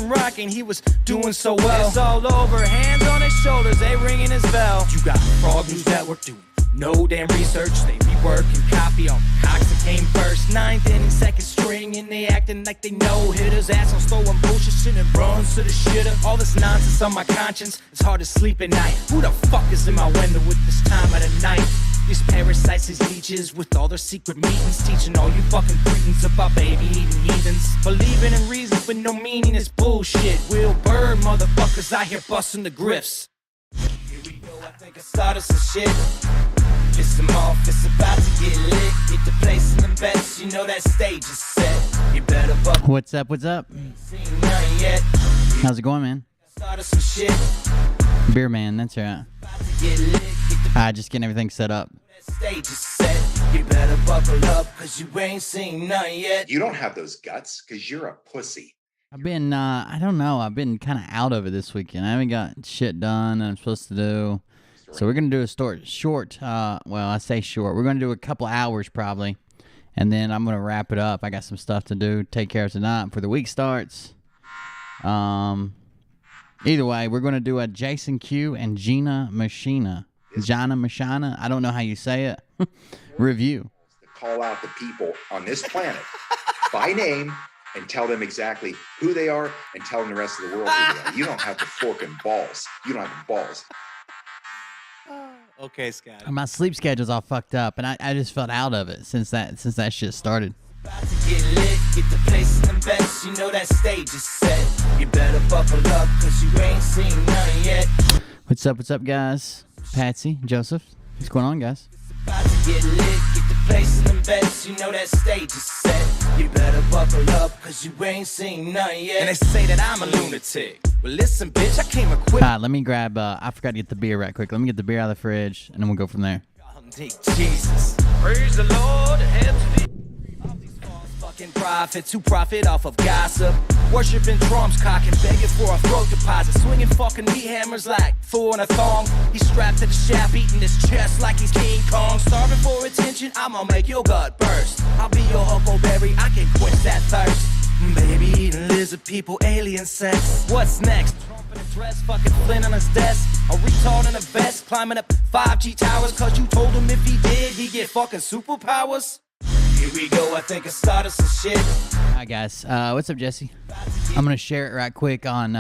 getting rocking, he was doing so well. It's all over, hands on his shoulders, they ringing his bell. You got Frog News Network doing no damn research, they rework and copy on cocks that came first. Ninth inning, second string, and they acting like they know hitters. Assholes throwing bullshit shit and runs to the shitter. All this nonsense on my conscience, it's hard to sleep at night. Who the fuck is in my window with this time of the night? These parasites, these leeches, with all their secret meetings, teaching all you fucking cretins about baby-eating heathens. Believing in reasons with no meaning is bullshit. Will Bird motherfuckers out here busting the grifts. Here we go, I think I started some shit. Piss them off, it's about to get lit. Get the place in the bets, you know that stage is set. You better buck. What's up, what's up? How's it going, man? Started some shit. Beer man, that's right. Just getting everything set up. Stage is set. You better buckle up, cause you ain't seen none yet. You don't have those guts, cause you're a pussy. I've been, I don't know, I've been kind of out of it this weekend. I haven't got shit done that I'm supposed to do. So we're going to do a short, well, I say short. We're going to do a couple hours probably. And then I'm going to wrap it up. I got some stuff to do, take care of tonight before the week starts. Either way, we're going to do a Jason Q and Gina Machina. Machina, I don't know how you say it. Review. To call out the people on this planet by name and tell them exactly who they are and tell them the rest of the world who they are. You don't have the forking balls. You don't have the balls. Okay, Scott. My sleep schedule's all fucked up, and I just felt out of it since that shit started. About to get lit, get the place in the best, you know that stage is set. You better buckle up, cause you ain't seen none yet. What's up, guys? Patsy, Joseph, what's going on, guys? About to get lit, get the place in the best, you know that stage is set. You better buckle up, cause you ain't seen none yet. And they say that I'm a lunatic. Well, listen, bitch, I came equipped. Let me grab, I forgot to get the beer right quick. Let me get the beer out of the fridge, and then we'll go from there. Jesus, praise the Lord, heads to the fucking prophets who profit off of gossip. Worshipping drums, cocking, begging for a throat deposit. Swinging fucking meat hammers like Thor in a thong. He's strapped to the shaft, eating his chest like he's King Kong. Starving for attention, I'ma make your gut burst. I'll be your huckleberry, I can quench that thirst. Baby eating lizard people, alien sex. What's next? Trump in a dress, fucking Flynn on his desk. A retard in a vest, climbing up 5G towers. Cause you told him if he did, he'd get fucking superpowers. Here we go, I think I started some shit. Alright guys, what's up Jesse? I'm gonna share it right quick on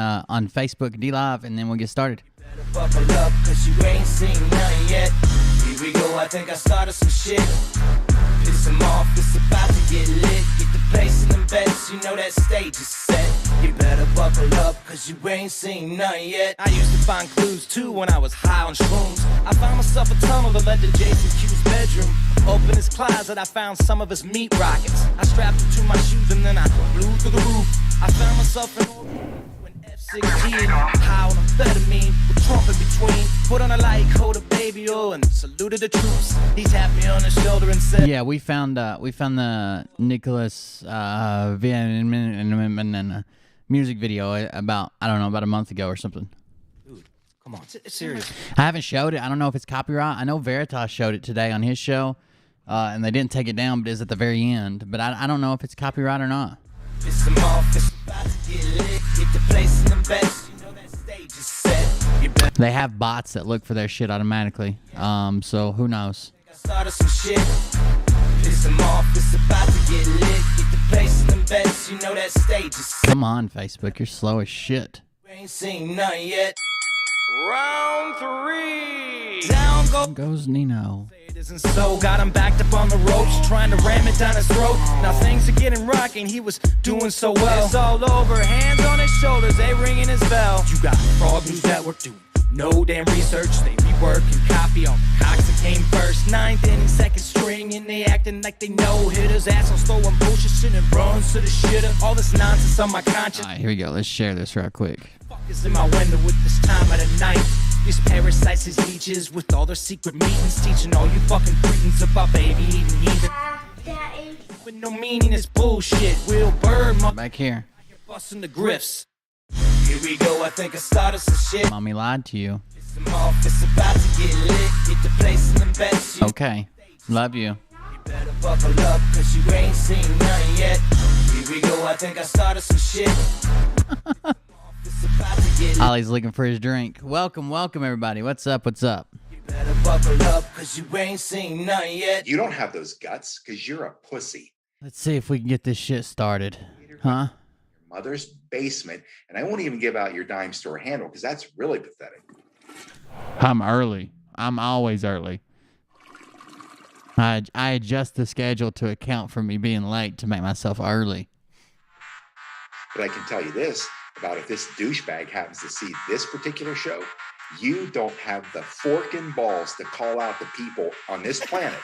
Facebook D-Live and then we'll get started. Better buckle up, cause you ain't seen none yet. Here we go, I think I started some shit. Piss them off, it's about to get lit. Get the place in the bets, you know that stage is set. You better buckle up, cause you ain't seen none yet. I used to find clues too when I was high on shrooms. I found myself a tunnel that led to Jason Q's bedroom. Open his closet, I found some of his meat rockets. I strapped them to my shoes and then I flew through the roof. I found myself in when F-16, high on amphetamine, with Trump in between. Put on a light coat of baby oil and saluted the troops. He tapped me on the shoulder and said, "Yeah, we found the Nicholas Vian music video about a month ago or something." Dude, come on, it's serious. I haven't showed it. I don't know if it's copyright. I know Veritas showed it today on his show, and they didn't take it down, but it's at the very end. But I don't know if it's copyright or not. Piss them off, it's about to get lit. Get the place in the best, you know that stage is set. They have bots that look for their shit automatically. So who knows? I started some shit. Piss them off, it's about to get lit. Get the place in the best, you know that stage is set. Come on, Facebook, you're slow as shit. We ain't seen none yet. Round 3. Down goes Nino. And so got him backed up on the ropes, trying to ram it down his throat. Now things are getting rocking, he was doing so well. It's all over, hands on his shoulders, they ringing his bell. You got Frog News Network doing no damn research, they rework and copy on cocks that came first. Ninth inning, second string, and they acting like they know hitters. Assholes throwing bullshit shit and runs to the shitter. All this nonsense on my conscience. Alright, here we go, let's share this right quick. Fuck is in my window with this time of the night. These parasites, these leeches, with all their secret meetings, teaching all you fucking cretins about baby eating heathen. With no meaning, it's bullshit. Will Bird, back here. Busting the grifts. Here we go, I think I started some shit. Mommy lied to you. It's about to get lit. Get the place in the best. Okay, love you. You better buckle up, cause you ain't seen none yet. Here we go, I think I started some shit. Ollie's looking for his drink. Welcome, everybody. What's up? You better buckle up, cause you ain't seen none yet. You don't have those guts because you're a pussy. Let's see if we can get this shit started. Huh? Your mother's basement, and I won't even give out your dime store handle because that's really pathetic. I'm early. I'm always early. I adjust the schedule to account for me being late to make myself early. But I can tell you this about if this douchebag happens to see this particular show, you don't have the fork and balls to call out the people on this planet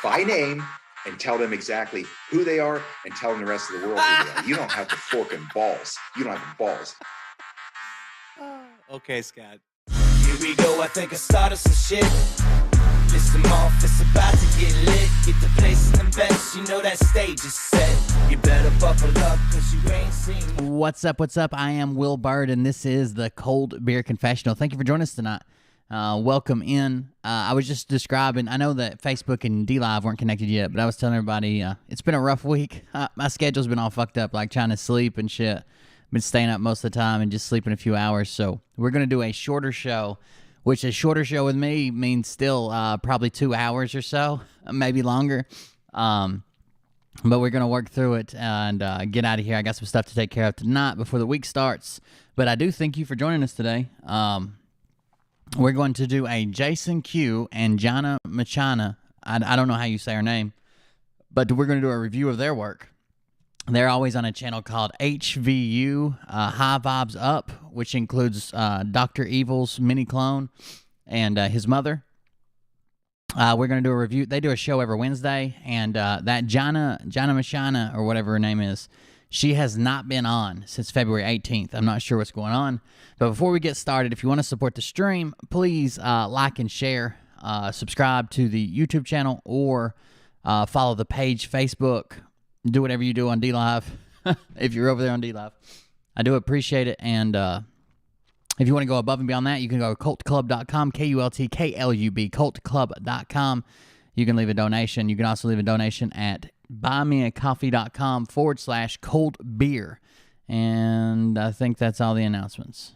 by name and tell them exactly who they are and tell them the rest of the world who they are. You don't have the fork and balls. You don't have the balls. Okay, Scott. Here we go, I think I started some shit. Listen off, it's about to get lit. Get the place in the best, you know that stage is set. You better buckle up, cause you ain't seen. What's up? I am Will Bird, and this is the Cold Beer Confessional. Thank you for joining us tonight. Welcome in. I was just describing, I know that Facebook and D-Live weren't connected yet, but I was telling everybody it's been a rough week. My schedule's been all fucked up, like trying to sleep and shit. Been staying up most of the time and just sleeping a few hours. So we're going to do a shorter show, which a shorter show with me means still probably 2 hours or so, maybe longer. But we're going to work through it and get out of here. I got some stuff to take care of tonight before the week starts. But I do thank you for joining us today. We're going to do a Jason Q and Gina Machina. I don't know how you say her name, but we're going to do a review of their work. They're always on a channel called HVU, High Vibes Up, which includes Dr. Evil's mini clone and his mother. We're going to do a review. They do a show every Wednesday, and that Gina Machina, or whatever her name is, she has not been on since February 18th. I'm not sure what's going on. But before we get started, if you want to support the stream, please like and share, subscribe to the YouTube channel, or follow the page Facebook. Do whatever you do on D-Live if you're over there on D-Live. I do appreciate it. And if you want to go above and beyond that, you can go to KULTKLUB.com, KULTKLUB, KULTKLUB.com. You can leave a donation. You can also leave a donation at buymeacoffee.com/coldbeer. And I think that's all the announcements.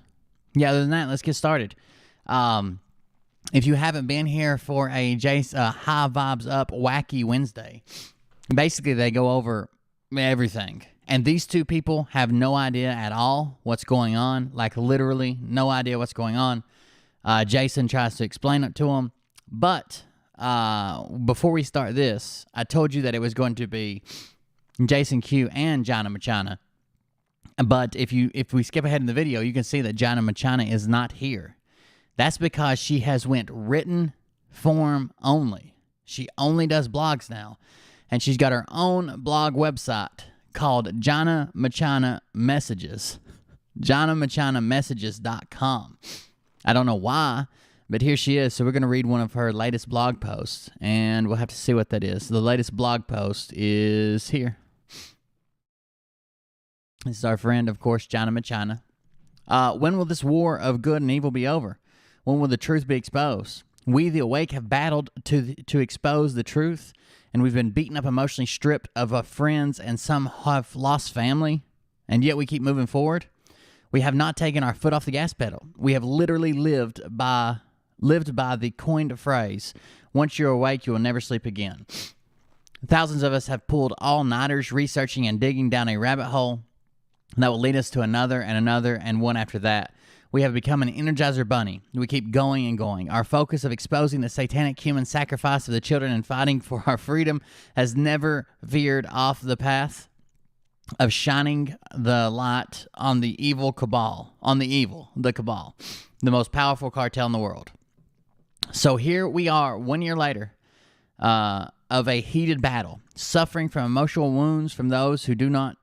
Yeah, other than that, let's get started. If you haven't been here for a High Vibes Up Wacky Wednesday, basically they go over everything. And these two people have no idea at all what's going on. Like, literally no idea what's going on. Jason tries to explain it to them. But before we start this, I told you that it was going to be Jason Q and Gina Machina. But if we skip ahead in the video, you can see that Gina Machina is not here. That's because she has went written form only. She only does blogs now. And she's got her own blog website called Gina Machina Messages. GinaMachinaMessages.com. I don't know why, but here she is. So we're going to read one of her latest blog posts, and we'll have to see what that is. The latest blog post is here. This is our friend, of course, Gina Machina. When will this war of good and evil be over? When will the truth be exposed? We, the awake, have battled to expose the truth, and we've been beaten up, emotionally stripped of our friends, and some have lost family, and yet we keep moving forward. We have not taken our foot off the gas pedal. We have literally lived by the coined phrase, once you're awake, you will never sleep again. Thousands of us have pulled all-nighters researching and digging down a rabbit hole that will lead us to another and another and one after that. We have become an Energizer Bunny. We keep going and going. Our focus of exposing the satanic human sacrifice of the children and fighting for our freedom has never veered off the path of shining the light on the evil cabal, the cabal, the most powerful cartel in the world. So here we are 1 year later of a heated battle, suffering from emotional wounds from those who don't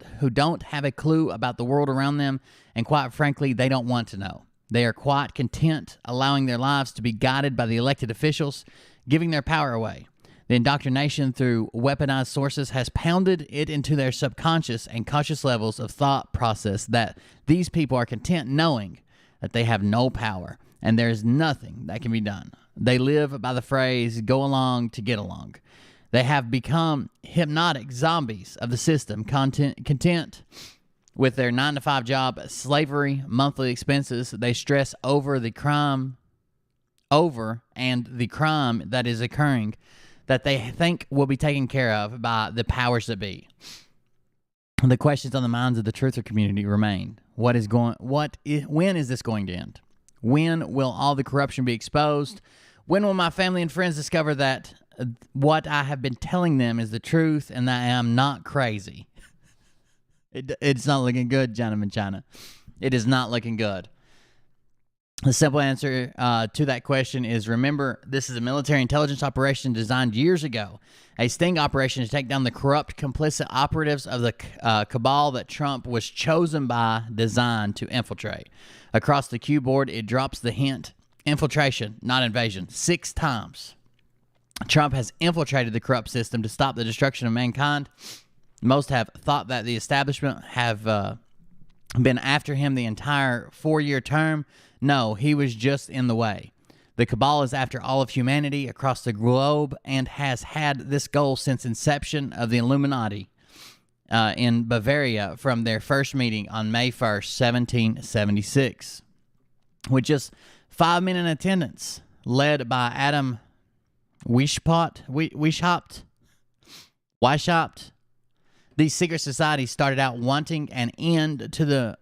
have a clue about the world around them, and quite frankly, they don't want to know. They are quite content allowing their lives to be guided by the elected officials, giving their power away. The indoctrination through weaponized sources has pounded it into their subconscious and conscious levels of thought process that these people are content knowing that they have no power and there is nothing that can be done. They live by the phrase, go along to get along. They have become hypnotic zombies of the system, content With their 9-to-5 job, slavery, monthly expenses, they stress over and the crime that is occurring that they think will be taken care of by the powers that be. The questions on the minds of the truther community remain. When is this going to end? When will all the corruption be exposed? When will my family and friends discover that what I have been telling them is the truth and that I am not crazy? It's not looking good, Machina. It is not looking good. The simple answer to that question is, remember, this is a military intelligence operation designed years ago, a sting operation to take down the corrupt, complicit operatives of the cabal that Trump was chosen by, designed to infiltrate. Across the cue board, it drops the hint, infiltration, not invasion, 6 times. Trump has infiltrated the corrupt system to stop the destruction of mankind. Most have thought that the establishment have been after him the entire 4-year term. No, he was just in the way. The cabal is after all of humanity across the globe and has had this goal since inception of the Illuminati in Bavaria from their first meeting on May 1st, 1776. With just 5 men in attendance, led by Adam Weishaupt. These secret societies started out wanting an end to the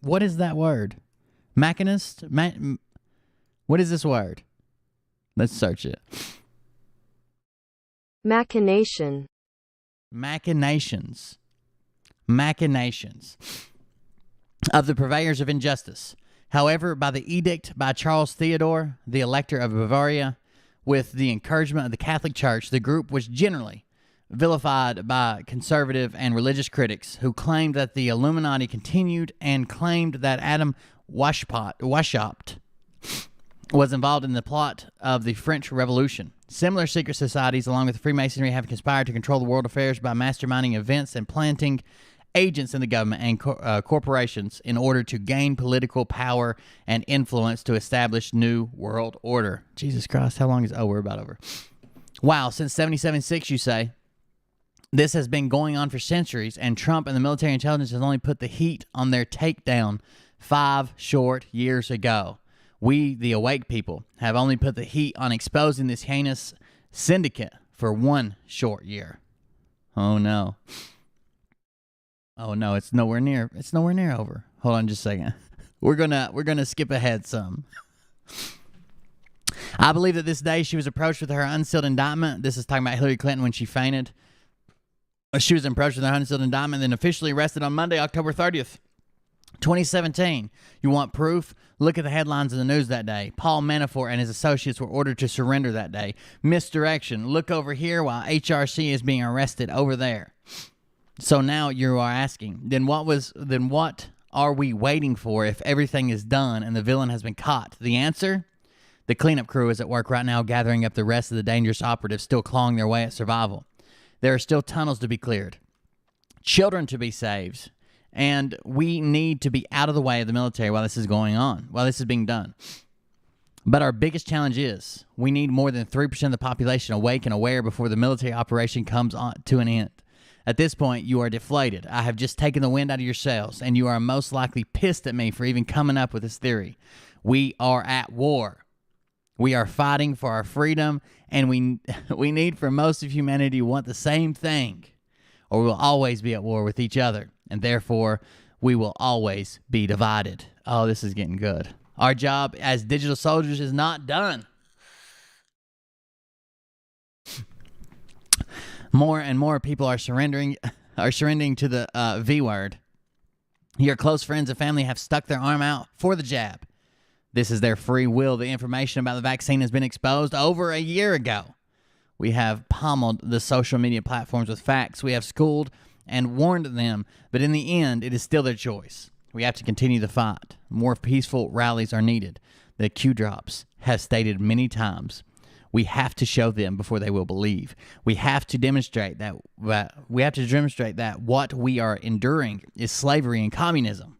what is that word? Machinist? What is this word? Let's search it. Machinations. Of the purveyors of injustice. However, by the edict by Charles Theodore, the Elector of Bavaria, with the encouragement of the Catholic Church, the group was generally vilified by conservative and religious critics who claimed that the Illuminati continued and claimed that Adam Weishaupt was involved in the plot of the French Revolution. Similar secret societies, along with Freemasonry, have conspired to control the world affairs by masterminding events and planting agents in the government and corporations in order to gain political power and influence to establish new world order. Jesus Christ, how long is... Oh, we're about over. Wow, since 77-6, you say? This has been going on for centuries, and Trump and the military intelligence has only put the heat on their takedown 5 short years ago. We, the awake people, have only put the heat on exposing this heinous syndicate for 1 short year. Oh no. Oh no, it's nowhere near over. Hold on just a second. We're gonna skip ahead some. I believe that this day she was approached with her unsealed indictment. This is talking about Hillary Clinton when she fainted. She was approached with her unsealed indictment, then officially arrested on Monday, October 30th, 2017. You want proof? Look at the headlines in the news that day. Paul Manafort and his associates were ordered to surrender that day. Misdirection. Look over here while HRC is being arrested over there. So now you are asking, then what are we waiting for if everything is done and the villain has been caught? The answer? The cleanup crew is at work right now gathering up the rest of the dangerous operatives still clawing their way at survival. There are still tunnels to be cleared, children to be saved, and we need to be out of the way of the military while this is going on, while this is being done. But our biggest challenge is we need more than 3% of the population awake and aware before the military operation comes on to an end. At this point, you are deflated. I have just taken the wind out of your sails, and you are most likely pissed at me for even coming up with this theory. We are at war. We are fighting for our freedom, and we need for most of humanity to want the same thing, or we will always be at war with each other, and therefore we will always be divided. Oh, this is getting good. Our job as digital soldiers is not done. More and more people are surrendering to the V word. Your close friends and family have stuck their arm out for the jab. This is their free will. The information about the vaccine has been exposed over a year ago. We have pummeled the social media platforms with facts. We have schooled and warned them, but in the end, it is still their choice. We have to continue the fight. More peaceful rallies are needed. The Q drops have stated many times. We have to show them before they will believe. We have to demonstrate that what we are enduring is slavery and communism.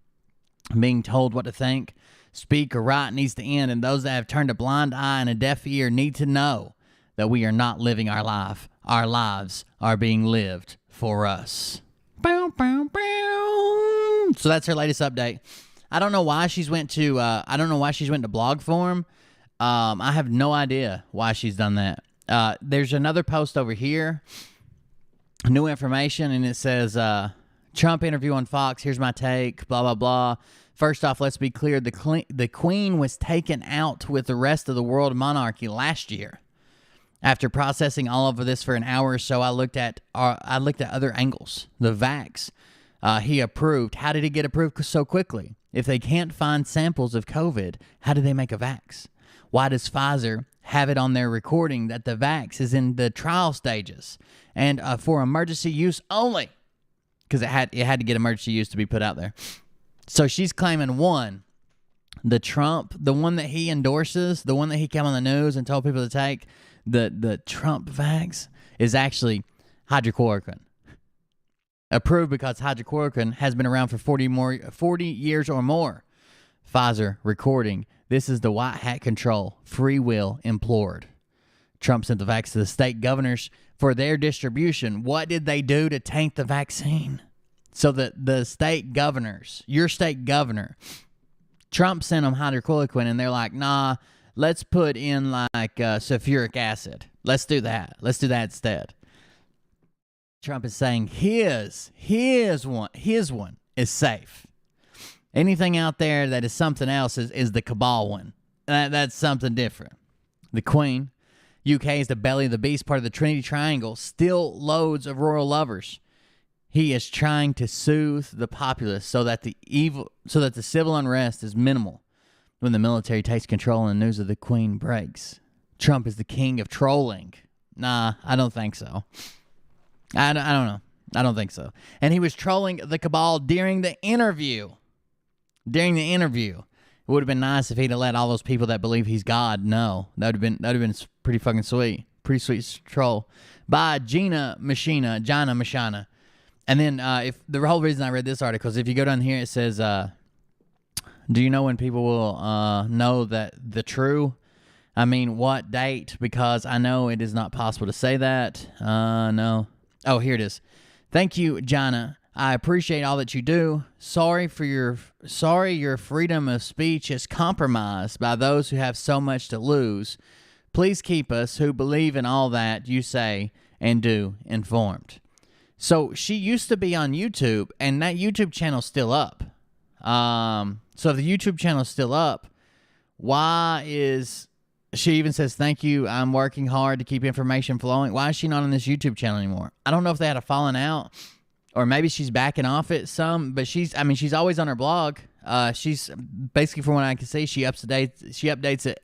Being told what to think, speak, or write needs to end, and those that have turned a blind eye and a deaf ear need to know that we are not living our life. Our lives are being lived for us. Bow, bow, bow. So that's her latest update. I don't know why she's went to blog form. I have no idea why she's done that. There's another post over here, new information, and it says Trump interview on Fox. Here's my take. Blah blah blah. First off, let's be clear: the Queen was taken out with the rest of the world monarchy last year. After processing all of this for an hour or so, I looked at other angles. The vax he approved. How did he get approved so quickly? If they can't find samples of COVID, how do they make a vax? Why does Pfizer have it on their recording that the vax is in the trial stages and for emergency use only? Because it had to get emergency use to be put out there. So she's claiming one, the one that he endorses, the one that he came on the news and told people to take, the Trump vax is actually hydrochloroquine. Approved because hydrochloroquine has been around for 40 years or more. Pfizer recording. This is the white hat control. Free will implored. Trump sent the vax to the state governors for their distribution. What did they do to taint the vaccine? So the state governors, your state governor, Trump sent them hydrochloroquine, and they're like, nah, let's put in like sulfuric acid. Let's do that. Let's do that instead. Trump is saying his one is safe. Anything out there that is something else is the cabal one. That's something different. The Queen, UK is the belly of the beast, part of the Trinity Triangle, still loads of royal lovers. He is trying to soothe the populace so that the civil unrest is minimal when the military takes control and the news of the Queen breaks. Trump is the king of trolling. Nah, I don't think so. I don't know. I don't think so. And he was trolling the cabal during the interview. It would have been nice if he'd have let all those people that believe he's God know. That would have been pretty fucking sweet. Pretty sweet troll. By Gina, Machina. And then if the whole reason I read this article is if you go down here, it says, do you know when people will know that the true? I mean, what date? Because I know it is not possible to say that. No. Oh, here it is. Thank you, Gina. I appreciate all that you do. Sorry your freedom of speech is compromised by those who have so much to lose. Please keep us who believe in all that you say and do informed. So she used to be on YouTube, and that YouTube channel's still up. So if the YouTube channel's still up, why is... She even says, thank you, I'm working hard to keep information flowing. Why is she not on this YouTube channel anymore? I don't know if they had a falling out, or maybe she's backing off it some, but she's always on her blog. She's basically, from what I can see, she updates it.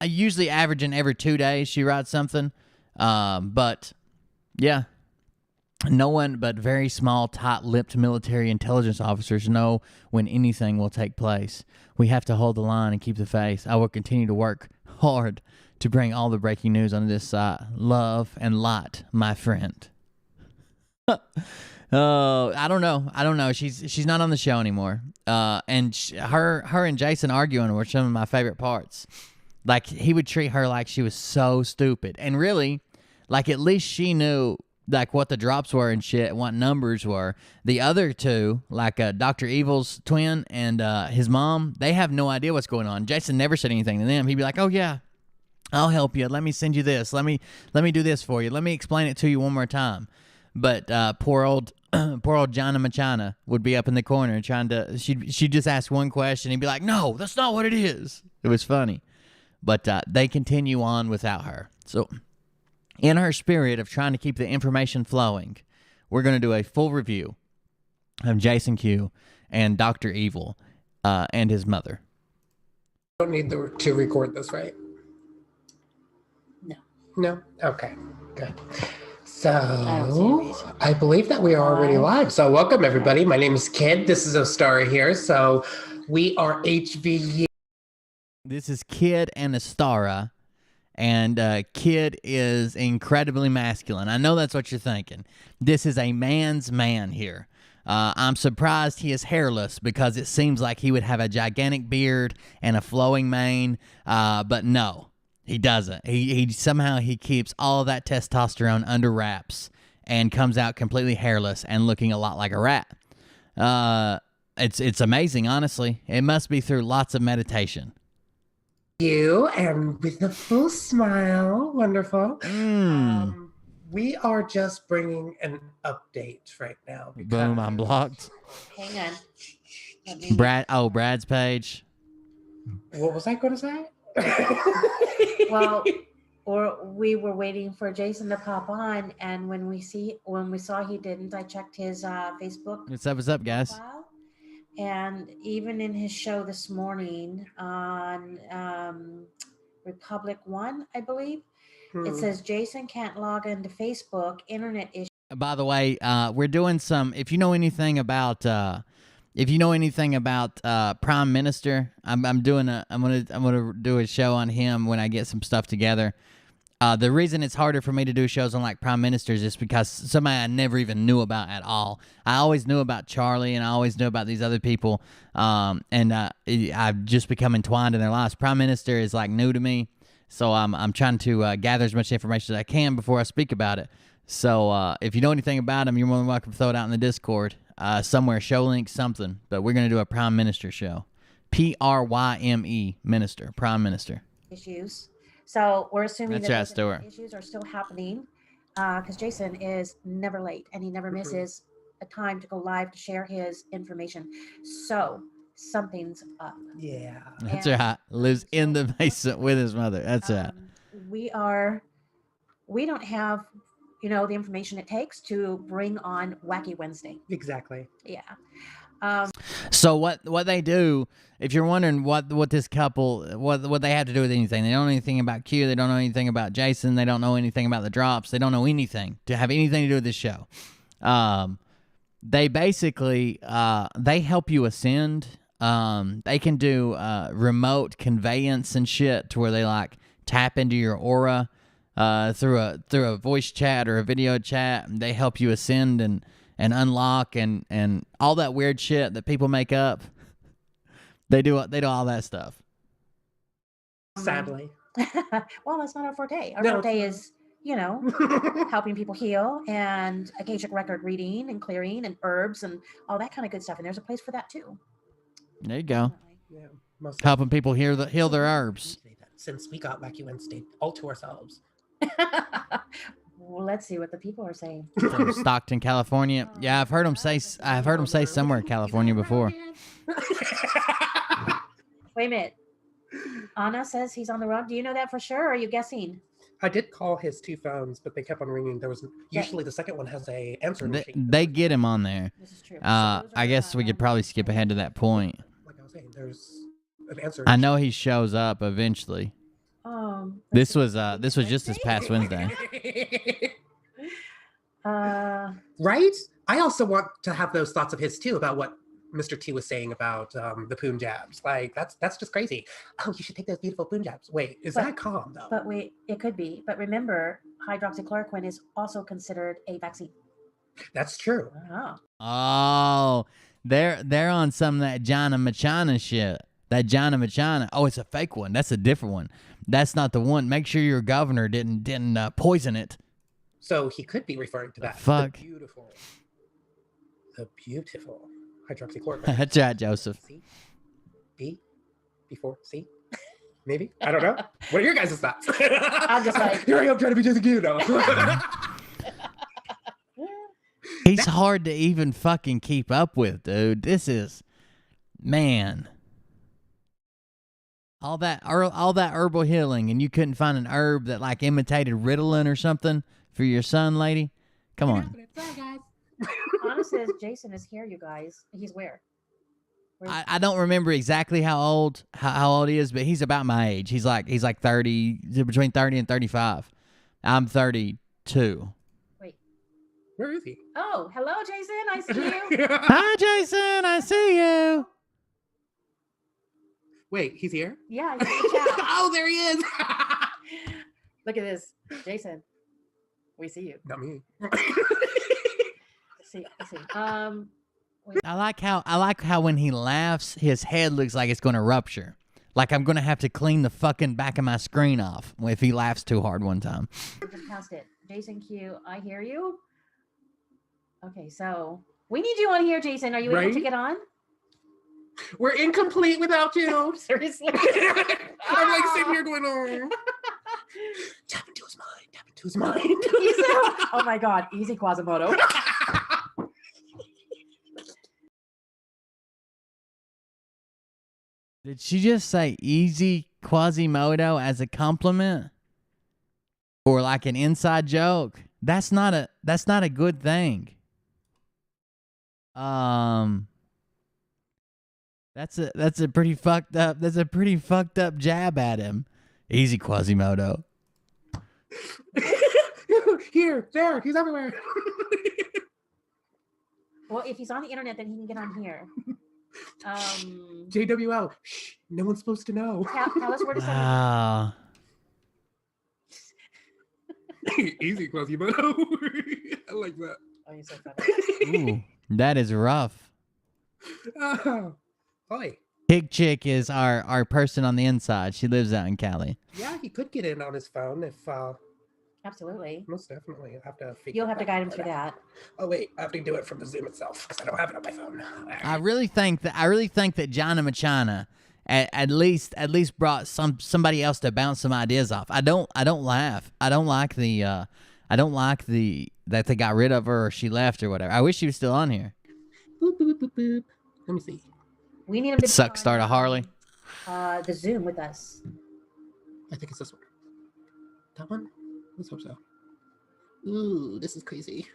Usually averaging every 2 days she writes something. But yeah, no one but very small, tight-lipped military intelligence officers know when anything will take place. We have to hold the line and keep the faith. I will continue to work hard to bring all the breaking news on this side. Love and light, my friend. I don't know. She's not on the show anymore. And her and Jason arguing were some of my favorite parts. Like, he would treat her like she was so stupid. And really, like, at least she knew like what the drops were and shit, what numbers were. The other two, like Dr. Evil's twin and his mom, they have no idea what's going on. Jason never said anything to them. He'd be like, oh yeah, I'll help you. Let me send you this. Let me do this for you. Let me explain it to you one more time. But poor old Gina Machina would be up in the corner trying to, she'd just ask one question. He'd be like, no, that's not what it is. It was funny. But they continue on without her. So in her spirit of trying to keep the information flowing, we're going to do a full review of Jason Q and Dr. Evil and his mother. Don't need to record this, right? No. No? Okay, good. So I believe that we are already live. So welcome, everybody. My name is Kid. This is Ostara here. So we are HVU. This is Kid and Ostara. And Kid is incredibly masculine. I know that's what you're thinking. This is a man's man here. I'm surprised he is hairless because it seems like he would have a gigantic beard and a flowing mane. But no, he doesn't. He somehow he keeps all of that testosterone under wraps. and comes out completely hairless and looking a lot like a rat. It's amazing, honestly. It must be through lots of meditation. You and with a full smile. Wonderful. We are just bringing an update right now. Boom, I'm blocked. Hang on. Let me- Brad's page. What was I going to say? Well, or we were waiting for Jason to pop on, and when we saw he didn't, I checked his Facebook What's up, guys? profile, and even in his show this morning on Republic One, I believe, it says Jason can't log into Facebook. Internet issue. By the way, we're doing some. If you know anything about Prime Minister, I'm gonna do a show on him when I get some stuff together. The reason it's harder for me to do shows on like Prime Ministers is because somebody I never even knew about at all. I always knew about Charlie and I always knew about these other people, and I've just become entwined in their lives. Prime Minister is like new to me, so I'm trying to gather as much information as I can before I speak about it. So if you know anything about him, you're more than welcome to throw it out in the Discord somewhere, show link, something. But we're going to do a Prime Minister show. Pryme Minister, Prime Minister. Issues. So we're assuming That's that right, those Stuart. issues are still happening because Jason is never late and he never misses a time to go live to share his information. So something's up. Yeah. That's And right. Lives in the basement with his mother. That's right. We don't have, the information it takes to bring on Wacky Wednesday. Exactly. Yeah. So what they do, if you're wondering what this couple, what they have to do with anything, they don't know anything about Q, they don't know anything about Jason, they don't know anything about the drops, they don't know anything to have anything to do with this show. They basically, they help you ascend. They can do remote conveyance and shit to where they like tap into your aura through a voice chat or a video chat. They help you ascend and unlock and all that weird shit that people make up. They do all that stuff. Sadly. Well, that's not our forte. Our No, forte it's is, helping people heal and Akashic record reading and clearing and herbs and all that kind of good stuff. And there's a place for that too. There you go. Yeah, most Helping people heal their herbs. Since we got Wacky Wednesday all to ourselves. Well, let's see what the people are saying. From Stockton, California. Yeah, I've heard them say somewhere in California before. Wait a minute. Anna says he's on the road. Do you know that for sure? Or are you guessing? I did call his two phones, but they kept on ringing. There was usually the second one has a answering machine. They get him on there. This is true. I guess we could probably skip ahead to that point. Like I was saying, there's an answer. I know he shows up eventually. This was just this past Wednesday. Right? I also want to have those thoughts of his too about what Mr. T was saying about the poon jabs. Like that's just crazy. Oh, you should take those beautiful poon jabs. Wait, is that calm though? But wait, it could be. But remember, hydroxychloroquine is also considered a vaccine. That's true. Oh. Oh, they're on some of that Gina Machina shit. That Gina Machina. Oh, it's a fake one. That's a different one. That's not the one. Make sure your governor didn't poison it. So he could be referring to that. Fuck. The beautiful hydroxychloroquine. That's right, Joseph. C? B? Before C? Maybe? I don't know. What are your guys' thoughts? I'm just like, here I am trying to be just you know. He's hard to even fucking keep up with, dude. This is, man. All that herbal healing, and you couldn't find an herb that like imitated Ritalin or something for your son, lady? Come on. Sorry, guys. Anna says Jason is here, you guys. He's where? I don't remember exactly how old he is, but he's about my age. He's like 30, between 30 and 35. I'm 32. Wait. Where is he? Oh, hello, Jason. I see you. Hi, Jason. I see you. Wait, he's here? Yeah, he's in the chat. Oh, there he is. Look at this, Jason. We see you. Not me. Let's see. I like how when he laughs, his head looks like it's going to rupture. Like I'm going to have to clean the fucking back of my screen off if he laughs too hard one time. Just past it. Jason Q, I hear you. Okay, so we need you on here, Jason. Are you able to Right? get on? We're incomplete without you. Seriously. I'm like sitting here going, oh. Tap into his mind. Tap into his mind. Oh my God, easy Quasimodo. Did she just say easy Quasimodo as a compliment? Or like an inside joke? That's not a good thing. That's a pretty fucked up jab at him. Easy Quasimodo. Here, there, he's everywhere. Well, if he's on the internet, then he can get on here. JWL. Shh, no one's supposed to know. Tell us where to send it. Wow. Easy, Quasimodo. I like that. Oh, you're so funny. Ooh, that is rough. Oi. Pig Chick is our person on the inside. She lives out in Cali. Yeah, he could get in on his phone if Absolutely. most definitely. I'll have to figure You'll have to guide him through that. Oh wait, I have to do it from the Zoom itself because I don't have it on my phone. I really think that Gina Machina at least brought somebody else to bounce some ideas off. I don't laugh. I don't like that they got rid of her or she left or whatever. I wish she was still on here. Boop, boop, boop, boop. Let me see. We need him to Suck start a Harley. The Zoom with us. I think it's this one. That one? Let's hope so. Ooh, this is crazy.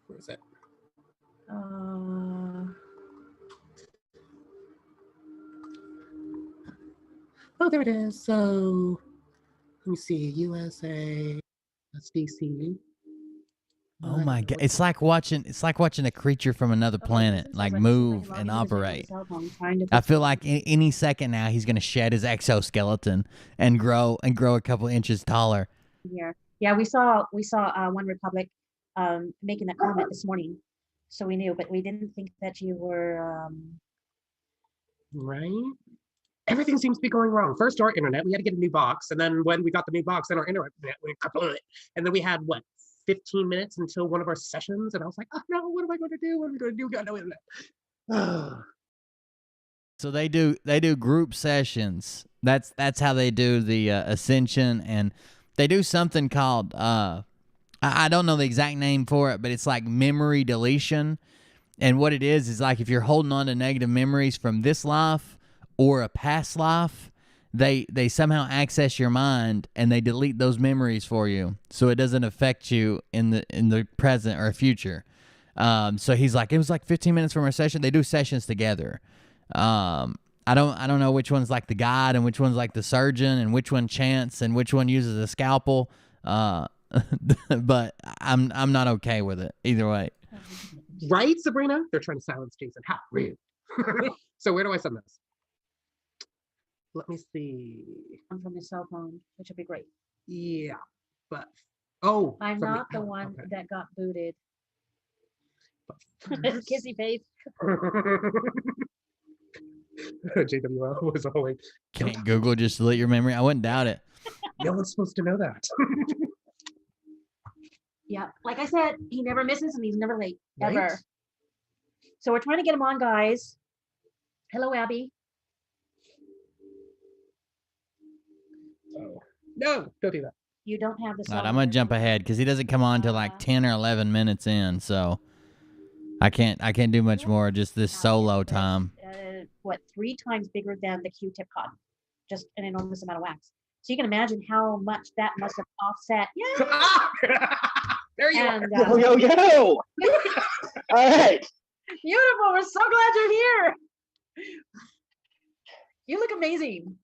Where is it? Oh, there it is. So, let me see. USA. That's DC. Oh my god! It's like watching a creature from another planet like move and operate. I feel like any second now he's gonna shed his exoskeleton and grow a couple inches taller. Yeah, we saw One Republic making that comment this morning, so we knew, but we didn't think that you were. Right? Everything seems to be going wrong. First, our internet, we had to get a new box, and then when we got the new box, then our internet went kaput. And then we had 15 minutes until one of our sessions, and I was like, oh no, what am I going to do? What am I going to do? Got no internet. So they do group sessions. That's how they do the Ascension, and they do something called I don't know the exact name for it, but it's like memory deletion. And what it is like if you're holding on to negative memories from this life or a past life, they somehow access your mind and they delete those memories for you, so it doesn't affect you in the present or future. So he's like, it was like 15 minutes from our session. They do sessions together. I don't know which one's like the guide and which one's like the surgeon and which one chants and which one uses a scalpel. But I'm not okay with it either way. Right, Sabrina? They're trying to silence Jason. How rude. So where do I send this? Let me see. I'm from the cell phone, which would be great. Yeah, but I'm not the one that got booted. Kissy face. JWL was always. Can't Google just delete your memory? I wouldn't doubt it. No one's supposed to know that. Yeah, like I said, he never misses and he's never late, ever. Right? So we're trying to get him on, guys. Hello, Abby. Oh no! Don't do that. You don't have the. All right, I'm gonna jump ahead because he doesn't come on till like 10 or 11 minutes in, so I can't do much more. Just this solo time. 3 times bigger than the Q-tip cotton? Just an enormous amount of wax. So you can imagine how much that must have offset. Yeah. There you and, are. Yo! All right. Beautiful. We're so glad you're here. You look amazing.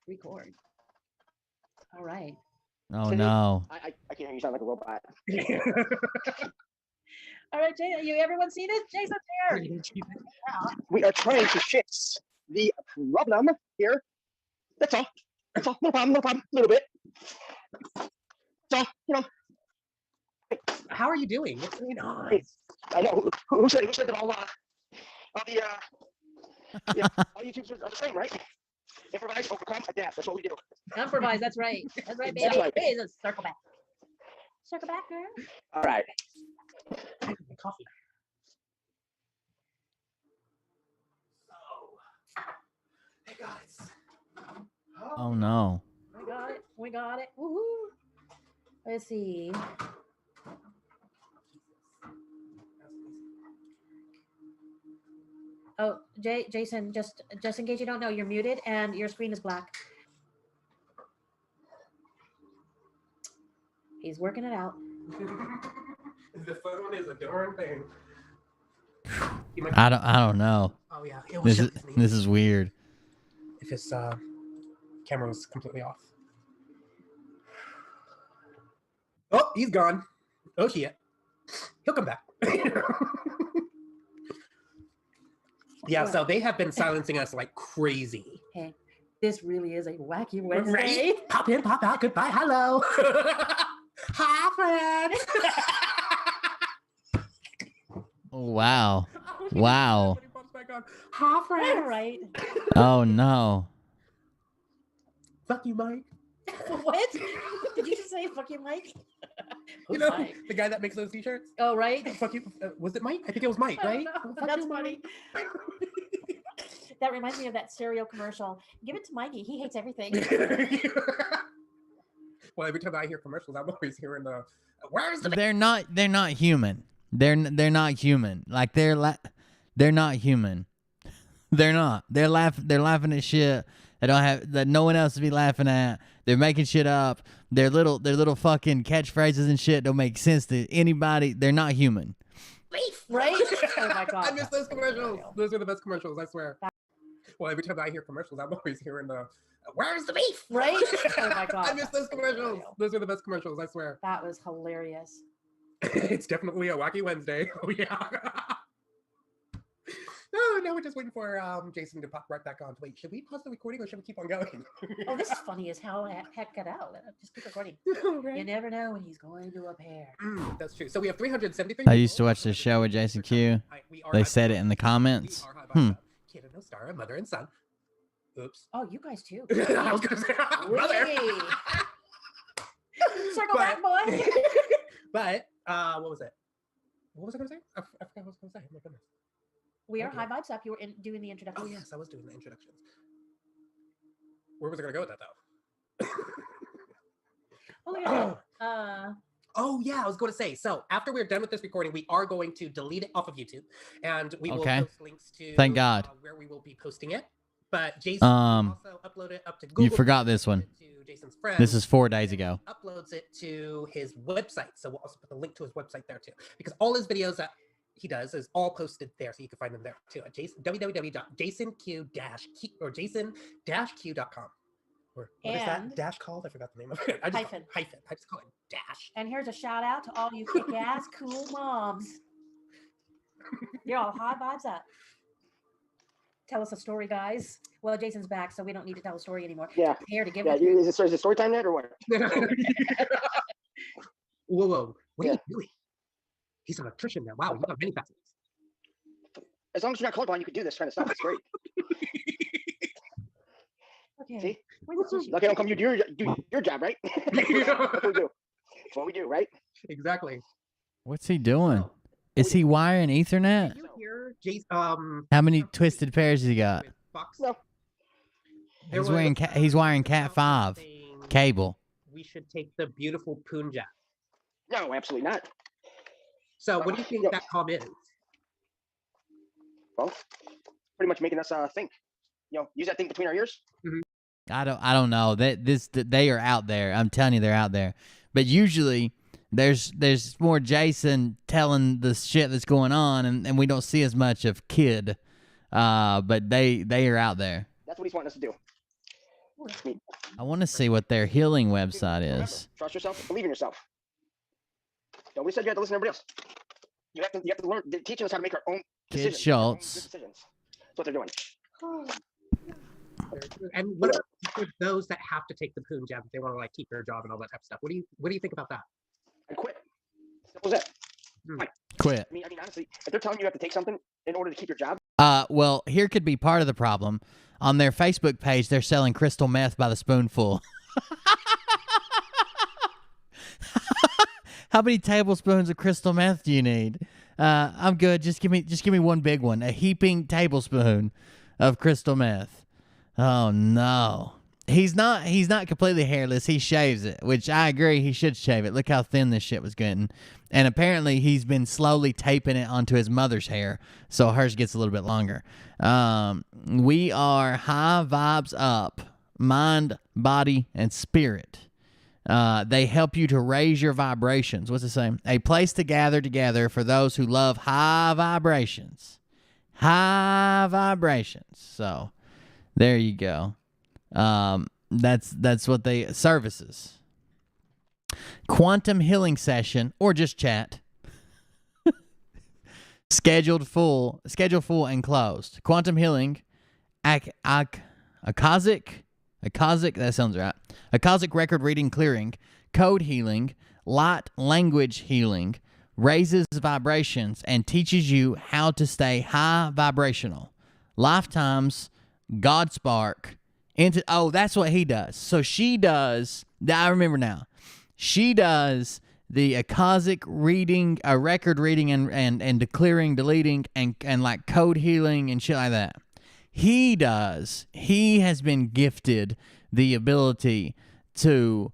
Record. All right. Oh no. I can't hear you. Sound like a robot. All right, Jay, everyone see this? Jason's here. We are trying to fix the problem here. That's all. That's all. No problem. A little bit. That's all. How are you doing? What's going on? I know. Who said that all the all YouTubers are the same, right? Improvise, overcome, adapt. That's what we do. Improvise. That's right. That's right, baby. That's right. Hey, let's circle back. Circle back, girl. All right. Coffee. So, hey guys. Oh no. We got it. We got it. Woohoo! Let's see. Oh, Jason, just in case you don't know, you're muted and your screen is black. He's working it out. The phone is a darn thing. I don't know. Oh yeah, This is weird. if his camera was completely off. Oh, he's gone. Oh shit, he'll come back. Yeah, so they have been silencing us like crazy. Hey, this really is a wacky Wednesday. Right? Pop in, pop out, goodbye, hello. Hi, friends. Wow. Wow. Hi, friends. All right. Oh no. Fuck you, Mike. What? Did you just say fuck you, Mike? You know, the guy that makes those t-shirts? Oh, right. Fuck you. Was it Mike? I think it was Mike, right? Fuck That's you, funny. That reminds me of that cereal commercial. Give it to Mikey. He hates everything. Well, every time I hear commercials, I'm always hearing the, where's the... They're not human. They're not human. Like they're not human. They're not. They're laughing at shit that no one else would be laughing at. They're making shit up. Their little fucking catchphrases and shit don't make sense to anybody. They're not human. Beef, right? Oh my god. I miss those commercials. Those are the best commercials, I swear. Well, every time I hear commercials, I'm always hearing the, where's the beef? Right? Oh my god. I miss those commercials. Those are the best commercials, I swear. That was hilarious. It's definitely a wacky Wednesday. Oh yeah. No, now we're just waiting for Jason to pop right back on. Wait, should we pause the recording or should we keep on going? Oh, this is funny as how heck got out. Just keep recording. Right? You never know when he's going to appear. That's true. So we have 373. I used to watch the show with Jason Q. They said it in the comments. Kid and no star, mother and son. Oops. Oh, you guys too. I was gonna say brother. Circle back, boy. But what was it? What was I gonna say? I forgot what I was gonna say. Oh my goodness. We are High Vibes Up. You were doing the introduction. Oh yes, I was doing the introductions. Where was I gonna go with that though? Oh, look at that. Oh yeah, I was going to say. So after we're done with this recording, we are going to delete it off of YouTube, and we will post links to Thank God where we will be posting it. But Jason also upload it up to Google. You forgot this one. To Jason's friend. This is 4 days ago. Uploads it to his website, so we'll also put the link to his website there too, because all his videos that he does is all posted there, so you can find them there too at www.jasonq-q or jason-q.com. Or what is that dash called? I forgot the name of it. I just hyphen. I just call it dash. And here's a shout out to all you kick-ass cool moms. You're all High Vibes Up. Tell us a story, guys. Well, Jason's back, so we don't need to tell a story anymore. Yeah. Here to give Yeah. it. Is it story time yet or what? Whoa. What are you doing? He's an electrician now. Wow, you got many facets. As long as you're not colorblind, you can do this kind of stuff. It's great. Okay. See? Where's the tissue? Lucky I don't come you do your job, right? That's what we do. That's what we do, right? Exactly. What's he doing? Is he wiring Ethernet? You hear Jason? How many twisted pairs has he got? No. He's wiring Cat 5 cable. We should take the beautiful Punjab. No, absolutely not. So, what do you think that comment is? Well, pretty much making us think. Use that thing between our ears. Mm-hmm. I don't know. They are out there. I'm telling you, they're out there. But usually there's more Jason telling the shit that's going on, and we don't see as much of Kid. But they are out there. That's what he's wanting us to do. I want to see what their healing website is. Trust yourself. Believe in yourself. Nobody said you have to listen to everybody else. You have to learn. They're teaching us how to make our own Kid decisions. Schultz. Decisions. That's what they're doing. And what about for those that have to take the Punjab if they want to keep their job and all that type of stuff? What do you think about that? And quit. Simple as that. Quit. I mean, honestly, if they're telling you have to take something in order to keep your job. Well, here could be part of the problem. On their Facebook page, they're selling crystal meth by the spoonful. How many tablespoons of crystal meth do you need? I'm good. Just give me one big one. A heaping tablespoon of crystal meth. Oh no. He's not completely hairless. He shaves it, which I agree he should shave it. Look how thin this shit was getting. And apparently he's been slowly taping it onto his mother's hair, so hers gets a little bit longer. We are high vibes up, mind, body, and spirit. They help you to raise your vibrations. What's it saying? A place to gather together for those who love high vibrations. High vibrations. So there you go. That's what they services. Quantum healing session or just chat. Schedule full and closed. Quantum healing, Akashic, that sounds right. Akashic record reading clearing, code healing, light language healing, raises vibrations and teaches you how to stay high vibrational. Lifetimes, God spark. That's what he does. So she does, I remember now. She does the Akashic reading, record reading and declaring, deleting, and like code healing and shit like that. He has been gifted the ability to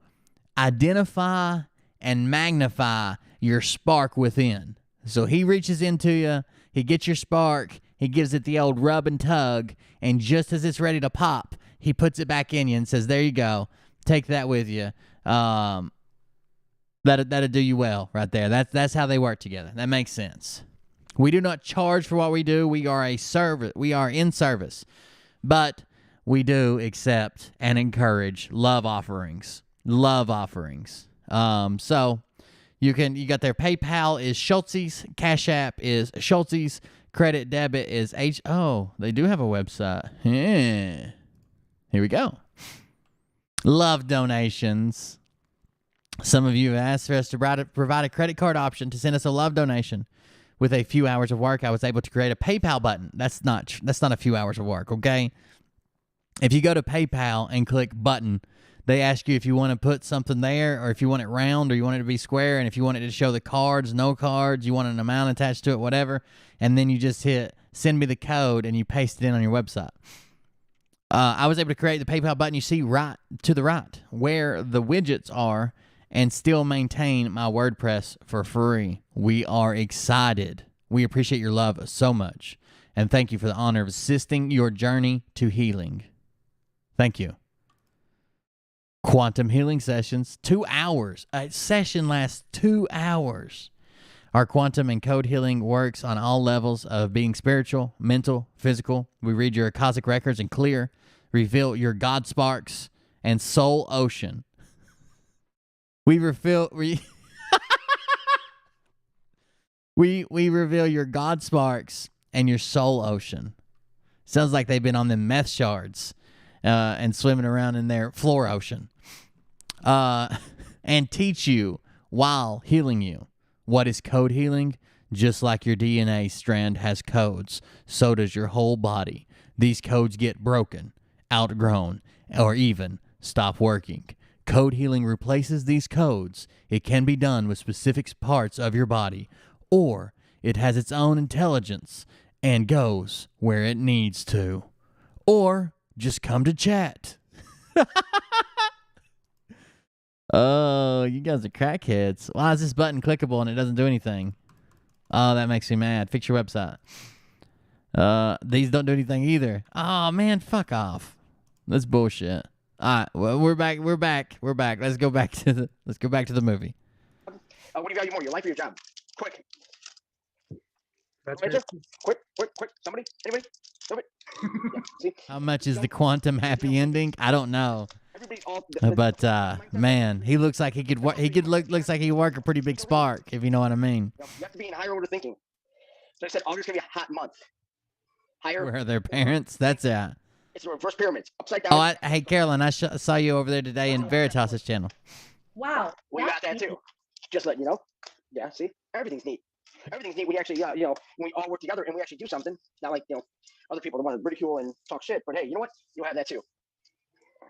identify and magnify your spark within. So he reaches into you, he gets your spark, he gives it the old rub and tug, and just as it's ready to pop, he puts it back in you and says, there you go, take that with you. That'll do you well right there. That's how they work together. That makes sense. We do not charge for what we do. We are in service. But we do accept and encourage love offerings. So you got their PayPal is Schultz's, Cash App is Schultz's, credit debit is they do have a website. Yeah. Here we go. Love donations. Some of you have asked for us to provide a credit card option to send us a love donation. With a few hours of work, I was able to create a PayPal button. That's not a few hours of work, okay? If you go to PayPal and click button, they ask you if you want to put something there or if you want it round or you want it to be square, and if you want it to show the cards, no cards, you want an amount attached to it, whatever, and then you just hit send me the code and you paste it in on your website. I was able to create the PayPal button you see right to the right where the widgets are and still maintain my WordPress for free. We are excited. We appreciate your love so much. And thank you for the honor of assisting your journey to healing. Thank you. Quantum healing sessions, 2 hours. A session lasts 2 hours. Our quantum and code healing works on all levels of being spiritual, mental, physical. We read your Akashic records and clear, reveal your God sparks and soul ocean. We reveal your God sparks and your soul ocean. Sounds like they've been on them meth shards and swimming around in their floor ocean. And teach you while healing you. What is code healing? Just like your DNA strand has codes, so does your whole body. These codes get broken, outgrown, or even stop working. Code healing replaces these codes. It can be done with specific parts of your body, or it has its own intelligence and goes where it needs to. Or just come to chat. Oh, you guys are crackheads. Why is this button clickable and it doesn't do anything? Oh, that makes me mad. Fix your website. These don't do anything either. Oh, man, fuck off. That's bullshit. All right, well, we're back. Let's go back to the movie. What do you value more, your life or your job? Quick. That's Quick. Somebody? Anybody? Nobody? Yeah, see? How much is the quantum happy ending? I don't know. Everybody's all... But man, he looks like he could looks like he could work a pretty big spark, if you know what I mean. You have to be in higher order thinking. So I said August is gonna be a hot month. Higher. Where are their parents? That's It's a reverse pyramid, upside down. Hey Caroline, I saw you over there today in Veritas's channel. Wow. We got that too. Just letting you know. Yeah, see, everything's neat. Everything's neat when you actually, when we all work together and we actually do something. Not like other people that want to ridicule and talk shit. But hey, you know what? You'll have that too.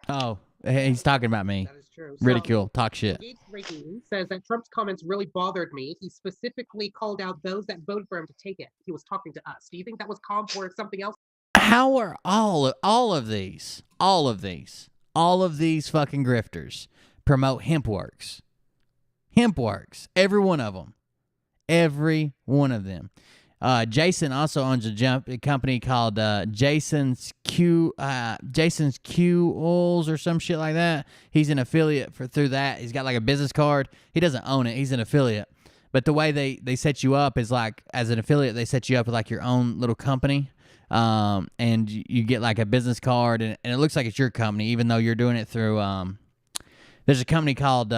Oh, he's talking about me. That is true. true. ridicule, talk shit. Engaged Reagan says that Trump's comments really bothered me. He specifically called out those that voted for him to take it. He was talking to us. Do you think that was calm or something else? How are all of these fucking grifters promote HempWorks? HempWorks, every one of them. Jason also owns a company called Jason's Q Oils or some shit like that. He's an affiliate through that. He's got like a business card. He doesn't own it. He's an affiliate. But the way they set you up is like, as an affiliate, they set you up with like your own little company. And you get like a business card, and it looks like it's your company, even though you're doing it through. There's a company called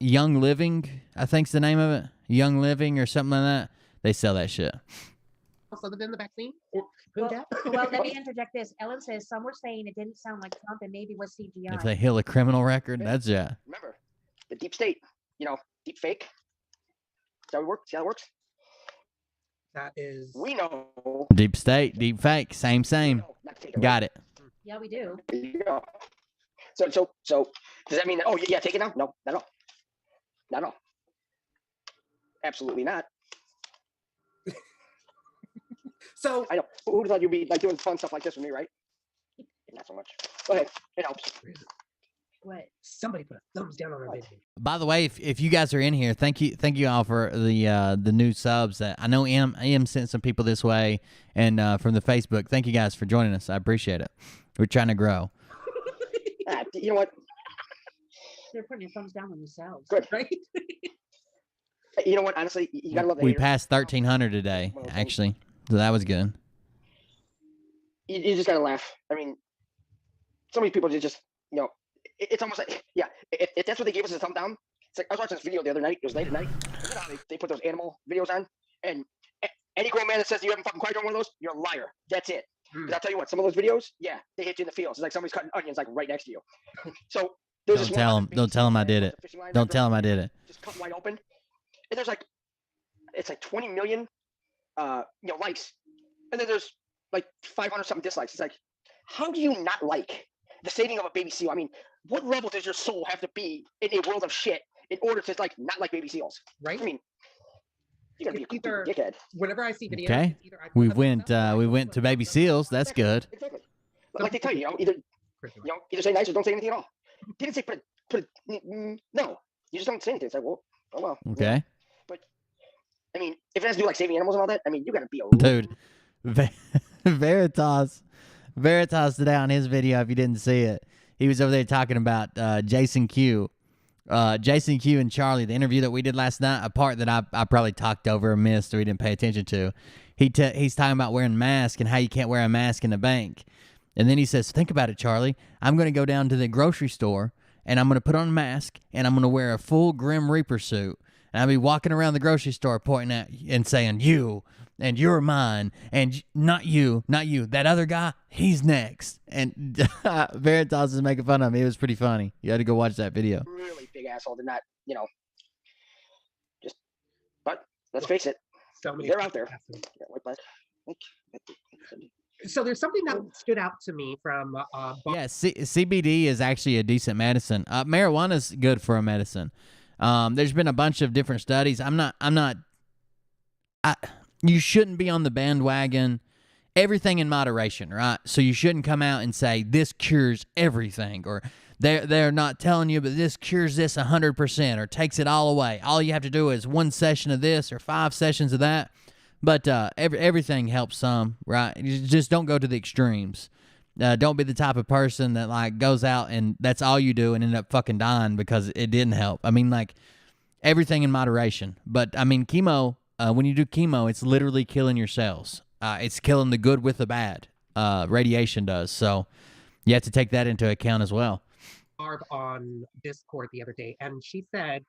Young Living, I think's the name of it. Young Living or something like that. They sell that shit. Other than the vaccine? Well, let me interject this. Ellen says some were saying it didn't sound like Trump and maybe was CGI. If they heal a criminal record, that's yeah. Remember, the deep state, deep fake. See how it works? See how it works? That is. We know. Deep state, deep fake, same. Got it. Yeah, we do. There you go. So does that mean that, oh yeah, take it now? No, not at all. Absolutely not. So I know. Who thought you'd be like doing fun stuff like this with me, right? Not so much. Go ahead. It helps. What? Somebody put a thumbs down on our video. By the way, if you guys are in here, thank you all for the new subs. That I know Em sent some people this way, and from the Facebook. Thank you guys for joining us. I appreciate it. We're trying to grow. You know what? They're putting thumbs down on themselves. Good. Right? You know what? Honestly, you gotta love the We haters. passed 1,300 today, actually, so that was good. You just gotta laugh. I mean, so many people just it's almost like, yeah, if that's what they gave us a thumb down. It's like I was watching this video the other night. It was late at night. You know how they put those animal videos on, and any grown man that says you haven't fucking cried on one of those, you're a liar. That's it. Because I'll tell you what, some of those videos, yeah, they hit you in the feels. It's like somebody's cutting onions like right next to you. So there's Don't tell them I did it. Don't tell them I did it. Just cut wide open, and there's like, it's like 20 million, likes, and then there's like 500 something dislikes. It's like, how do you not like the saving of a baby seal? I mean, what level does your soul have to be in a world of shit in order to like not like baby seals? Right? I mean, you gotta be a complete dickhead. Whenever I see videos, Okay. We went to baby seals. That's good. Exactly. Like they tell you, either say nice or don't say anything at all. They didn't say put no. You just don't say anything. It's like, well, oh well. Okay. Yeah. But I mean, if it has to do like saving animals and all that, I mean, you gotta be a Dude, Veritas today on his video, if you didn't see it, he was over there talking about Jason Q and Charlie, the interview that we did last night, a part that I probably talked over or missed or we didn't pay attention to. He's talking about wearing a mask and how you can't wear a mask in the bank. And then he says, think about it, Charlie. I'm going to go down to the grocery store and I'm going to put on a mask and I'm going to wear a full Grim Reaper suit. And I'll be walking around the grocery store pointing at and saying, you and you're mine and not you. That other guy, he's next. And Veritas is making fun of him. It was pretty funny. You had to go watch that video. really big asshole to not, but let's face it, so many they're out there. So there's something that stood out to me from Yeah, CBD is actually a decent medicine. Marijuana's good for a medicine. There's been a bunch of different studies. You shouldn't be on the bandwagon. Everything in moderation, right? So you shouldn't come out and say this cures everything, or they're not telling you, but this cures this 100% or takes it all away. All you have to do is 1 session of this or 5 sessions of that. But everything helps some, right? You just don't go to the extremes. Don't be the type of person that like goes out and that's all you do and end up fucking dying because it didn't help. I mean, like everything in moderation. But I mean, chemo. When you do chemo, it's literally killing your cells. It's killing the good with the bad. Radiation does. So you have to take that into account as well. On Discord the other day, and she said,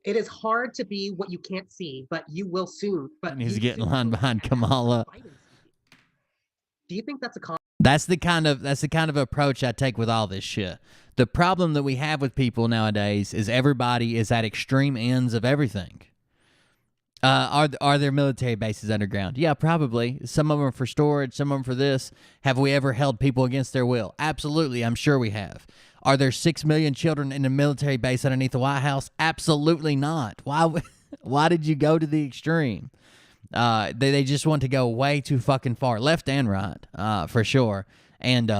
"It is hard to be what you can't see, but you will soon." But And he's getting line behind Kamala. Do you think that's a That's the kind of approach I take with all this shit. The problem that we have with people nowadays is everybody is at extreme ends of everything. Are there military bases underground? Yeah, probably. Some of them are for storage, some of them for this. Have we ever held people against their will? Absolutely, I'm sure we have. Are there 6 million children in a military base underneath the White House? Absolutely not. Why did you go to the extreme? They just want to go way too fucking far, left and right, for sure. And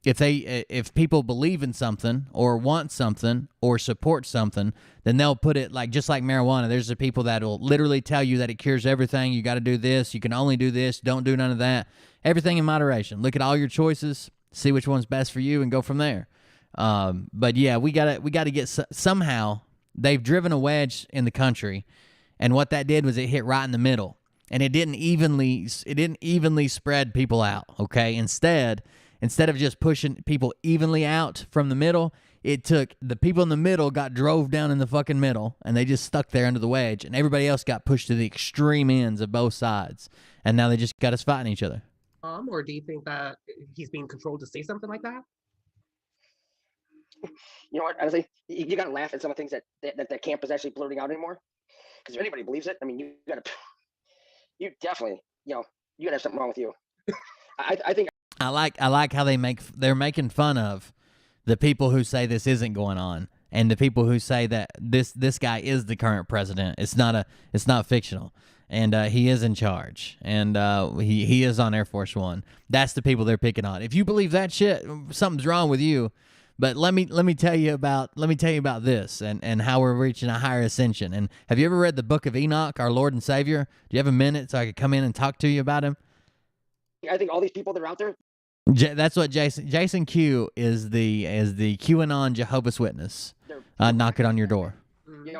if people believe in something or want something or support something, then they'll put it like, just like marijuana. There's the people that will literally tell you that it cures everything. You got to do this. You can only do this. Don't do none of that. Everything in moderation. Look at all your choices. See which one's best for you and go from there. But yeah, we gotta get somehow. They've driven a wedge in the country, and what that did was it hit right in the middle, and it didn't evenly spread people out. Okay, instead of just pushing people evenly out from the middle, it took the people in the middle got drove down in the fucking middle, and they just stuck there under the wedge, and everybody else got pushed to the extreme ends of both sides, and now they just got us fighting each other. Or do you think that he's being controlled to say something like that? You know what? Honestly, you gotta laugh at some of the things that camp is actually blurting out anymore. Because if anybody believes it, I mean, you definitely, you gotta have something wrong with you. I think I like how they're making fun of the people who say this isn't going on, and the people who say that this guy is the current president. It's not fictional, and he is in charge, and he is on Air Force One. That's the people they're picking on. If you believe that shit, something's wrong with you. But let me tell you about this and how we're reaching a higher ascension. And have you ever read the Book of Enoch, our Lord and Savior? Do you have a minute so I could come in and talk to you about him? I think all these people that are out there. That's what Jason Q is the QAnon Jehovah's Witness knocking on your door.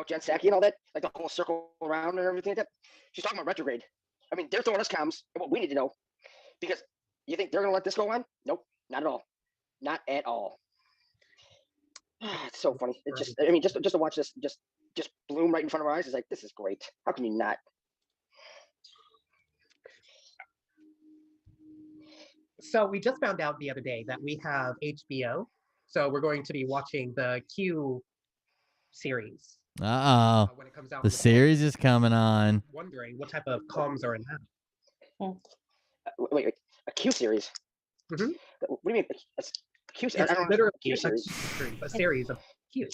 Jen Psaki and all that, like the whole circle around and everything like that. She's talking about retrograde. I mean, they're throwing us comms and what we need to know, because you think they're gonna let this go on? Nope, not at all, not at all. It's so funny. It just to watch this just bloom right in front of our eyes is like, this is great. How can you not? So we just found out the other day that we have HBO. So we're going to be watching the Q series. When it comes out. The series is coming on. Wondering what type of comms are in that. Wait, a Q series? Mm-hmm. What do you mean? Q, it's literally a series of Q.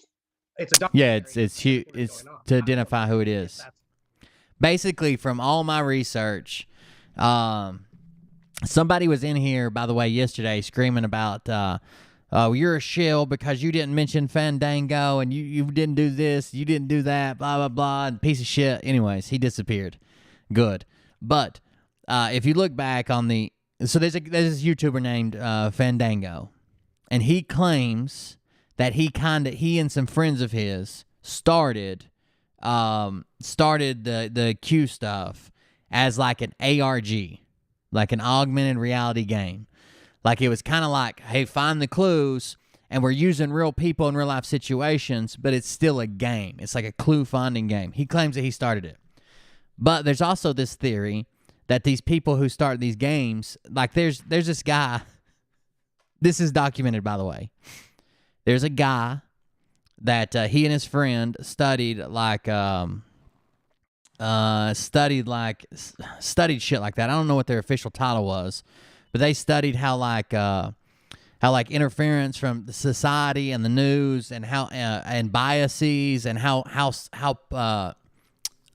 It's a yeah, it's huge. It's to identify who it is. Basically, from all my research, somebody was in here, by the way, yesterday screaming about, "Oh, you're a shill because you didn't mention Fandango and you didn't do this, you didn't do that, blah blah blah," and piece of shit. Anyways, he disappeared. Good, but if you look back on there's this YouTuber named Fandango. And he claims that he and some friends of his started the Q stuff as like an ARG, like an augmented reality game. Like it was kind of like, hey, find the clues, and we're using real people in real life situations, but it's still a game. It's like a clue finding game. He claims that he started it. But there's also this theory that these people who start these games, like there's this guy. This is documented, by the way. There's a guy that he and his friend studied shit like that. I don't know what their official title was, but they studied how interference from the society and the news and how and biases and how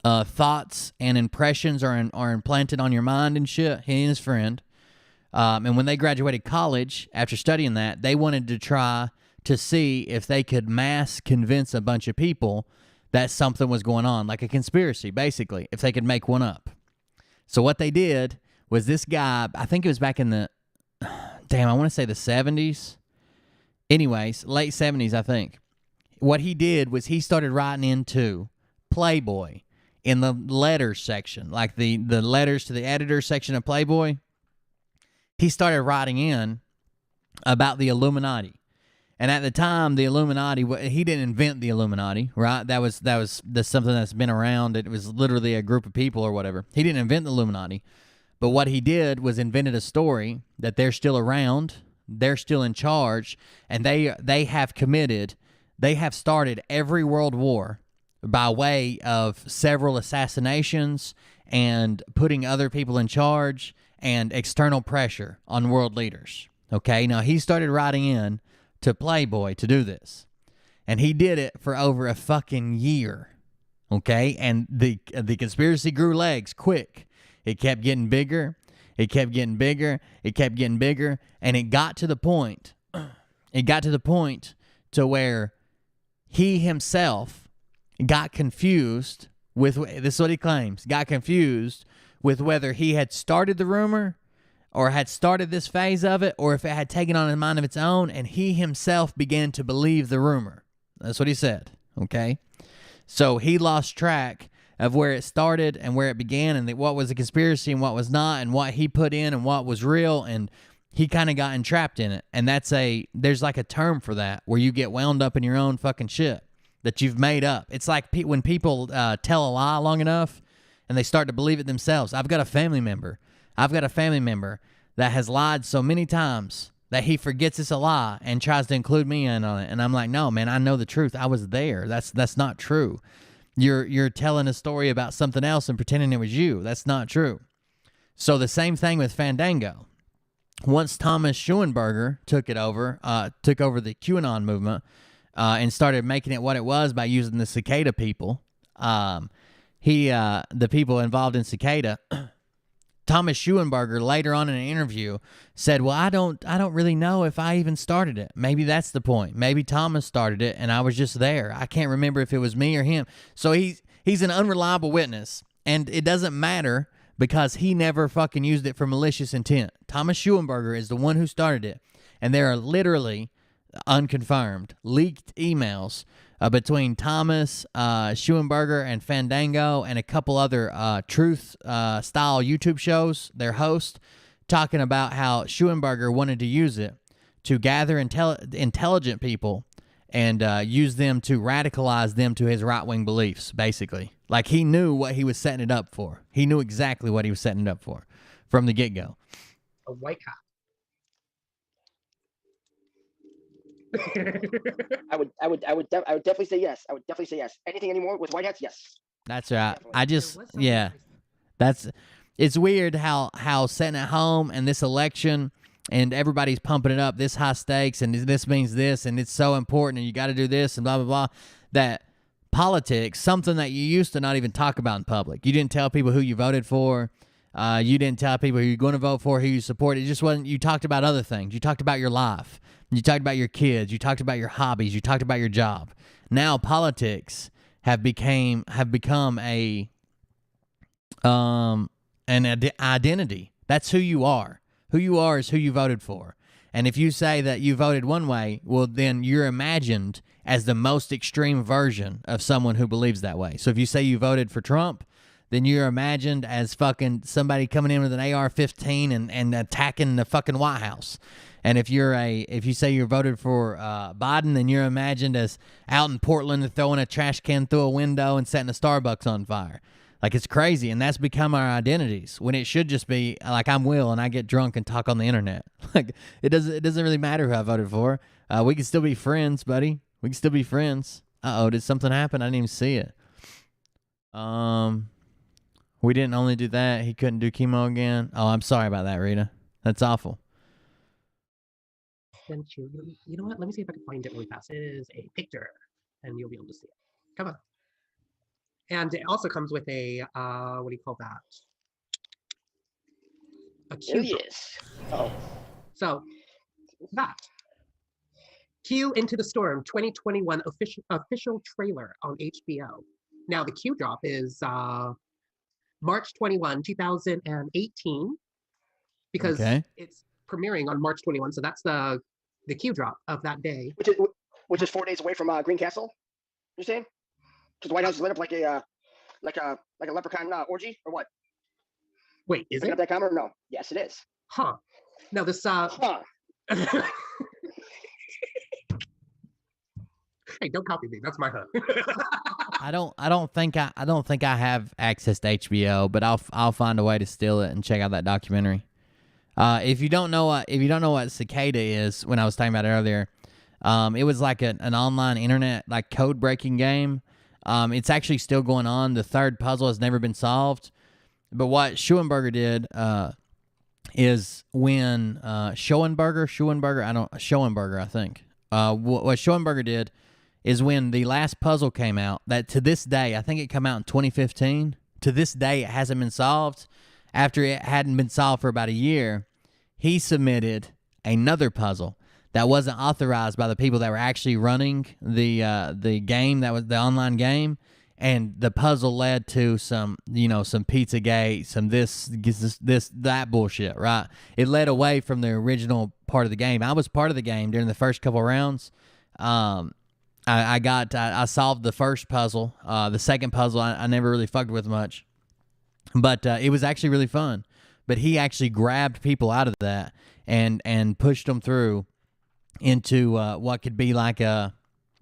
thoughts and impressions are implanted on your mind and shit. He and his friend. And when they graduated college, after studying that, they wanted to try to see if they could mass convince a bunch of people that something was going on, like a conspiracy, basically, if they could make one up. So what they did was this guy, I think it was back in I want to say the 70s. Anyways, late 70s, I think. What he did was he started writing into Playboy in the letters section, like the letters to the editor section of Playboy. He started writing in about the Illuminati. And at the time, the Illuminati, he didn't invent the Illuminati, right? That's something that's been around. It was literally a group of people or whatever. He didn't invent the Illuminati. But what he did was invented a story that they're still around, they're still in charge, and they have started every world war by way of several assassinations and putting other people in charge and external pressure on world leaders. Okay, now he started writing in to Playboy to do this. And he did it for over a fucking year. Okay? And the conspiracy grew legs quick. It kept getting bigger. It kept getting bigger. It kept getting bigger. And it got to the point. It got to the point to where he himself got confused with, this is what he claims, got confused with whether he had started the rumor or had started this phase of it, or if it had taken on a mind of its own, and he himself began to believe the rumor. That's what he said, okay? So he lost track of where it started and where it began, and what was a conspiracy and what was not, and what he put in and what was real, and he kind of got entrapped in it. And there's like a term for that, where you get wound up in your own fucking shit that you've made up. It's like when people tell a lie long enough and they start to believe it themselves. I've got a family member that has lied so many times that he forgets it's a lie and tries to include me in on it. And I'm like, no, man, I know the truth. I was there. That's not true. You're telling a story about something else and pretending it was you. That's not true. So the same thing with Fandango. Once Thomas Schoenberger took over the QAnon movement, and started making it what it was by using the cicada people, the people involved in cicada, Thomas Schoenberger later on in an interview said, well, I don't really know if I even started it. Maybe that's the point. Maybe Thomas started it and I was just there. I can't remember if it was me or him. So he's an unreliable witness, and it doesn't matter because he never fucking used it for malicious intent. Thomas Schoenberger is the one who started it, and there are literally unconfirmed leaked emails between Thomas Schoenberger and Fandango and a couple other truth style YouTube shows, their host, talking about how Schoenberger wanted to use it to gather intelligent people and use them to radicalize them to his right-wing beliefs, basically. Like, he knew what he was setting it up for. He knew exactly what he was setting it up for from the get-go. A white hat. I would definitely say yes. I would definitely say yes. Anything anymore with white hats? Yes. That's right. Definitely. It's weird how sitting at home and this election and everybody's pumping it up, this high stakes, and this means this, and it's so important, and you got to do this, and blah, blah, blah, that politics, something that you used to not even talk about in public. You didn't tell people who you voted for. You didn't tell people who you're going to vote for, who you support. It just wasn't, you talked about other things. You talked about your life. You talked about your kids. You talked about your hobbies. You talked about your job. Now politics have become an identity. That's who you are. Who you are is who you voted for. And if you say that you voted one way, well, then you're imagined as the most extreme version of someone who believes that way. So if you say you voted for Trump, then you're imagined as fucking somebody coming in with an AR-15 and attacking the fucking White House. And if you say you voted for Biden, then you're imagined as out in Portland and throwing a trash can through a window and setting a Starbucks on fire. Like, it's crazy, and that's become our identities, when it should just be like, I'm Will and I get drunk and talk on the internet. Like, it doesn't really matter who I voted for. We can still be friends, buddy. We can still be friends. Did something happen? I didn't even see it. We didn't only do that. He couldn't do chemo again. Oh, I'm sorry about that, Rita. That's awful. You know what? Let me see if I can find it really fast. It is a picture, and you'll be able to see it. Come on. And it also comes with a, what do you call that? A There cue. he is. Oh. So, that. Q Into the Storm 2021 official trailer on HBO. Now, the Q drop is March 21, 2018, because it's premiering on March 21, so that's the Q drop of that day. Which is 4 days away from Green Castle. You're saying? Because the White House is lit up like a leprechaun orgy, or what? Wait, is it? That camera? No. Yes, it is. Huh. No, this. Hey, don't copy me. That's my hook. I don't think I have access to HBO, but I'll find a way to steal it and check out that documentary. If you don't know what Cicada is, when I was talking about it earlier, it was like an online internet like code breaking game. It's actually still going on. The third puzzle has never been solved. But what Schoenberger did is when Schoenberger, I think. what Schoenberger did is when the last puzzle came out, that to this day, I think it came out in 2015. To this day, it hasn't been solved. After it hadn't been solved for about a year, he submitted another puzzle that wasn't authorized by the people that were actually running the game, that was the online game, and the puzzle led to some Pizzagate, some this that bullshit, right? It led away from the original part of the game. I was part of the game during the first couple rounds. I solved the first puzzle. The second puzzle I never really fucked with much, but it was actually really fun. But he actually grabbed people out of that and pushed them through into what could be like a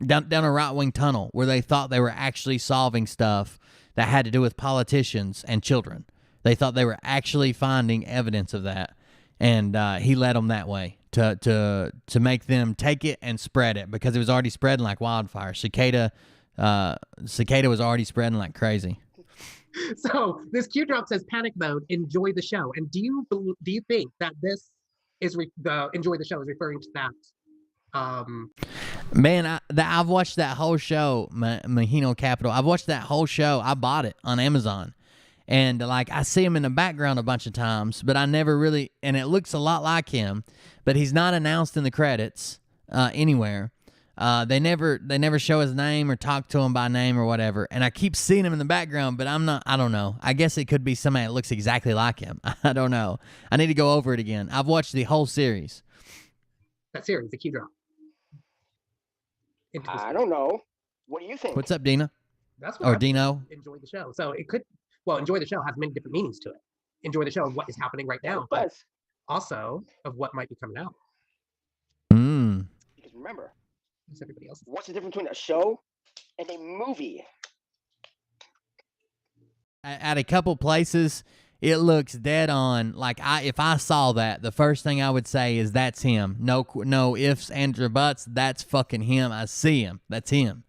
down a right wing tunnel where they thought they were actually solving stuff that had to do with politicians and children. They thought they were actually finding evidence of that, and he led them that way to make them take it and spread it, because it was already spreading like wildfire. Cicada was already spreading like crazy. So this Q drop says panic mode, enjoy the show. And do you think that this is the enjoy the show is referring to that? Man, I've watched that whole show, Machina Capital. I've watched that whole show. I bought it on Amazon. And like I see him in the background a bunch of times, but I never really, and it looks a lot like him, but he's not announced in the credits anywhere. They never show his name or talk to him by name or whatever. And I keep seeing him in the background, but I don't know. I guess it could be somebody that looks exactly like him. I don't know. I need to go over it again. I've watched the whole series. That series, the Q drop. I don't know. What do you think? What's up, Dina? That's what or Dino? Enjoy the show. So it could, enjoy the show has many different meanings to it. Enjoy the show of what is happening right now, but also of what might be coming out. Because remember, everybody else. What's the difference between a show and a movie? At a couple places, it looks dead on. Like if I saw that, the first thing I would say is that's him. No ifs, ands, or buts. That's fucking him. I see him. That's him.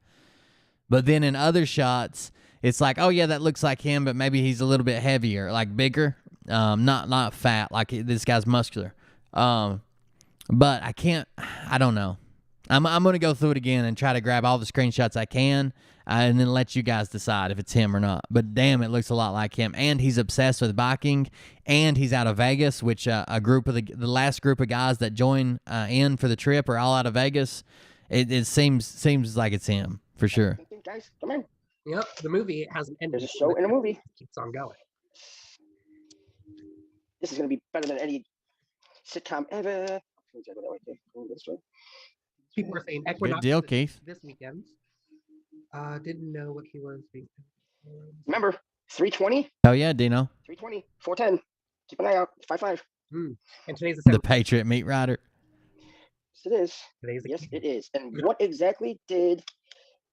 But then in other shots, it's like, oh yeah, that looks like him, but maybe he's a little bit heavier, like bigger, not fat. Like this guy's muscular. But I don't know. I'm going to go through it again and try to grab all the screenshots I can and then let you guys decide if it's him or not. But damn, it looks a lot like him. And he's obsessed with biking, and he's out of Vegas, which a group of the last group of guys that join in for the trip are all out of Vegas. It seems like it's him for sure. Guys, come in. Yep, the movie hasn't ended. There's a show and a movie. It keeps on going. This is going to be better than any sitcom ever. People were saying Equinox. Good deal, Keith. This weekend. Didn't know what he was being. Remember, 320? Oh yeah, Dino. 320, 410. Keep an eye out. 55. And today's the Patriot Meat Rider. Yes, it is. Yes, it is. And what exactly did?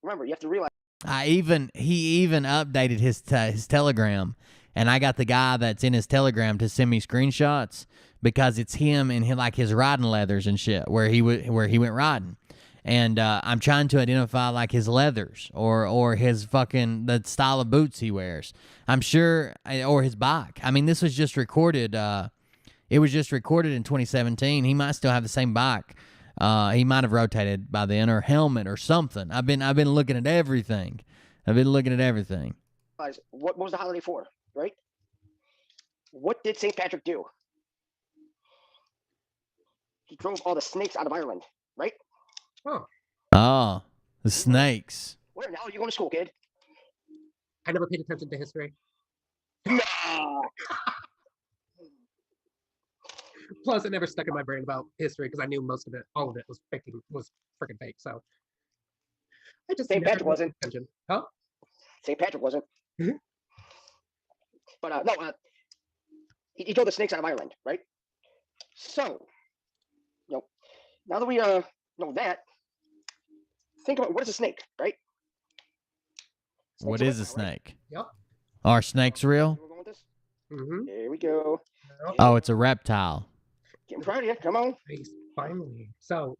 Remember, you have to realize. He even updated his Telegram, and I got the guy that's in his Telegram to send me screenshots because it's him in his riding leathers and shit where he went riding, and I'm trying to identify like his leathers or his fucking the style of boots he wears. I'm sure, or his bike. I mean, this was just recorded. It was just recorded in 2017. He might still have the same bike. He might have rotated by then, or helmet or something. I've been looking at everything. What was the holiday for, right? What did St. Patrick do? He drove all the snakes out of Ireland, right? Oh, the snakes. Where now are you going to school, kid? I never paid attention to history. No. Plus, it never stuck in my brain about history because I knew most of it, all of it was freaking fake. So I just St. Patrick wasn't. Attention. Huh? St. Patrick wasn't. But no, he drove the snakes out of Ireland, right? So, now that we know that, think about what is a snake, right? What is a snake? Right? Yep. Are snakes real? We're going with this? Mm-hmm. Here we go. Oh, it's a reptile. Getting proud of you. Come on. Nice. Finally. So,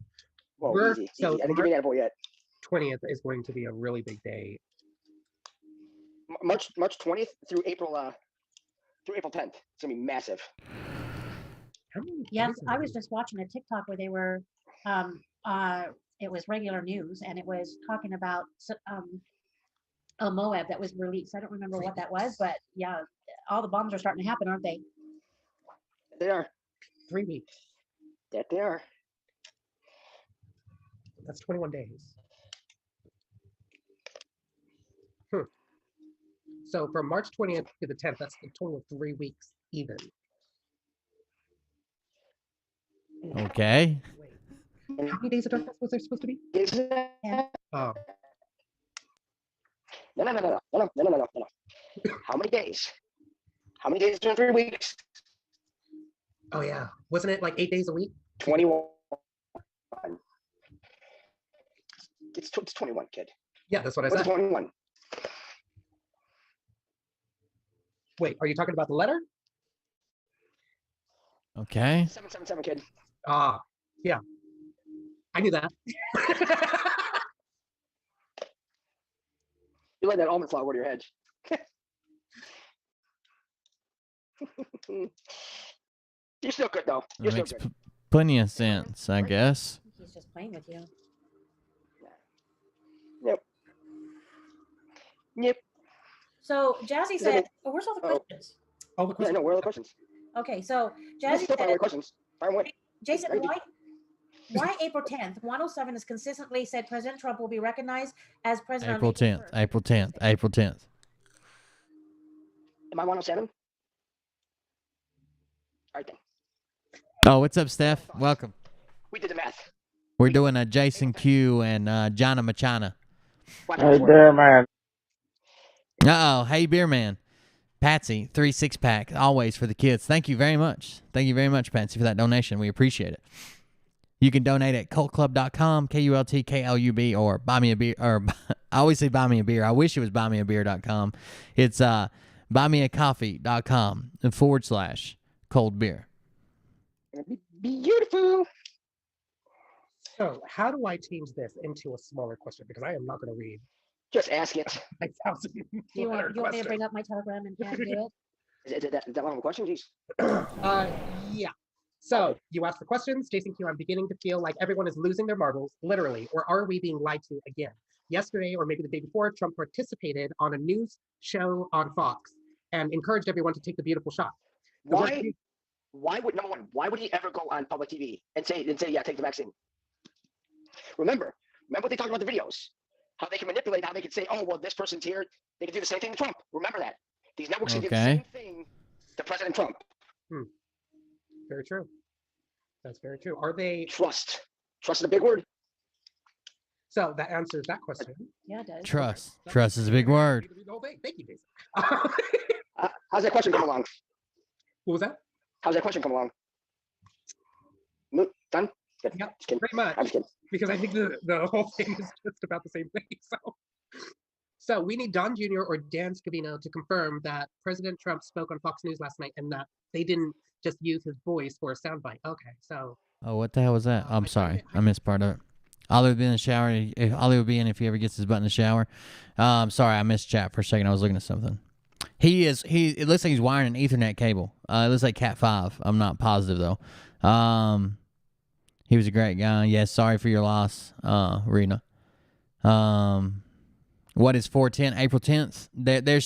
whoa, easy. I didn't give you that boy yet. 20th is going to be a really big day. March 20th through April 10th. It's gonna be massive. Yes, I was just watching a TikTok where they were it was regular news, and it was talking about a Moab that was released. I don't remember what that was, but yeah, all the bombs are starting to happen, aren't they? They are. 3 weeks. That they are. That's 21 days. So from March 20th to the 10th, that's a total of 3 weeks even. Okay. Wait, how many days of darkness was there supposed to be? Oh, No. How many days? How many days in 3 weeks? oh yeah. Wasn't it like 8 days a week? 21. It's 21, kid. Yeah, that's what I What's said. 21? Wait, are you talking about the letter? Okay. 777, kid. Ah, yeah. I knew that. You let that almond flour over your head. You're still good, though. You're That still makes good. plenty of sense, I guess. He's just playing with you. Yep. So Jazzy said, oh, where's all the Oh. questions? All the Yeah, questions. no, where are the questions? Okay, so Yes, Jazzy still fire said, away questions. Fire away. Jason, Thank you. why April 10th? 107 has consistently said President Trump will be recognized as president April on 10th. 1st. April 10th. April 10th. Am I 107? All right, then. Oh, what's up, Steph? Welcome. We did the math. We're doing a Jason Q and Gina Machina. Watch Hey out. there, man. Uh-oh. Hey, beer man. Patsy, 3 6-pack, always for the kids. Thank you very much. Thank you very much, Patsy, for that donation. We appreciate it. You can donate at KULTKLUB.com, KULTKLUB, or buy me a beer. Or I always say buy me a beer. I wish it was buymeabeer.com. It's buymeacoffee.com/cold beer. Beautiful. So how do I change this into a smaller question? Because I am not going to read Just ask it. 5,000 Do you want me to questions. bring up my Telegram and do it? Is that one of the questions? Jeez. Yeah. So you asked for questions. Jason Q, I'm beginning to feel like everyone is losing their marbles, literally, or are we being lied to again? Yesterday, or maybe the day before, Trump participated on a news show on Fox and encouraged everyone to take the beautiful shot. Why would, number one, why would he ever go on public TV and say, yeah, take the vaccine? Remember what they talked about the videos, how they can manipulate, how they can say, oh, well, this person's here. They can do the same thing to Trump. Remember that. These networks can do the same thing to President Trump. Very true. That's very true. Are they? Trust. Trust is a big word. So that answers that question. Yeah, it does. Trust. Trust is a big word. Thank you, Jason. How's that question come along? What was that? How's that question come along? Done? Good. Yep, Just kidding. pretty much. I'm just kidding. Because I think the whole thing is just about the same thing. So we need Don Jr. or Dan Scavino to confirm that President Trump spoke on Fox News last night and that they didn't just use his voice for a soundbite. Okay, so. Oh, what the hell was that? I'm sorry. I missed part of it. Ollie would be in the shower. Ollie would be in if he ever gets his butt in the shower. Sorry, I missed chat for a second. I was looking at something. It looks like he's wiring an Ethernet cable. It looks like Cat 5. I'm not positive, though. He was a great guy. Yes, sorry for your loss, Rena. What is 410? April 10th? There's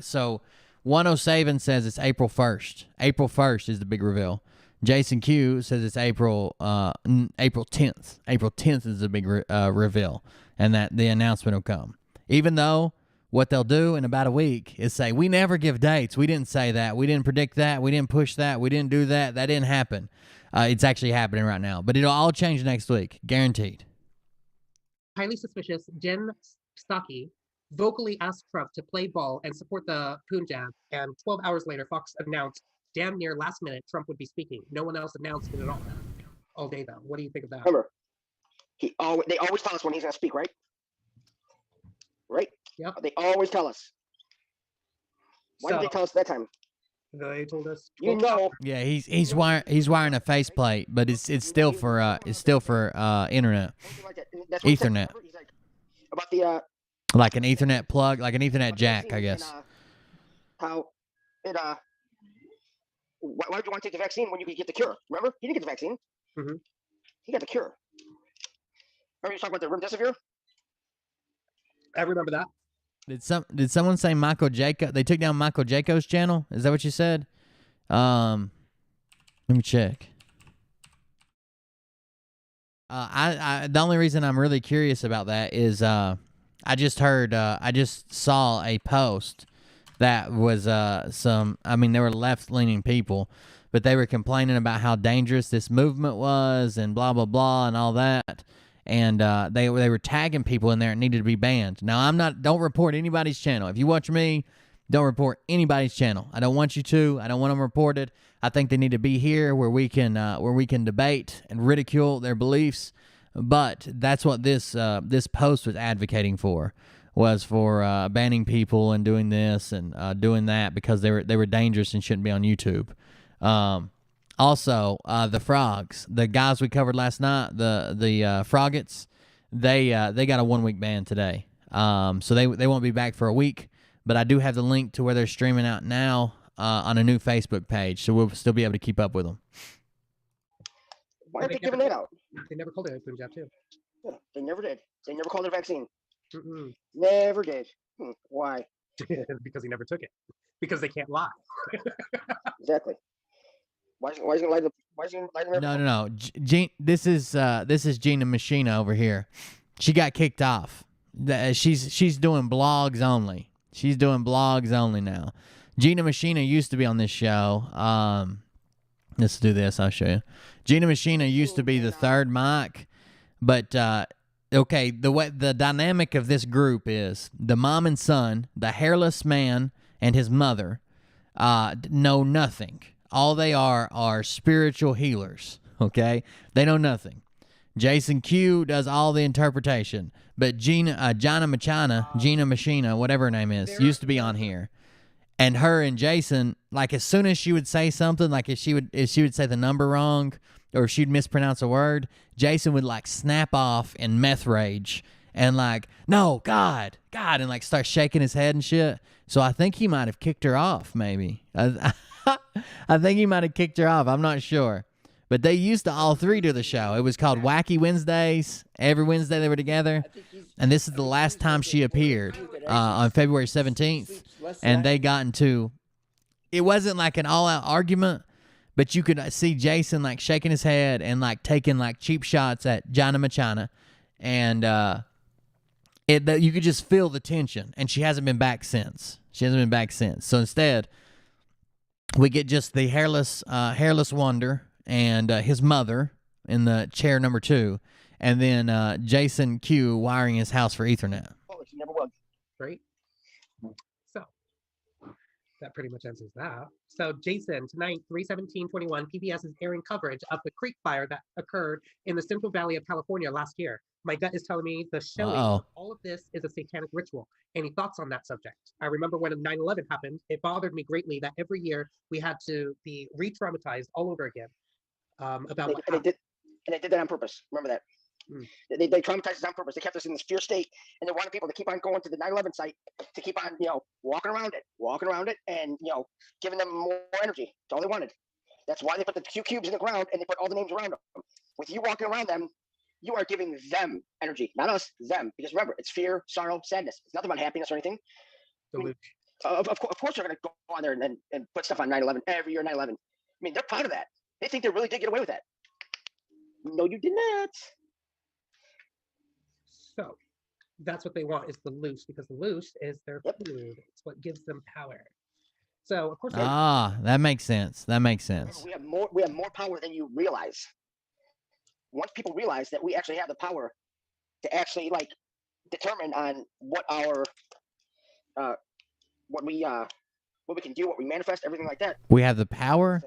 so 107 says it's April 1st. April 1st is the big reveal. Jason Q says it's April 10th. April 10th is the big reveal, and that the announcement will come. Even though what they'll do in about a week is say, we never give dates. We didn't say that. We didn't predict that. We didn't push that. We didn't do that. That didn't happen. It's actually happening right now, but it'll all change next week, guaranteed. Highly suspicious Jen Psaki vocally asked Trump to play ball and support the Punjab, and 12 hours later, Fox announced damn near last minute Trump would be speaking. No one else announced it at all day, though. What do you think of that? Remember, they always tell us when he's going to speak, right? Right? Yep. They always tell us. Why did they tell us that time? They told us. You know. Yeah, he's wiring a faceplate, but it's still for internet, That's what he said. Ethernet, He's like, about the like an Ethernet plug, like an Ethernet jack, I guess. And, how it why would you want to take the vaccine when you could get the cure? Remember, he didn't get the vaccine. Mm-hmm. He got the cure. you talking about the room disappear? I remember that. Did someone say Michael Jacob? They took down Michael Jacob's channel. Is that what you said? Let me check. The only reason I'm really curious about that is I just saw a post that was they were left-leaning people, but they were complaining about how dangerous this movement was and blah blah blah and all that. And they were tagging people in there and needed to be banned. Now don't report anybody's channel. If you watch me, don't report anybody's channel. I don't want you to. I don't want them reported. I think they need to be here where we can debate and ridicule their beliefs. But that's what this post was advocating for, was for banning people and doing this and doing that because they were dangerous and shouldn't be on YouTube. Also, the frogs, the guys we covered last night, the Froggets, they got a 1 week ban today. So they won't be back for a week. But I do have the link to where they're streaming out now on a new Facebook page, so we'll still be able to keep up with them. Why are they giving that out? They never called it a Punjab too. Yeah, they never did. They never called it a vaccine. Mm-mm. Never did. Why? Because he never took it. Because they can't lie. Exactly. Why is he gonna lie to? Why is he gonna lie to everyone? No. This is Gina Machina over here. She got kicked off. She's doing blogs only. She's doing blogs only now. Gina Machina used to be on this show. Let's do this. I'll show you. Gina Machina used to be the third mic, but okay. The dynamic of this group is the mom and son, the hairless man and his mother, know nothing. All they are spiritual healers. Okay, they know nothing. Jason Q does all the interpretation, but Gina Machina, whatever her name is, used to be on here. And her and Jason, like as soon as she would say something, like if she would say the number wrong or if she'd mispronounce a word, Jason would like snap off in meth rage and like, no, God, and like start shaking his head and shit. So I think he might have kicked her off, maybe. I think he might have kicked her off. I'm not sure. But they used to all three do the show. It was called Wacky Wednesdays. Every Wednesday they were together. And this is the last time she appeared on February 17th. And they got into, it wasn't like an all-out argument, but you could see Jason like shaking his head and like taking like cheap shots at Gina Machina. And you could just feel the tension. And she hasn't been back since. So instead, we get just the hairless wonder and his mother in the chair number 2, and then Jason Q wiring his house for Ethernet. Oh, he never will. Right? So that pretty much answers that. So Jason, tonight, 3/17/21, PBS is airing coverage of the Creek Fire that occurred in the Central Valley of California last year. My gut is telling me the showing of all of this is a satanic ritual. Any thoughts on that subject? I remember when 9/11 happened, it bothered me greatly that every year we had to be re-traumatized all over again. About what happened. And they did that on purpose. Remember that. They traumatized us on purpose. They kept us in this fear state, and they wanted people to keep on going to the 9/11 site, to keep on, walking around it, and giving them more energy. That's all they wanted. That's why they put the Q cubes in the ground and they put all the names around them. With you walking around them, you are giving them energy, not us, them. Because remember, it's fear, sorrow, sadness. It's nothing about happiness or anything. Of course, they're going to go on there and put stuff on 9/11 every year. 9/11. I mean, they're proud of that. They think they really did get away with that. No, you did not. So that's what they want, is the loose, because the loose is their food. It's what gives them power. So of course. That makes sense. We have more power than you realize. Once people realize that we actually have the power to actually determine on what our what we can do, what we manifest, everything like that. We have the power.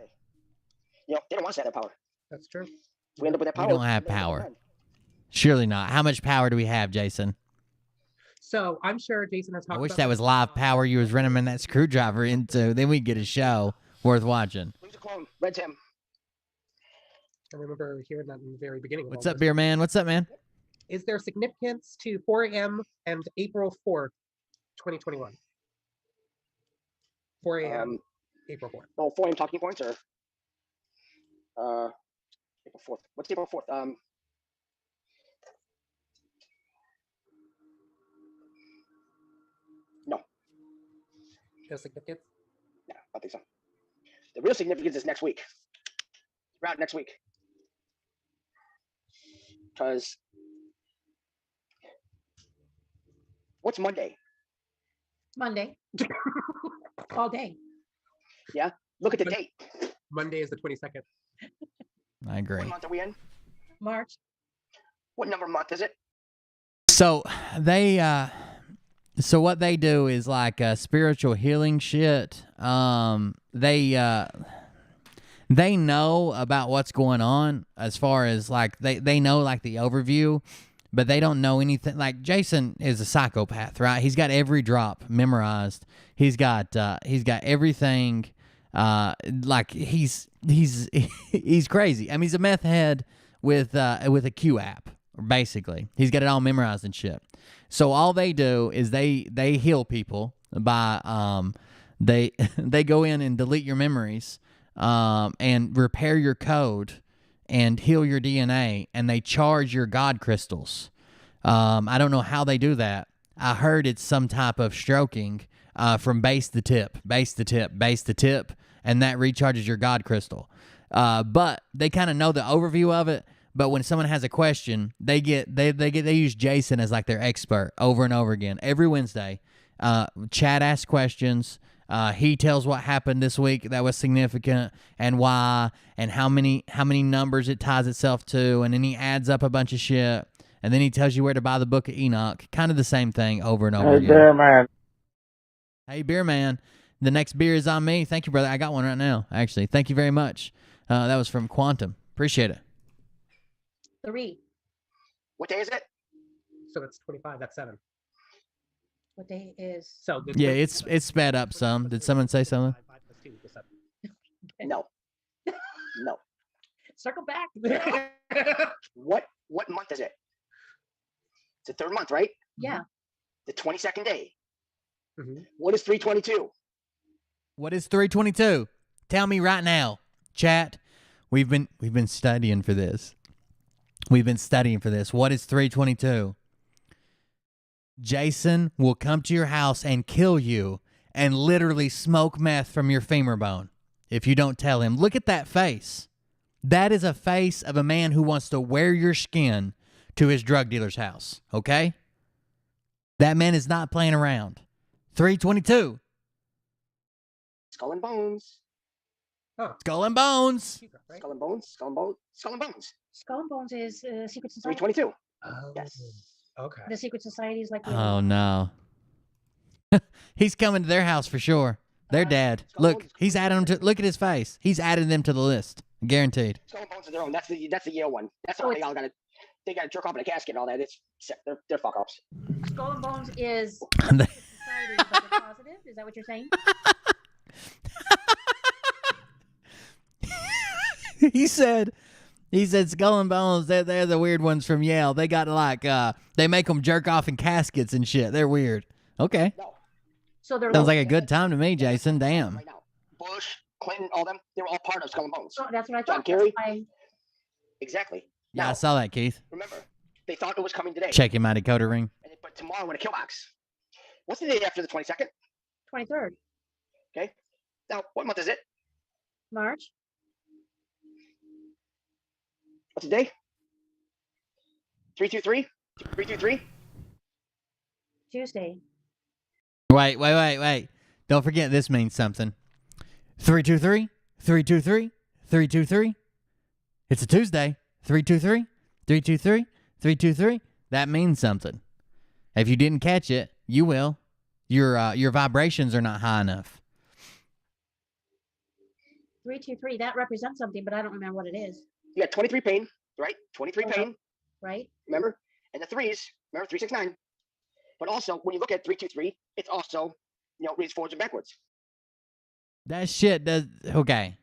They don't want us to have that power. That's true. We end up with that power. We don't have power. Surely not. How much power do we have, Jason? So I'm sure Jason has talked I wish about that was live power you was running that screwdriver into. Then we'd get a show worth watching. Who's the clone? Red Tim. I remember hearing that in the very beginning. What's up, Beer Man? What's up, man? Is there significance to 4 a.m. and April 4th, 2021? 4 a.m. April 4th. Oh, 4 a.m. talking points or April 4th. What's April 4th? No significance? No, I don't think so. The real significance is next week. Around next week. Because what's Monday? Monday. All day. Yeah. Look at the date. Monday is the 22nd. I agree. What month are we in? March. What number month is it? So so what they do is like spiritual healing shit. They know about what's going on as far as like they know like the overview, but they don't know anything. Like Jason is a psychopath, right? He's got every drop memorized. He's got everything. Like he's crazy. I mean, he's a meth head with a Q app. Basically, he's got it all memorized and shit. So all they do is they heal people by they go in and delete your memories and repair your code and heal your DNA, and they charge your God crystals. I don't know how they do that. I heard it's some type of stroking from base to tip, and that recharges your God crystal. But they kind of know the overview of it. But when someone has a question, they use Jason as like their expert over and over again every Wednesday. Chad asks questions. He tells what happened this week that was significant and why and how many numbers it ties itself to, and then he adds up a bunch of shit, and then he tells you where to buy the Book of Enoch. Kind of the same thing over and over again. Beer man. Hey, beer man. The next beer is on me. Thank you, brother. I got one right now, actually. Thank you very much. That was from Quantum. Appreciate it. 3. What day is it? So it's 25. That's 7. What day is? So the Yeah, it's sped up some. Did someone say something? 5 plus 2 equals 7. No. No. Circle back. What month is it? It's the third month, right? Yeah. The 22nd day. Mhm. What is 322? What is 322? Tell me right now, chat. We've been studying for this. What is 322? Jason will come to your house and kill you and literally smoke meth from your femur bone if you don't tell him. Look at that face. That is a face of a man who wants to wear your skin to his drug dealer's house, okay? That man is not playing around. 322. Skull and Bones. Skull and Bones. Right? Skull and Bones. Skull and Bones. Skull and Bones. Skull and Bones is Secret Society. 322. Oh, Yes. Okay. The Secret Society is like the Oh, no. He's coming to their house for sure. They're dead. Look, he's adding them to. Look at his face. He's adding them to the list. Guaranteed. Skull and Bones are their own. That's the Yale one. That's So all they it's- all got. They got to jerk off in a casket and all that. It's sick. They're fuck ups. Skull and Bones is Secret Society, but they're positive. Is that what you're saying? He said Skull and Bones, they're the weird ones from Yale. They got like, they make them jerk off in caskets and shit. They're weird. Okay. No. So they're Sounds like a good time to me, Jason. Damn. Right now, Bush, Clinton, all them. They were all part of Skull and Bones. So that's what I John thought. Kerry? That's why- Exactly. Yeah, I Now, saw that, Keith. remember, they thought it was coming today. Check him out, decoder ring. But tomorrow in a kill box. What's the day after the 22nd? 23rd Okay. Now, what month is it? March. What's the day? 323? 323? Tuesday. Wait. Don't forget this means something. 323, 323, 323. It's a Tuesday. 323, 323, 323. That means something. If you didn't catch it, you will. Your vibrations are not high enough. 323. That represents something, but I don't remember what it is. You got 23 pain, right? 23 Okay. pain, Right? remember? And the threes, remember 369. But also, when you look at 323, it's also, reads forwards and backwards. That shit does. Okay.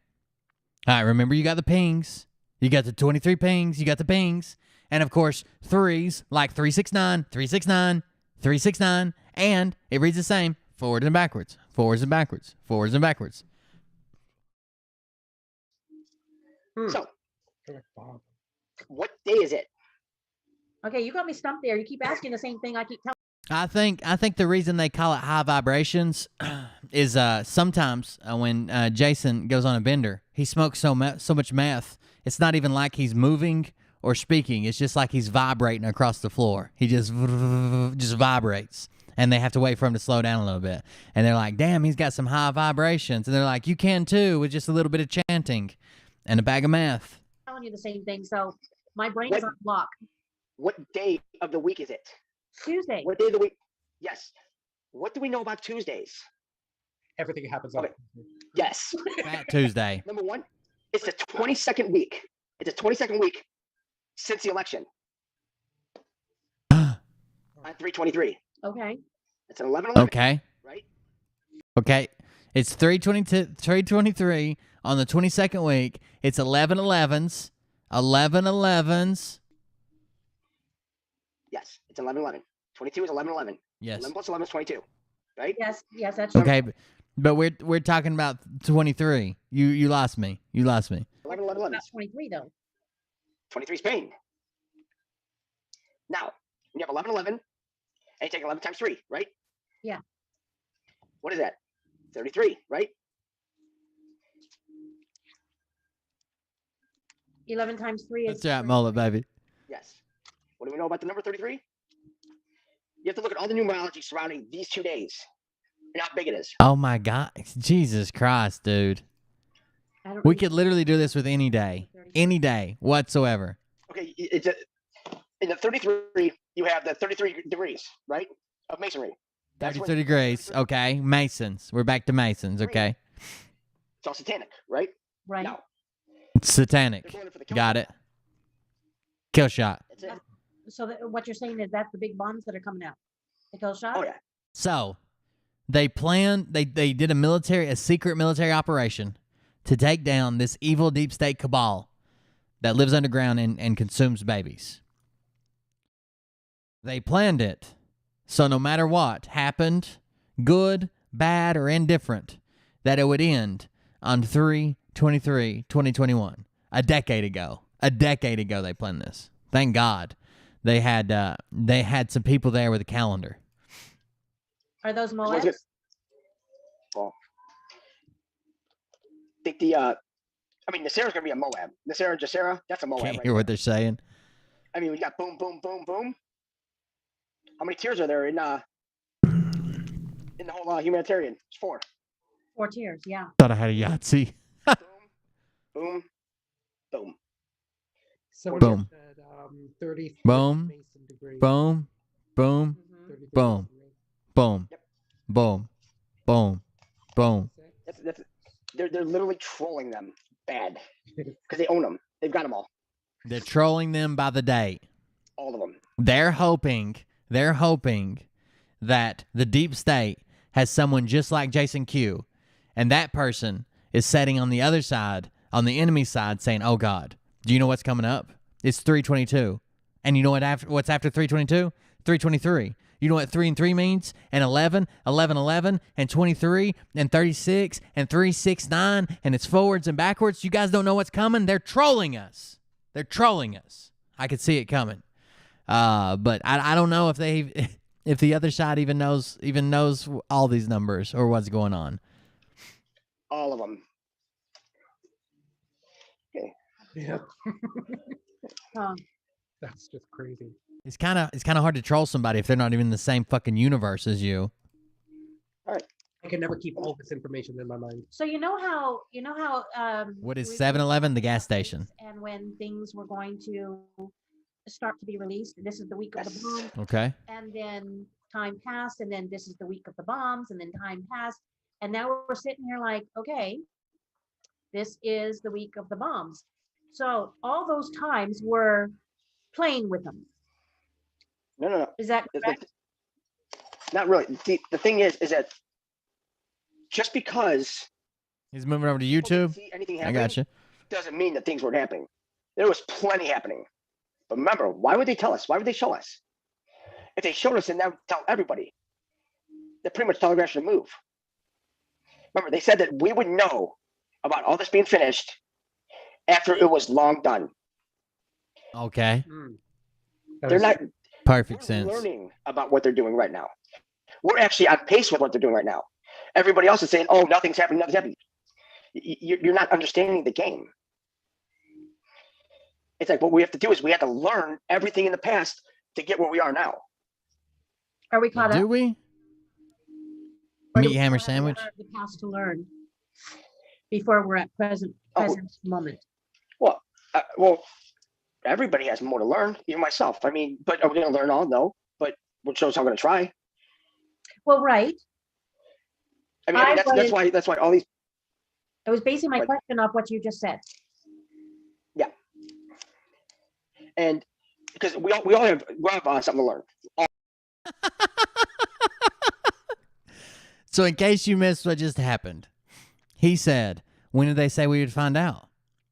All right, remember you got the pings. You got the 23 pings. You got the pings. And of course, threes like 369, 369, 369. And it reads the same forwards and backwards, forwards and backwards, forwards and backwards. So, what day is it? Okay, you got me stumped there. You keep asking the same thing I keep telling. I think the reason they call it high vibrations is sometimes when Jason goes on a bender, he smokes so much meth. It's not even like he's moving or speaking. It's just like he's vibrating across the floor. He just vibrates, and they have to wait for him to slow down a little bit. And they're like, "Damn, he's got some high vibrations." And they're like, "You can too with just a little bit of chanting and a bag of meth." Telling you the same thing. So my brain is on block. What day of the week is it? Tuesday. What day of the week? Yes. What do we know about Tuesdays? Everything happens on Okay. Yes. Fat Tuesday. Number one, it's the 22nd week. It's the 22nd week since the election. On 3/23. Okay. It's an 11/11. Okay. Right? Okay. It's 323 on the 22nd week. It's 11/11s. 11/11s. Yes, it's 11/11. 22 is 11/11. Yes. 11 plus 11 is 22. Right? Yes. Yes, that's true. Okay, but we're talking about 23. You lost me. 11, 11, 11. Not 23 though. 23 is pain. Now, when you have 11/11, and you take 11 times 3, right? Yeah. What is that? 33, right? 11 times 3 is. That's right, mullet, baby. Yes. What do we know about the number 33? You have to look at all the numerology surrounding these 2 days and how big it is. Oh my God, Jesus Christ, dude. I don't We know. could literally do this with any day whatsoever. Okay, in the 33, you have the 33 degrees, right, of masonry. That's 33 when- degrees. Okay, Masons. We're back to Masons. Okay, It's all satanic, right? Right. Now, satanic. they're going in for the kill Got shot. it. Kill shot. That's it. So what you're saying is that's the big bombs that are coming out. The kill shot? Oh, yeah. So they planned. They did a secret military operation to take down this evil deep state cabal that lives underground and consumes babies. They planned it so no matter what happened, good, bad, or indifferent, that it would end on 3/23/2021. A decade ago. A decade ago they planned this. Thank God. They had some people there with a calendar. Are those Someone's Moabs? Well, I think Nasara's going to be a Moab. Nasara and Jasera, that's a Moab. Can't right hear what there. they're saying. I mean, we got boom, boom, boom, boom. How many tiers are there in the whole humanitarian? It's 4. 4 tiers, yeah. Thought I had a Yahtzee. Boom, boom, boom. Someone Boom. said 30 Boom. Mason degree. Boom, boom, Mhm. 33 Boom. Masonry. boom, Yep. boom, boom, boom. They're literally trolling them bad because they own them. They've got them all They're trolling them by the day. of them. They're hoping that the deep state has someone just like Jason Q, and that person is sitting on the other side, on the enemy side, saying, "Oh God, do you know what's coming up? It's 3/22, and you know what's after 3/22? 3/23. You know what 3 and 3 means? And 11, 11, 11, and 23, and 36, and 3, 6, 9, and it's forwards and backwards. You guys don't know what's coming? They're trolling us. They're trolling us. I could see it coming. But I don't know if the other side even knows all these numbers or what's going on. All of them. Yeah, Huh. that's just crazy. It's kind of hard to troll somebody if they're not even in the same fucking universe as you. I can never keep all this information in my mind. So you know how What is we- 7-Eleven? The gas station. And when things were going to start to be released, this is the week of the bombs, Okay. and then time passed, and then this is the week of the bombs, and then time passed, and now we're sitting here like, okay, this is the week of the bombs. So all those times we're playing with them. No. Is that correct? Not really. The thing is that just because He's moving over to people didn't YouTube. see anything I happening got you. doesn't mean that things weren't happening. There was plenty happening. But remember, why would they tell us? Why would they show us? If they showed us and now tell everybody, they're pretty much telegraphing the move. Remember, they said that we would know about all this being finished after it was long done. Okay. Mm. They're not. Perfect We're sense. learning about what they're doing right now. We're actually on pace with what they're doing right now. Everybody else is saying, "Oh, nothing's happening, nothing's happening." You're not understanding the game. It's like what we have to do is we have to learn everything in the past to get where we are now. Are we caught Do up? we? Or do Meat we hammer still have sandwich? The past to learn before we're at present moment. Well, everybody has more to learn, even myself. I mean, but are we going to learn all? No, but which shows I'm going to try. Well, right. I mean, that's why all these. I was basing my But- question off what you just said. Yeah. And because we all have something to learn. So in case you missed what just happened, he said, when did they say we would find out?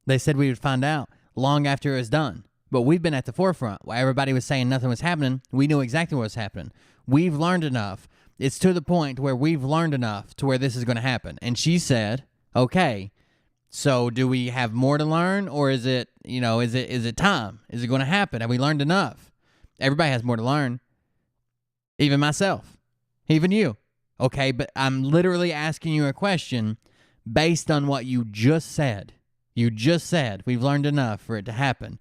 They said we would find out long after it was done. But we've been at the forefront. While everybody was saying nothing was happening, we knew exactly what was happening. We've learned enough. It's to the point where we've learned enough to where this is going to happen. And she said, okay, so do we have more to learn, or is it, is it time? Is it going to happen? Have we learned enough? Everybody has more to learn. Even myself. Even you. Okay, but I'm literally asking you a question based on what you just said. You just said we've learned enough for it to happen.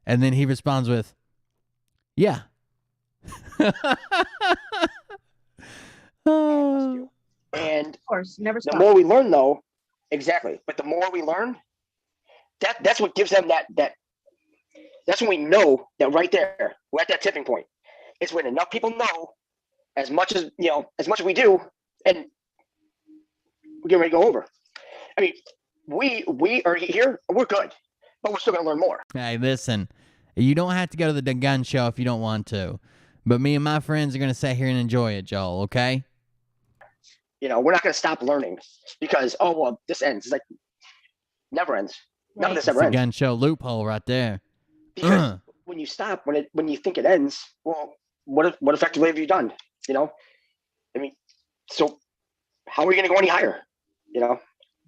And then he responds with, yeah. And Of course, never the stop. more we learn, though, exactly. But the more we learn, that's what gives them that. That's when we know that right there, we're at that tipping point. It's when enough people know as much as we do, and we're getting ready to go over. I mean, we are here, we're good, but we're still going to learn more. Hey, listen, you don't have to go to the gun show if you don't want to. But me and my friends are going to sit here and enjoy it, Joel, okay? We're not going to stop learning because, this ends. It's like, never ends. None of this It's ever the ends. gun show loophole right there. Because when you stop, when you think it ends, well, what effectively have you done? I mean, so how are we going to go any higher? We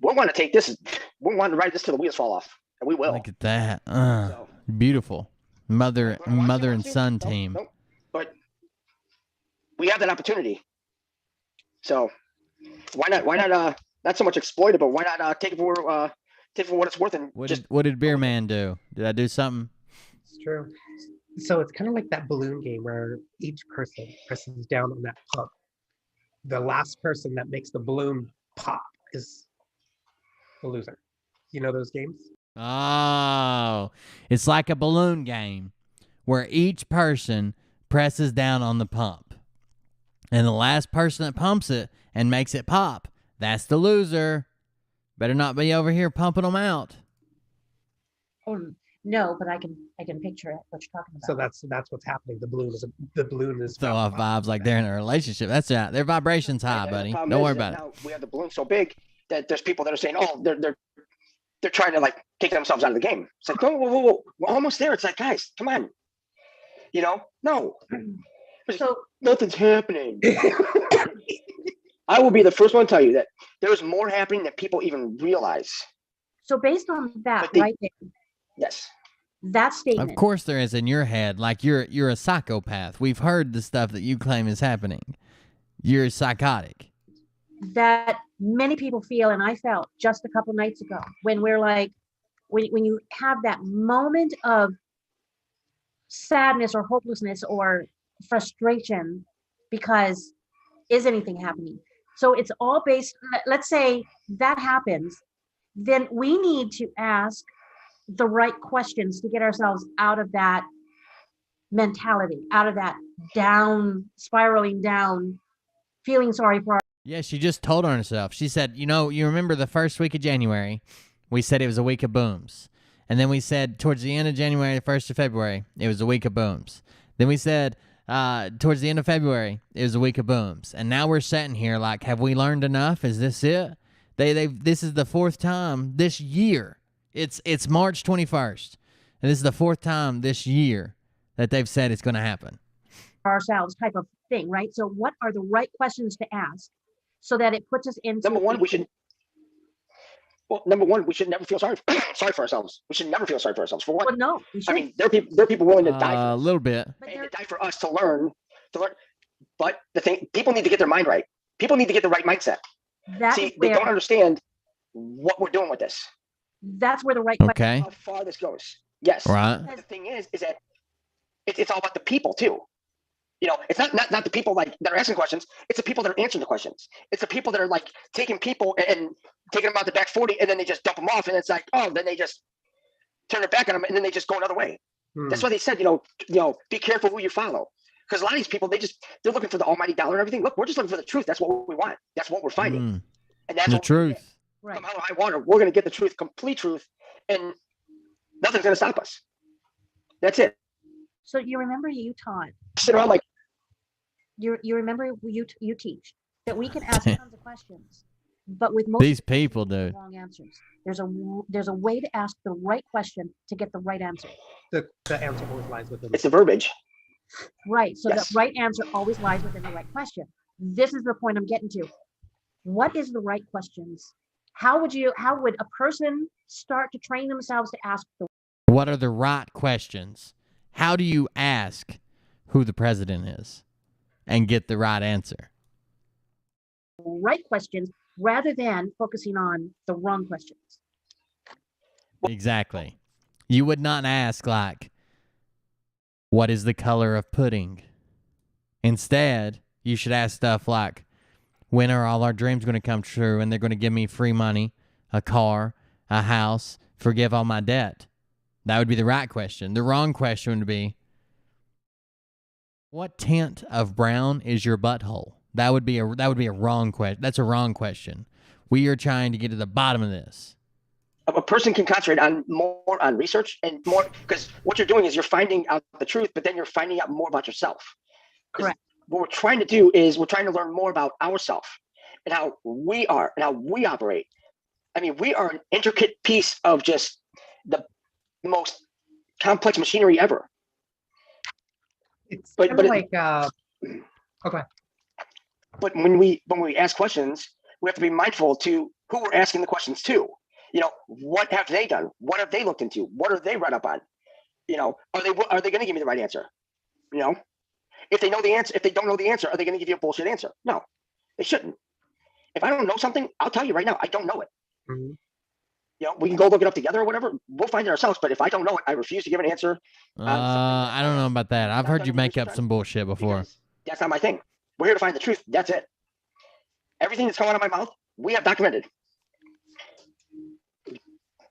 want to take this. We want to ride this till the wheels fall off, and we will. Look at that. Beautiful. Mother and son team. No, but we have that opportunity. So why not not so much exploit it, but why not take it for what it's worth and What did Beer Man do? Did I do something? It's true. So it's kind of like that balloon game where each person presses down on that pump. The last person that makes the balloon pop is the loser. You know those games? Oh, it's like a balloon game where each person presses down on the pump. And the last person that pumps it and makes it pop, that's the loser. Better not be over here pumping them out. Oh, no, but I can picture it. What you're talking about. So that's what's happening. The balloon is Throw off vibes like they're in a relationship. That's right. Their vibration's high, And buddy. the problem Don't is worry that about it. now we have the balloon so big that there's people that are saying, they're trying to like take themselves out of the game. It's like, whoa, we're almost there. It's like, guys, come on. No. So Nothing's happening. I will be the first one to tell you that there's more happening than people even realize. So based on that, But right there, Yes. that statement. Of course there is in your head. Like you're a psychopath. We've heard the stuff that you claim is happening. You're psychotic. That many people feel, and I felt just a couple nights ago, when we're like, when you have that moment of sadness or hopelessness or frustration because is anything happening? So it's all based, let's say that happens, then we need to ask the right questions to get ourselves out of that mentality, out of that spiraling down, feeling sorry for Yeah, she just told on herself. She said, you remember the first week of January, we said it was a week of booms. And then we said towards the end of January, the 1st of February, it was a week of booms. Then we said towards the end of February, it was a week of booms. And now we're sitting here like, have we learned enough? Is this it? This is the fourth time this year. It's March 21st. And this is the fourth time this year that they've said it's going to happen. ourselves type of thing, right? So what are the right questions to ask so that it puts us into Number one, we should Well, number one, we should never feel sorry for ourselves. We should never feel sorry for ourselves. For Well, one, no, we I should. mean, there are people willing to die for A us, little bit. But and there, to die for us to learn. But the thing, people need to get their mind right. People need to get the right mindset. that See, is they where don't understand what we're doing with this, that's where the right question. Okay. how far this goes. Yes. Right. But the thing is that it's all about the people too. It's not the people like that are asking questions. It's the people that are answering the questions. It's the people that are like taking people and taking them out the back 40, and then they just dump them off, and it's like, oh, then they just turn their back on them, and then they just go another way. That's why they said, be careful who you follow, because a lot of these people, they're looking for the almighty dollar and everything. Look, we're just looking for the truth. That's what we want. That's what we're finding, and that's The what we're gonna get. truth. Right. Come hell or high water, we're going to get the truth, complete truth, and nothing's going to stop us. That's it. So you remember you taught. Sit around like, You remember you teach that we can ask tons of questions, but with most These people, dude. wrong answers. There's a way to ask the right question to get the right answer. The answer always lies within. it's the verbiage. Right. So Yes. the right answer always lies within the right question. This is the point I'm getting to. What is the right questions? How would a person start to train themselves to ask the What are the right questions? How do you ask who the president is and get the right answer? right questions rather than focusing on the wrong questions? Exactly. You would not ask, like, what is the color of pudding? Instead, you should ask stuff like, when are all our dreams going to come true and they're going to give me free money, a car, a house, forgive all my debt? That would be the right question. The wrong question would be, what tint of brown is your butthole? That would be a wrong question. That's a wrong question. We are trying to get to the bottom of this. A person can concentrate on more on research and more, because what you're doing is you're finding out the truth, but then you're finding out more about yourself. 'Cause Correct. what we're trying to do is we're trying to learn more about ourselves and how we are and how we operate. I mean, we are an intricate piece of just the most complex machinery ever. It's But- kind but of it- like okay. But when we ask questions, we have to be mindful to who we're asking the questions to. What have they done? What have they looked into? What are they read up on? Are they going to give me the right answer? If they know the answer, if they don't know the answer, are they going to give you a bullshit answer? No, they shouldn't. If I don't know something, I'll tell you right now, I don't know it. Mhm. We can go look it up together or whatever. We'll find it ourselves. But if I don't know it, I refuse to give an answer. I don't know about that. I've heard you make up some bullshit before. Because that's not my thing. We're here to find the truth. That's it. Everything that's coming out of my mouth, we have documented.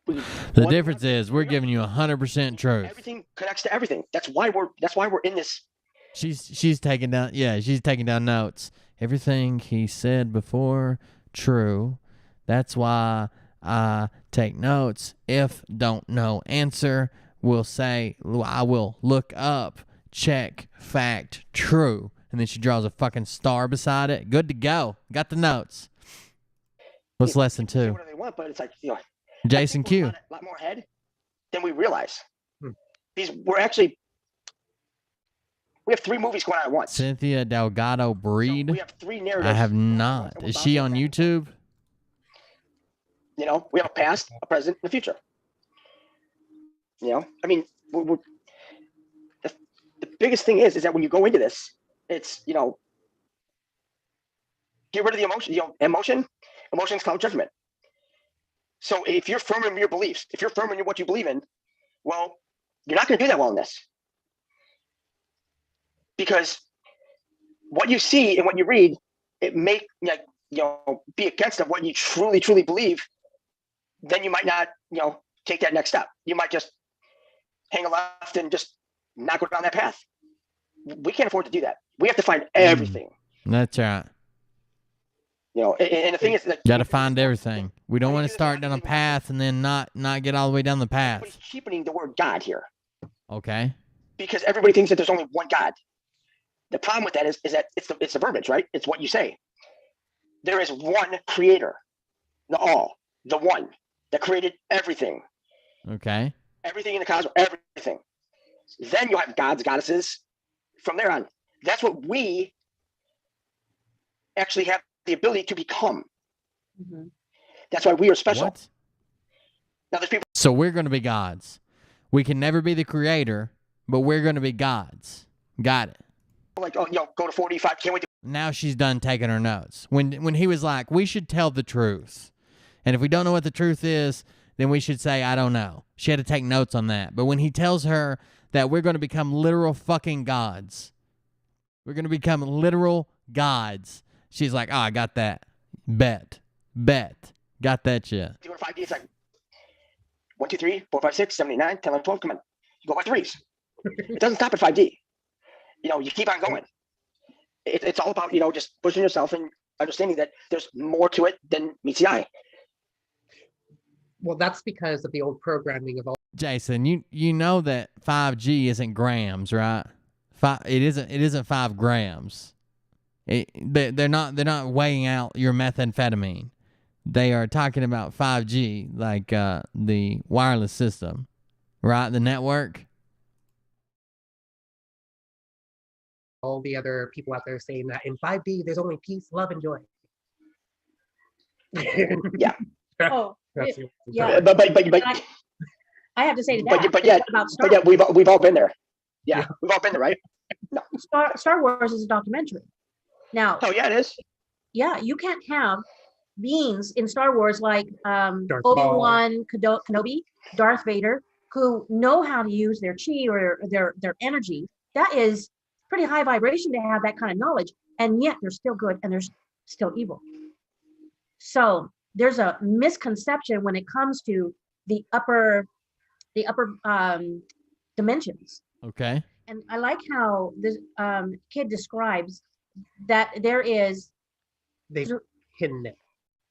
The difference is we're giving you 100% truth. Everything connects to everything. That's why we're in this. She's taking down. Yeah, she's taking down notes. Everything he said before, true. That's why I take notes. If don't know answer, we'll say I will look up, check, fact, true, and then she draws a fucking star beside it. Good to go. Got the notes. What's lesson People say 2? whatever they want, but it's like Jason I think we're Q. a lot more ahead than we realize. Hmm. Because we have 3 movies going on at once. Cynthia Delgado So Breed. we have 3 narratives. I have not. And we're Is she on bouncing back and forth. YouTube? We have a past, a present, and a future. I mean, the biggest thing is that when you go into this, it's get rid of the emotion. Emotions cloud judgment. So if you're firm in your beliefs, if you're firm in what you believe in, well, you're not going to do that well in this, because what you see and what you read, it may be against of what you truly believe. Then you might not take that next step. You might just hang a left and just not go down that path. We can't afford to do that. We have to find everything. That's right. And the thing is that Got to find everything. We don't want to start down a path and then not get all the way down the everybody's path. cheapening the word God here, Okay. because everybody thinks that there's only one God. The problem with that is that it's the verbiage, right? It's what you say. There is one creator, the one that created everything. Okay. Everything in the cosmos, everything. Then you have gods, goddesses from there on. That's what we actually have the ability to become. Mhm. That's why we are special. What? Now there's people So we're going to be gods. We can never be the creator, but we're going to be gods. Got it. like, oh, go to 45. Can't wait to. Now she's done taking her notes. When he was like, we should tell the truth. And if we don't know what the truth is, then we should say, I don't know. She had to take notes on that. But when he tells her that we're going to become literal fucking gods, we're going to become literal gods, she's like, oh, I got that. Bet. Got that shit. You go to 5D, it's like 1, 2, 3, 4, 5, 6, 7, 8, 9, 10, 11, 12. Come on. You go by threes. It doesn't stop at 5D. You keep on going. It's all about, just pushing yourself and understanding that there's more to it than meets the eye. Well, that's because of the old programming of all. Jason, you know that 5G isn't grams, right? It isn't 5 grams. They're not weighing out your methamphetamine. They are talking about 5G, like the wireless system, right? The network. All the other people out there saying that in 5D, there's only peace, love, and joy. Yeah. Oh, That's yeah. But I have to say to that. but yet about Star, we've all been there. Yeah, we've all been there, right? No. Star Wars is a documentary. Now, Oh yeah, it is. yeah, you can't have beings in Star Wars like Darth Obi-Wan Kenobi, Darth Vader, who know how to use their chi or their energy. That is pretty high vibration to have that kind of knowledge, and yet they're still good and they're still evil. So there's a misconception when it comes to the upper dimensions. Okay. And I like how this kid describes that there is. They've hidden it.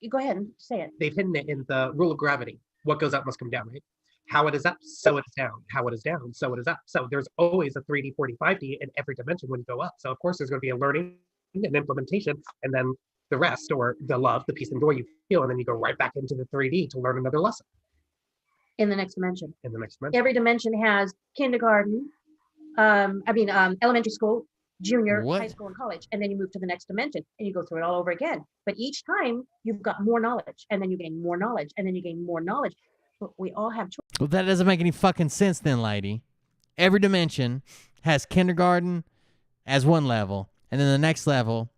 You go ahead and say it. They've hidden it in the rule of gravity. What goes up must come down, right? How it is up, so it is down. How it is down, so it is up. So there's always a 3D, 4D, 5D in every dimension when you go up. So of course there's going to be a learning and implementation, and then the rest, or the love, the peace and joy you feel, and then you go right back into the 3D to learn another lesson In the next dimension. in the next dimension. Every dimension has kindergarten, elementary school, junior, What? high school, and college. And then you move to the next dimension and you go through it all over again. But each time you've got more knowledge, and then you gain more knowledge, and then you gain more knowledge. But we all have choice. Well, that doesn't make any fucking sense then, lady. Every dimension has kindergarten as one level, and then the next level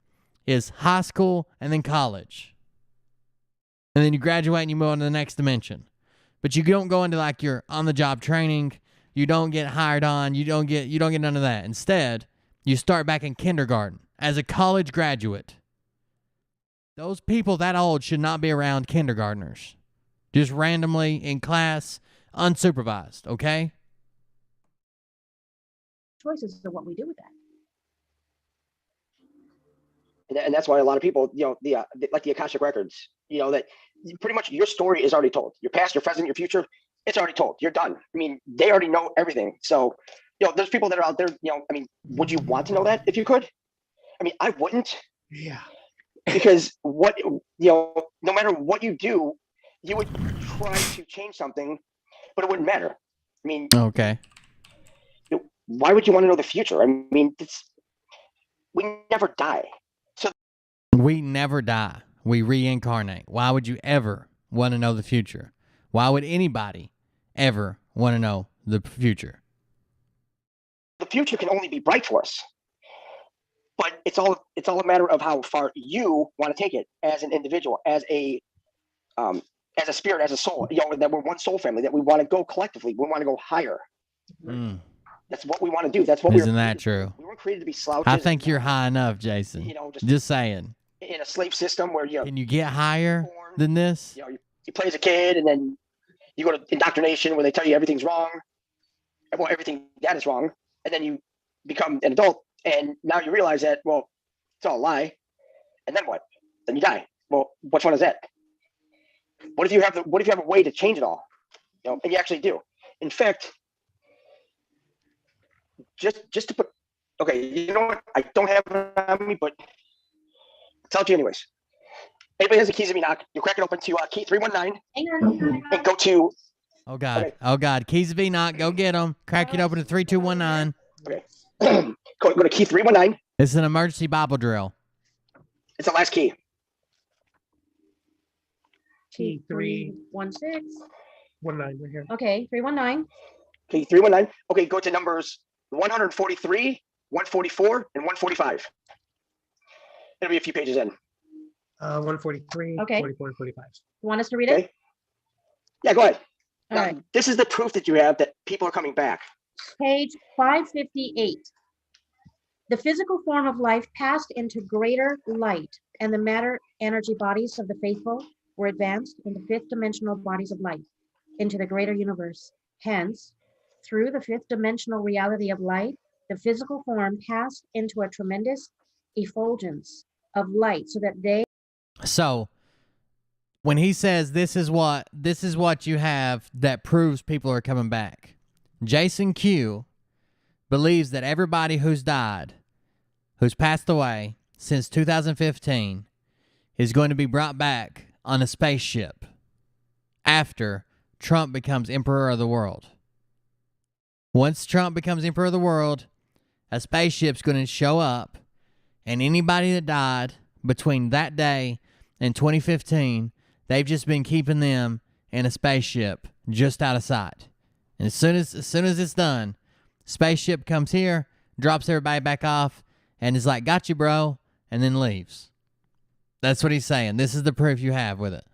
is high school and then college. And then you graduate and you move on to the next dimension. But you don't go into like your on-the-job training. You don't get hired on. You don't get none of that. Instead, you start back in kindergarten as a college graduate. Those people that old should not be around kindergartners. Just randomly in class, unsupervised, okay? Choices of what we do with that. And that's why a lot of people, like the Akashic Records, that pretty much your story is already told. Your past, your present, your future, it's already told. You're done. I mean, they already know everything. So, there's people that are out there, would you want to know that if you could? I mean, I wouldn't. Yeah. Because no matter what you do, you would try to change something, but it wouldn't matter. I mean, Okay. Why would you want to know the future? I mean, we never die. So We never die. We reincarnate. Why would you ever want to know the future? Why would anybody ever want to know the future? the future can only be bright for us. But it's all a matter of how far you want to take it as an individual, as a spirit, as a soul. That we're one soul family. That we want to go collectively. We want to go higher. Mm. That's what we want to do. That's what Isn't that true? We weren't created to be slouches. I think you're high enough, Jason. Just saying. In a slave system where Can you get higher than this? You play as a kid, and then you go to indoctrination where they tell you everything's wrong. Well, everything that is wrong, and then you become an adult, and now you realize that it's all a lie. And then what? Then you die. Well, what fun is that? What if you have a way to change it all? And you actually do. In fact, just to put, okay, you know what? I don't have it on me, but I'll tell it to you anyways. Anybody has the keys of me knock, you crack it open to key 319 and go to. Oh God! Okay. Oh God! Keys of Enoch, go get them. Crack it open to 3219. Okay. Go to key 319. It's an emergency Bible drill. It's the last key. T316. 19 right here. Okay, 319. Okay, 319. Okay, go to numbers 143, 144, and 145. It'll be a few pages in. 143, Okay. 44, and 45. You want us to read it? Okay. Yeah, go ahead. All Now, right. this is the proof that you have that people are coming back. Page 558. The physical form of life passed into greater light, and the matter energy bodies of the faithful were advanced into fifth dimensional bodies of light, into the greater universe. Hence, through the fifth dimensional reality of light, the physical form passed into a tremendous effulgence of light, so that they. So when he says this is what you have that proves people are coming back, Jason Q believes that everybody who's died, who's passed away since 2015, is going to be brought back on a spaceship after Trump becomes emperor of the world. Once Trump becomes emperor of the world, a spaceship's going to show up, and anybody that died between that day and 2015, they've just been keeping them in a spaceship just out of sight. And as soon as it's done, spaceship comes here, drops everybody back off, and is like, got you, bro, and then leaves. That's what he's saying. This is the proof you have with it.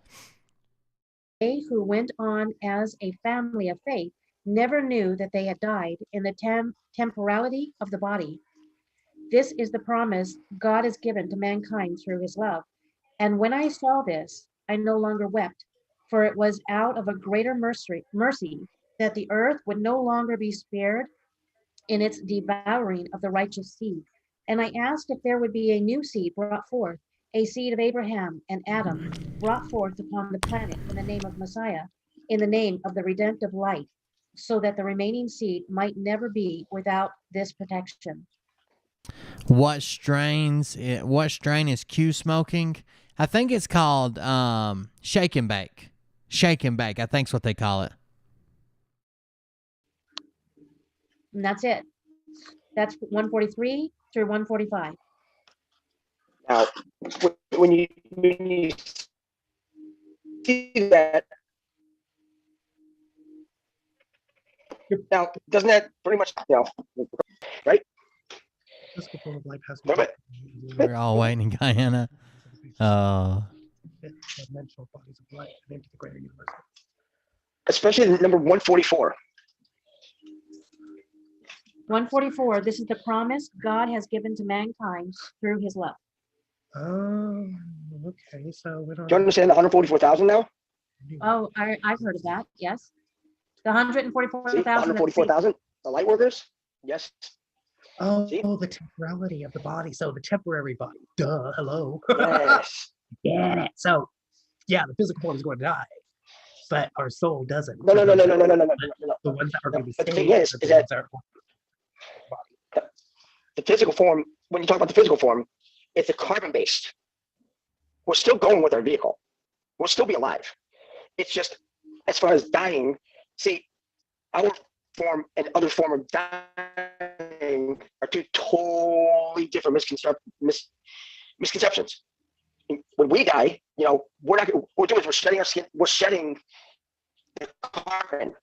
They who went on as a family of faith never knew that they had died in the temporality of the body. This is the promise God has given to mankind through his love. And when I saw this, I no longer wept, for it was out of a greater mercy that the earth would no longer be spared in its devouring of the righteous seed. And I asked if there would be a new seed brought forth, a seed of Abraham and Adam, brought forth upon the planet in the name of Messiah, in the name of the redemptive light, so that the remaining seed might never be without this protection. What strain is Q smoking? I think it's called shake and bake. Shake and bake, I think's what they call it. And that's it. That's 143 through 145. Now, when you see that, now doesn't that pretty much, right? Physical form of life has Wait a minute. We're all waiting in Guyana. fifth dimensional bodies of light and into the greater universe. Especially number 144. 144, this is the promise God has given to mankind through his love. Oh, okay. So we don't. Do you understand the 144,000 now? Oh, I've heard of that, yes. The See, 144,000. 144,000, the light workers? Yes. Oh, See? the temporality of the body. So the temporary body. Duh. Hello. Yes. Get it. So, yeah, the physical form is going to die, but our soul doesn't. No. The ones that are going to be But the saved thing is are the that ones that are body. the physical form, when you talk about the physical form, it's a carbon-based. We're still going with our vehicle. We'll still be alive. It's just, as far as dying, see, our form and other form of dying are two totally different misconceptions. When we die, what we're doing is we're shedding our skin, we're shedding the carbon.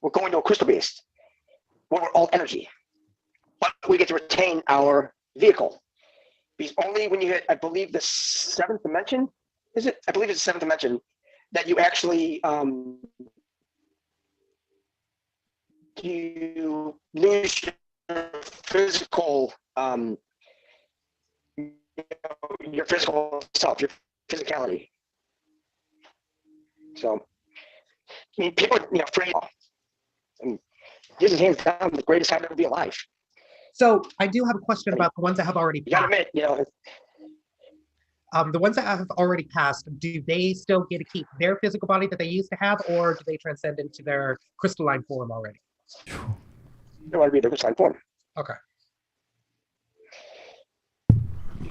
We're going to a crystal base where we're all energy. But we get to retain our vehicle. Because only when you hit, I believe, the seventh dimension, is it? I believe it's the seventh dimension, that you actually you lose your physical your physical self, your physicality. So, I mean, people are afraid. And this is hands down the greatest time to ever be alive. So I do have a question about the ones that have already You gotta passed. admit, The ones that have already passed, do they still get to keep their physical body that they used to have, or do they transcend into their crystalline form already? they want to be the crystalline form. Okay.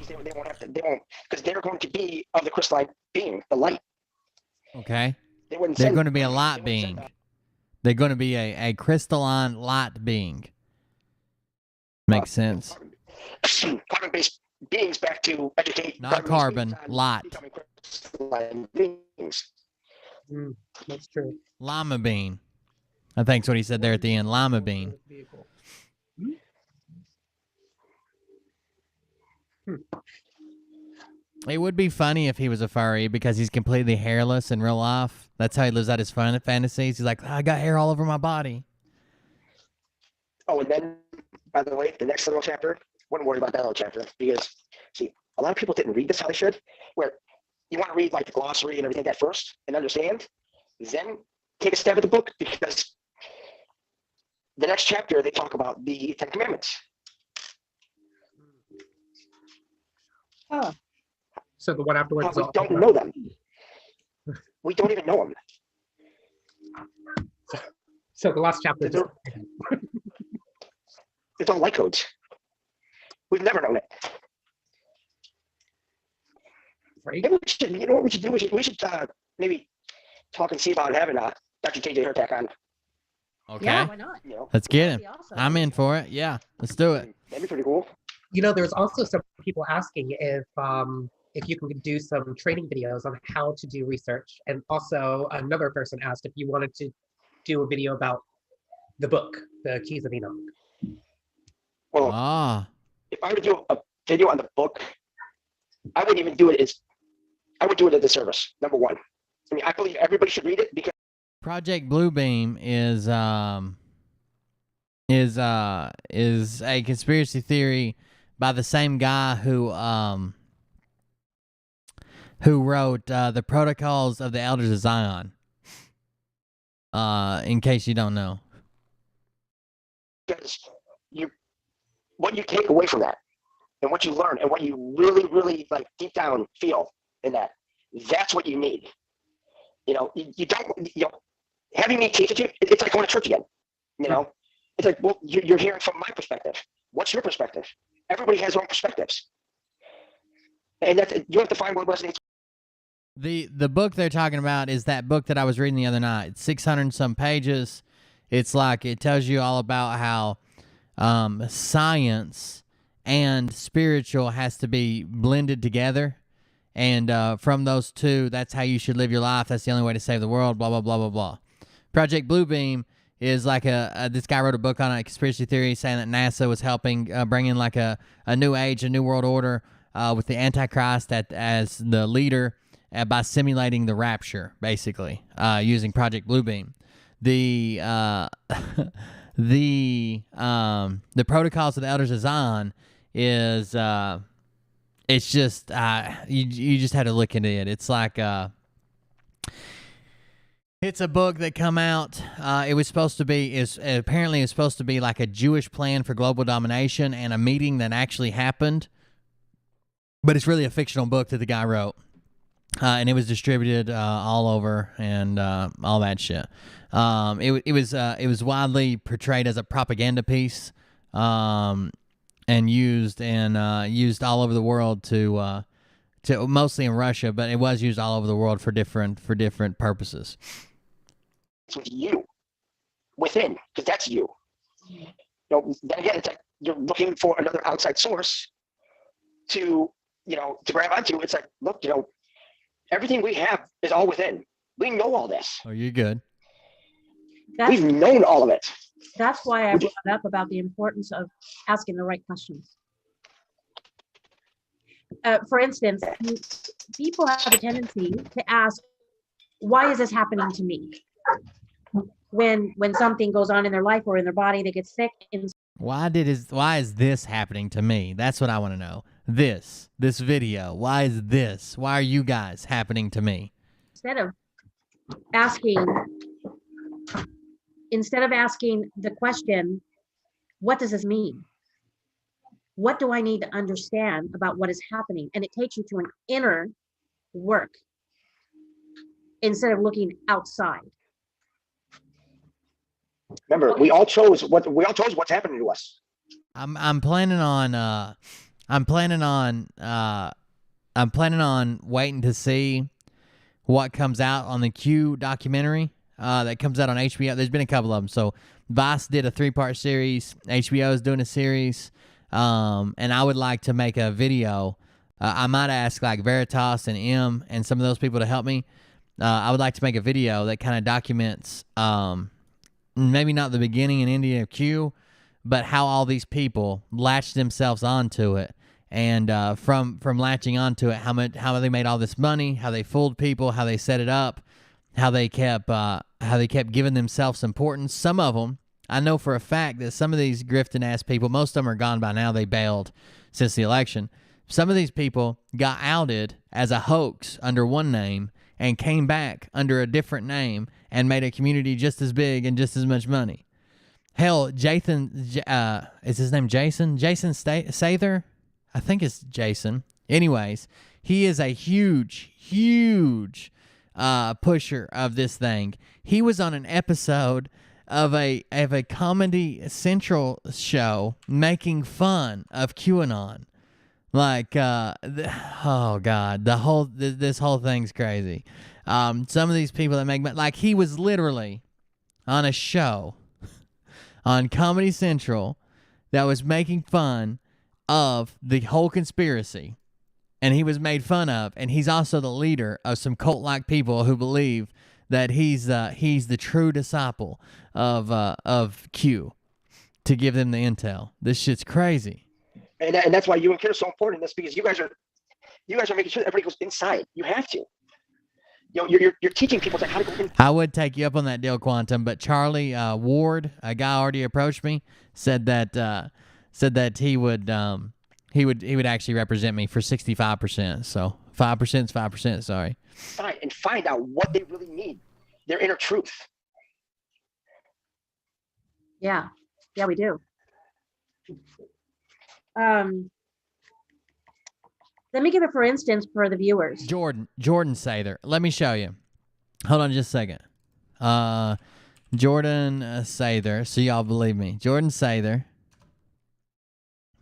They won't have to. They won't, because they're going to be of the crystalline being, the light. Okay. They wouldn't. They're send- going to be a they light wouldn't being. send that. They're going to be a crystalline light being. Makes sense. Carbon-based beings back to educate. Not carbon-based carbon, beings on light. becoming crystalline beings. That's true. Lima bean. I think's what he said there at the end. Lima bean. Vehicle. It would be funny if he was a furry because he's completely hairless in real life. That's how he lives out his fantasies. He's like, I got hair all over my body. Oh, and then, by the way, the next little chapter, wouldn't worry about that little chapter because, see, a lot of people didn't read this how they should, where you want to read like the glossary and everything like that first and understand, then take a stab at the book because the next chapter, they talk about the Ten Commandments. Oh, So the one afterwards. We don't know them. We don't even know them. So the last chapter. It's all light codes. We've never known it. Right. Maybe we should, you know what we should do? We should maybe talk and see about having Dr. JJ Hurtak on. Okay. yeah, why not? You know, Let's get That'd him. be awesome. I'm in for it. Yeah, let's do it. that'd be pretty cool. There's also some people asking if you can do some training videos on how to do research, and also another person asked if you wanted to do a video about the book, The Keys of Enoch. Well, if I were to do a video on the book, I wouldn't even do it as, I would do it as a service, number one. I mean, I believe everybody should read it because Project Bluebeam is a conspiracy theory by the same guy who wrote the Protocols of the Elders of Zion. In case you don't know. because what you take away from that and what you learn and what you really, really like deep down feel in that's what you need. You don't, having me teach it to you, it's like going to church again. It's like, well, you're hearing from my perspective. What's your perspective? Everybody has their own perspectives. And you have to find what resonates. The book they're talking about is that book that I was reading the other night. It's 600 and some pages. It's like it tells you all about how science and spiritual has to be blended together. And from those two, that's how you should live your life. That's the only way to save the world, blah, blah, blah, blah, blah. Project Bluebeam is like this guy wrote a book on a conspiracy theory saying that NASA was helping bring in like a new age, a new world order with the Antichrist as the leader by simulating the rapture, basically, using Project Bluebeam. The Protocols of the Elders of Zion is it's just you just had to look into it. It's like it's a book that come out. It was supposed to be apparently it's supposed to be like a Jewish plan for global domination and a meeting that actually happened, but it's really a fictional book that the guy wrote, and it was distributed all over and all that shit. It was widely portrayed as a propaganda piece, and used all over the world to mostly in Russia, but it was used all over the world for different purposes. It's with you, within, because that's you. Then again, it's like you're looking for another outside source to grab onto. It's like, look, everything we have is all within. We know all this. Oh, you're good. We've known all of it. That's why I brought up about the importance of asking the right questions. For instance, people have a tendency to ask, why is this happening to me? When something goes on in their life or in their body, they get sick. Why is this happening to me? That's what I want to know. This video. Why is this? Why are you guys happening to me? Instead of asking the question, what does this mean? What do I need to understand about what is happening? And it takes you to an inner work instead of looking outside. Remember, we all chose what's happening to us. I'm planning on waiting to see what comes out on the Q documentary that comes out on HBO. There's been a couple of them. So Vice did a 3-part series. HBO is doing a series. And I would like to make a video. I might ask like Veritas and M and some of those people to help me I would like to make a video that kind of documents, maybe not the beginning and ending of Q, but how all these people latched themselves onto it, and from latching onto it, how they made all this money, how they fooled people, how they set it up, how they kept giving themselves importance. Some of them, I know for a fact that some of these grifting ass people, most of them are gone by now. They bailed since the election. Some of these people got outed as a hoax under one name and came back under a different name and made a community just as big and just as much money. Hell, Jason, is his name Jason? Jason Sather? I think it's Jason. Anyways, he is a huge pusher of this thing. He was on an episode of a Comedy Central show making fun of QAnon. Like, oh God, this whole thing's crazy. Some of these people that make, like, he was literally on a show on Comedy Central that was making fun of the whole conspiracy, and he was made fun of, and he's also the leader of some cult-like people who believe that he's the true disciple of Q to give them the intel. This shit's crazy. And that's why you and Kid are so important in this, because you guys are making sure that everybody goes inside. You have to. You know, you're teaching people how to go in. I would take you up on that deal, Quantum, but Charlie Ward, a guy already approached me, said that he would actually represent me for 65%. So 5% is 5%. Sorry. And find out what they really need, their inner truth. Yeah, we do. Let me give it for instance for the viewers. Jordan Sather. Let me show you. Hold on just a second. Jordan Sather. So y'all believe me. Jordan Sather.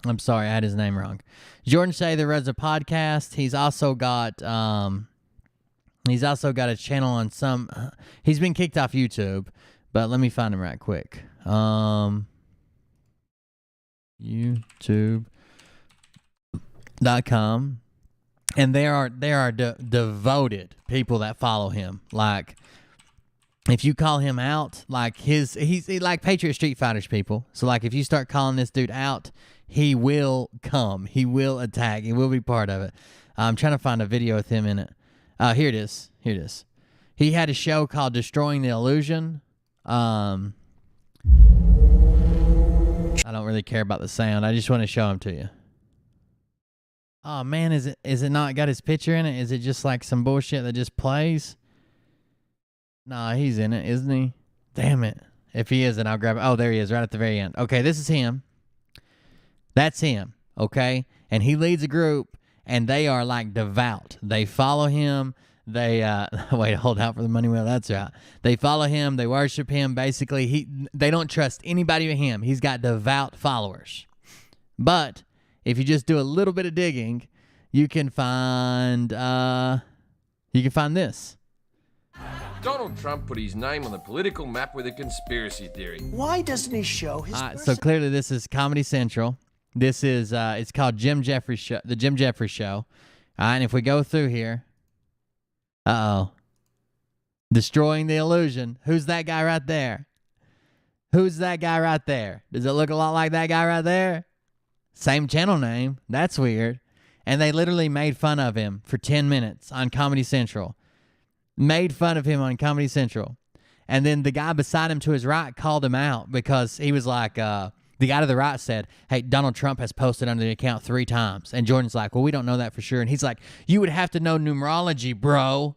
I'm sorry, I had his name wrong. Jordan Sather runs a podcast. He's also got a channel on some. He's been kicked off YouTube, but let me find him right quick. YouTube.com, and there are devoted people that follow him. Like, if you call him out, like he's like Patriot Street Fighters people. So like if you start calling this dude out, he will come. He will attack. He will be part of it. I'm trying to find a video with him in it. Here it is. He had a show called Destroying the Illusion. I don't really care about the sound. I just want to show him to you. Oh man, is it not got his picture in it? Is it just like some bullshit that just plays? Nah, he's in it, isn't he? Damn it. If he isn't, I'll grab it. Oh, there he is, right at the very end. Okay, this is him. That's him, okay? And he leads a group, and they are like devout. They follow him. They wait, hold out for the money wheel. That's right. They follow him. They worship him. Basically, they don't trust anybody but him. He's got devout followers. But if you just do a little bit of digging, you can find this. Donald Trump put his name on the political map with a conspiracy theory. Why doesn't he show his So clearly this is Comedy Central. This is it's called Jim Jeffries Show, the Jim Jeffries Show. And if we go through here, Destroying the Illusion. Who's that guy right there? Does it look a lot like that guy right there? Same channel name. That's weird. And they literally made fun of him for 10 minutes on Comedy Central. And then the guy beside him to his right called him out because he was like, the guy to the right said, hey, Donald Trump has posted under the account 3 times. And Jordan's like, well, we don't know that for sure. And he's like, you would have to know numerology, bro.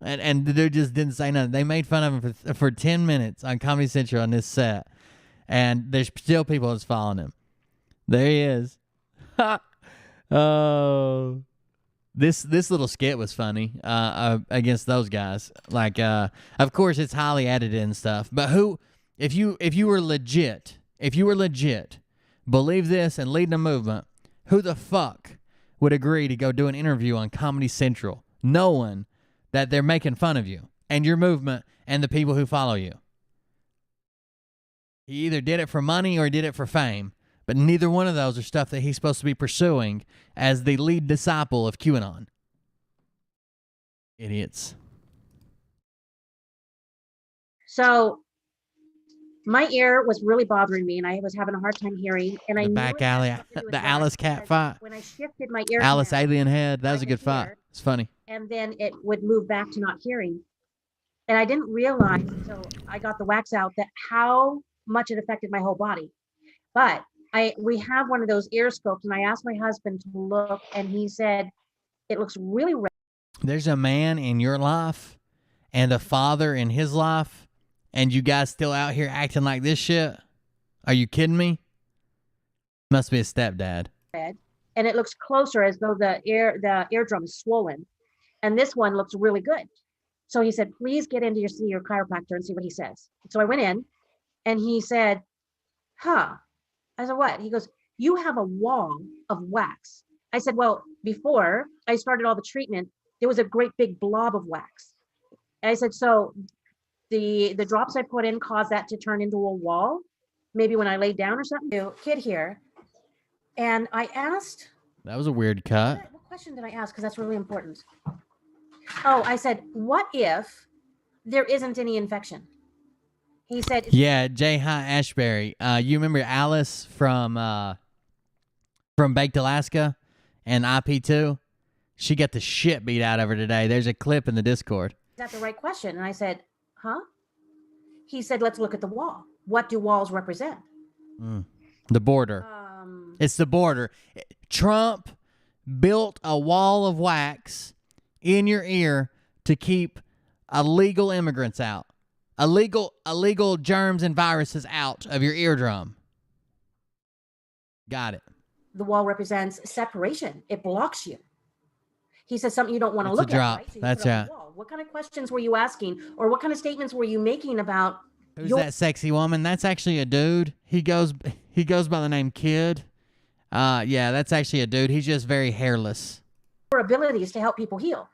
And the dude just didn't say nothing. They made fun of him for 10 minutes on Comedy Central on this set. And there's still people that's following him. There he is. Oh, this little skit was funny against those guys. Like, of course, it's highly edited and stuff. But if you were legit, believe this and lead a movement, who the fuck would agree to go do an interview on Comedy Central, knowing that they're making fun of you and your movement and the people who follow you? He either did it for money or he did it for fame. But neither one of those are stuff that he's supposed to be pursuing as the lead disciple of QAnon. Idiots. So my ear was really bothering me, and I was having a hard time hearing. And I The knew back it had alley, something to do with the wax Alice cat because fight. when I shifted my ear Alice canal alien head. That was a right good fight. here, It's funny. and then it would move back to not hearing. And I didn't realize until I got the wax out that how much it affected my whole body. But we have one of those ear scopes, and I asked my husband to look, and he said it looks really red. There's a man in your life and a father in his life, and you guys still out here acting like this shit? Are you kidding me? Must be a stepdad. And it looks closer as though the eardrum is swollen. And this one looks really good. So he said, please get in to see your chiropractor and see what he says. So I went in and he said, huh. I said, what? He goes, you have a wall of wax. I said, well, before I started all the treatment, there was a great big blob of wax. And I said, so the drops I put in caused that to turn into a wall, maybe when I laid down or something. Kid here. And I asked. That was a weird cut. What question did I ask? Because that's really important. Oh, I said, what if there isn't any infection? He said, yeah, J. High Ashbury. You remember Alice from Baked Alaska and IP2? She got the shit beat out of her today. There's a clip in the Discord. Is that the right question? And I said, huh? He said, let's look at the wall. What do walls represent? The border. It's the border. Trump built a wall of wax in your ear to keep illegal immigrants out. Illegal germs and viruses out of your eardrum. Got it. The wall represents separation. It blocks you. He says something you don't want to look a drop. at. Right? So that's right. What kind of questions were you asking, or what kind of statements were you making about? Who's that sexy woman? That's actually a dude. He goes by the name Kid. Yeah, that's actually a dude. He's just very hairless. Your abilities to help people heal.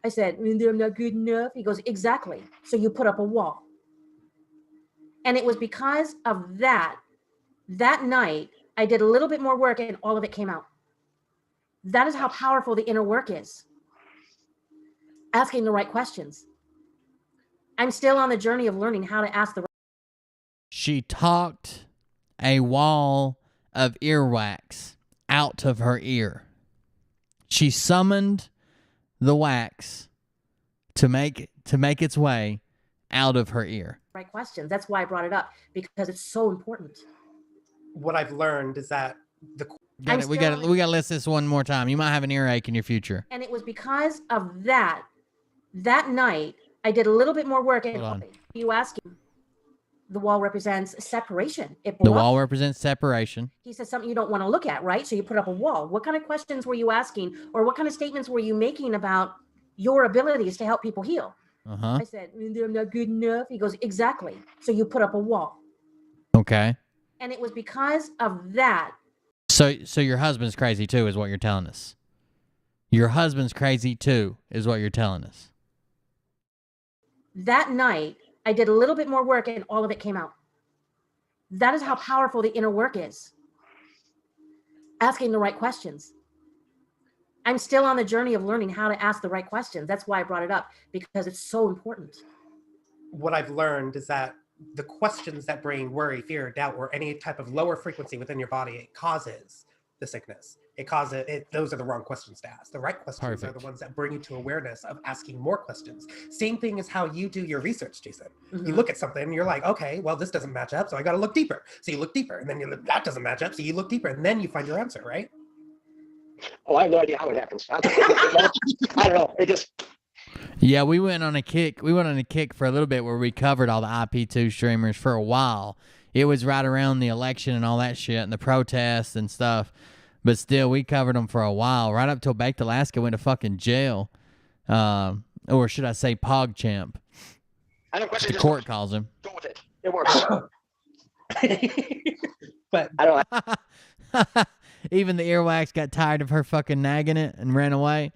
I said, I'm not good enough. He goes, exactly. So you put up a wall. And it was because of that night, I did a little bit more work and all of it came out. That is how powerful the inner work is. Asking the right questions. I'm still on the journey of learning how to ask the right. She talked a wall of earwax out of her ear. She summoned the wax to make its way out of her ear. Right questions. That's why I brought it up, because it's so important. What I've learned is that we got to list this one more time. You might have an earache in your future. And it was because of that night, I did a little bit more work. And you asking, the wall represents separation. The wall represents separation. He says something you don't want to look at, right? So you put up a wall. What kind of questions were you asking, or what kind of statements were you making about your abilities to help people heal? I said, I'm not good enough. He goes, exactly. So you put up a wall. Okay. And it was because of that. So your husband's crazy too, is what you're telling us. Your husband's crazy too, is what you're telling us. That night, I did a little bit more work and all of it came out. That is how powerful the inner work is. Asking the right questions. I'm still on the journey of learning how to ask the right questions. That's why I brought it up, because it's so important. What I've learned is that the questions that bring worry, fear, doubt, or any type of lower frequency within your body, it causes the sickness. Those are the wrong questions to ask. The right questions are the ones that bring you to awareness of asking more questions. Same thing as how you do your research, Jason. You look at something and you're like, okay, well, this doesn't match up, so I got to look deeper. So you look deeper, and then that doesn't match up, so you look deeper, and then you find your answer, right? Oh, I have no idea how it happens. I don't know. It just. Yeah, we went on a kick. We went on a kick for a little bit where we covered all the IP2 streamers for a while. It was right around the election and all that shit and the protests and stuff. But still, we covered them for a while, right up till Baked Alaska went to fucking jail. Or should I say PogChamp? I don't question the court calls him. Go with it. It works. But I don't. Even the earwax got tired of her fucking nagging it and ran away.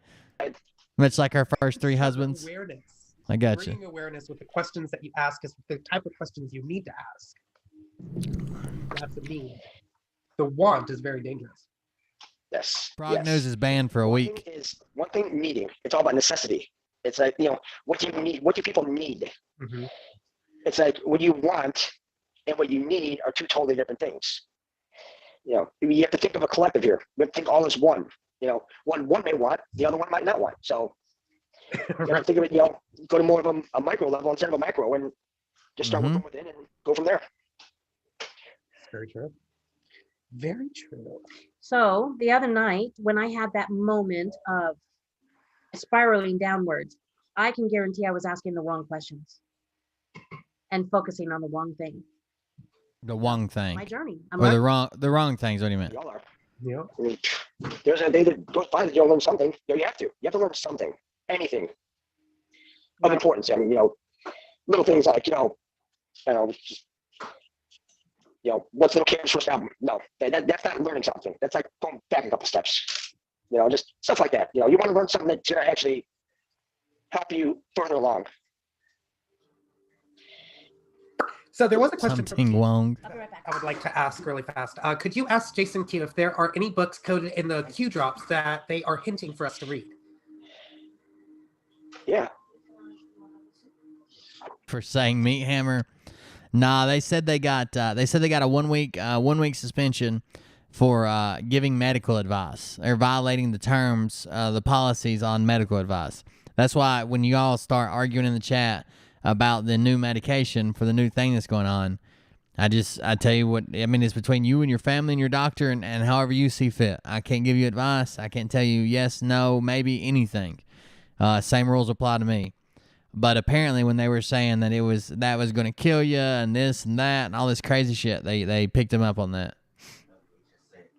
Much like her first 3 husbands. Awareness. I got you. Bringing awareness with the questions that you ask is the type of questions you need to ask. That's the need. The want is very dangerous. Yes. Frog Nose is banned for a week. One thing needing. It's all about necessity. It's like, what do you need? What do people need? It's like what you want and what you need are two totally different things. You know, you have to think of a collective here. You have to think all as one. You know, one may want, the other one might not want. So you have to think of it, you know, go to more of a micro level instead of a macro and just start with from within and go from there. Very true. Very true. So the other night when I had that moment of spiraling downwards, I can guarantee I was asking the wrong questions and focusing on the wrong thing. The wrong thing. My journey. Or the wrong things. What do you mean? We all are. Yeah. I mean, there's a day that goes by that you'll learn something. You know, you have to learn something, anything of importance. I mean, you know, little things like, you know, just, you know, what's Little Kim's first album? No, that's not learning something. That's like going back a couple steps. You know, just stuff like that. You know, you want to learn something that's going to actually help you further along. So there was a question Something wrong. I would like to ask really fast. Could you ask Jason Q if there are any books coded in the Q drops that they are hinting for us to read? Yeah. For saying Meat Hammer. Nah, they said they got a 1 week suspension for giving medical advice. They're violating the terms, the policies on medical advice. That's why when you all start arguing in the chat about the new medication for the new thing that's going on, I tell you what, I mean, it's between you and your family and your doctor and however you see fit. I can't give you advice. I can't tell you yes, no, maybe anything. Same rules apply to me. But apparently when they were saying that that was going to kill you and this and that and all this crazy shit, they picked him up on that.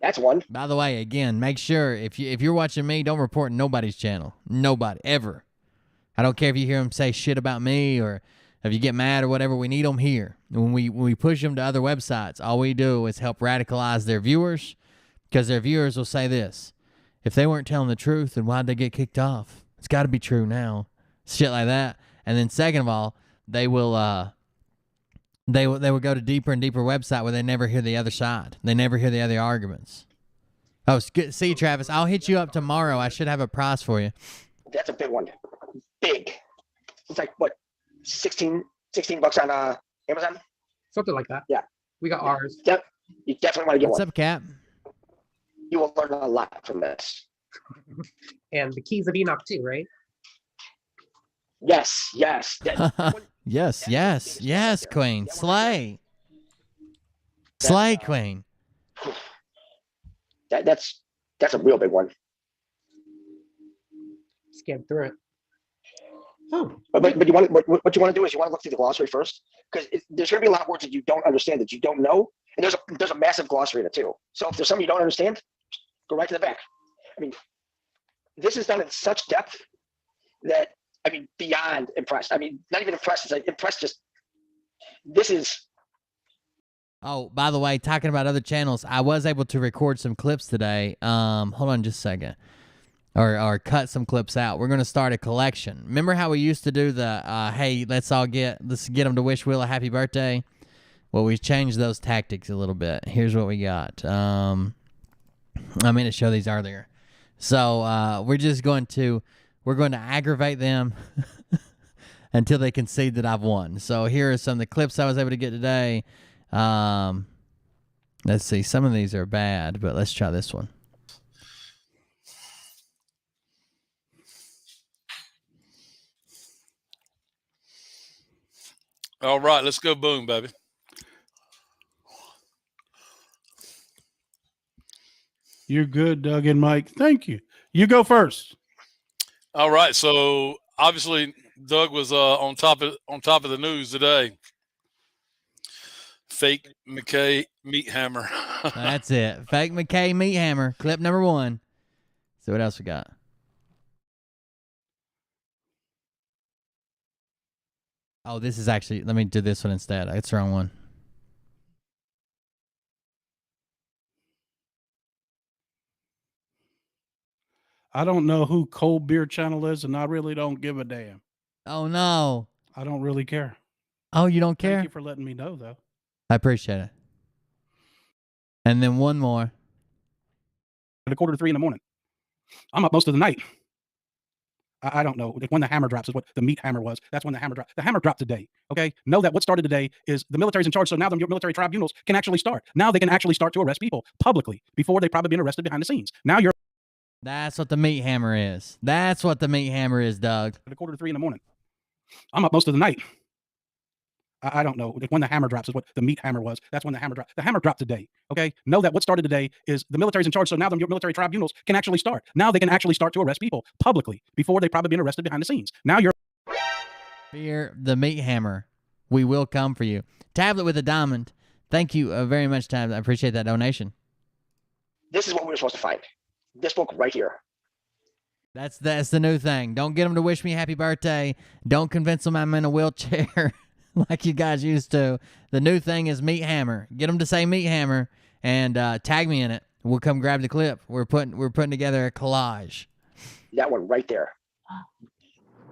That's one. By the way, again, make sure if you're watching me, don't report nobody's channel. Nobody, ever. I don't care if you hear them say shit about me or if you get mad or whatever. We need them here. When we push them to other websites, all we do is help radicalize their viewers, because their viewers will say this: if they weren't telling the truth, then why'd they get kicked off? It's got to be true now. Shit like that. And then second of all, they will go to deeper and deeper website where they never hear the other side. They never hear the other arguments. Oh, see, Travis, I'll hit you up tomorrow. I should have a prize for you. That's a big one. Big. It's like, what, $16 on Amazon? Something like that. Yeah. We got ours. You definitely want to get What's one. up, Cap? You will learn a lot from this. And the Keys of Enoch too, right? Yes. Yes, Queen. Slay. Slay, Queen. That's a real big one. Scan through it. Oh, but you want what you want to do is you want to look through the glossary first, because there's going to be a lot of words that you don't understand, that you don't know, and there's a massive glossary in it too. So if there's something you don't understand, go right to the back. I mean, this is done in such depth that, I mean, beyond impressed. I mean, not even impressed. It's like impressed. Just this is. Oh, by the way, talking about other channels, I was able to record some clips today. Hold on just a second. Or cut some clips out. We're going to start a collection. Remember how we used to do the, hey, let's get them to wish Will a happy birthday? Well, we've changed those tactics a little bit. Here's what we got. I meant to show these earlier. So we're going to aggravate them until they concede that I've won. So here are some of the clips I was able to get today. Let's see. Some of these are bad, but let's try this one. All right, let's go boom, baby. You're good, Doug and Mike. Thank you. You go first. All right, so obviously Doug was on top of the news today. Fake McKay meat hammer. That's it. Fake McKay meat hammer. Clip number 1. So what else we got? Oh, this is actually, let me do this one instead. It's the wrong one. I don't know who Cold Beer Channel is, and I really don't give a damn. Oh, no. I don't really care. Oh, you don't care? Thank you for letting me know, though. I appreciate it. And then one more. At 2:45 in the morning. I'm up most of the night. I don't know. When the hammer drops is what the meat hammer was. That's when the hammer dropped. The hammer dropped today. Okay. Know that what started today is the military's in charge. So now the military tribunals can actually start. Now they can actually start to arrest people publicly before they've probably been arrested behind the scenes. Now you're. That's what the meat hammer is. That's what the meat hammer is, Doug. At 2:45 in the morning. I'm up most of the night. I don't know. When the hammer drops is what the meat hammer was. That's when the hammer dropped. The hammer dropped today. Okay. Know that what started today is the military's in charge. So now the military tribunals can actually start. Now they can actually start to arrest people publicly before they've probably been arrested behind the scenes. Now you're. Fear the meat hammer. We will come for you. Tablet with a diamond. Thank you very much, Tablet. I appreciate that donation. This is what we were supposed to find. This book right here. That's the new thing. Don't get them to wish me happy birthday. Don't convince them I'm in a wheelchair like you guys used to. The new thing is meat hammer. Get them to say meat hammer and tag me in it. We'll come grab the clip. We're putting together a collage. That one right there.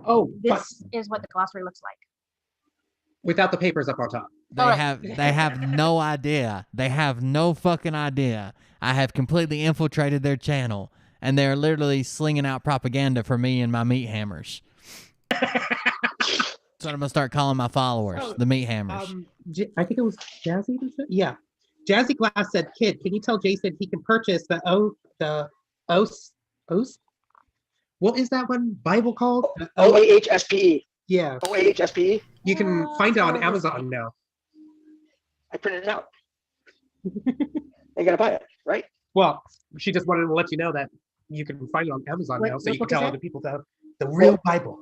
Oh, This is what the glossary looks like. without the papers up on top. They have no idea. They have no fucking idea. I have completely infiltrated their channel, and they're literally slinging out propaganda for me and my meat hammers. So I'm gonna start calling my followers the meat hammers. I think it was Jazzy that said, yeah. Jazzy Glass said, "Kid, can you tell Jason he can purchase the OS? What is that one Bible called? OAHSPE. Yeah. OAHSPE. You can find it on Amazon now. I printed it out. I gotta buy it, right? Well, she just wanted to let you know that you can find it on Amazon now, so you can what tell is other people the real Bible.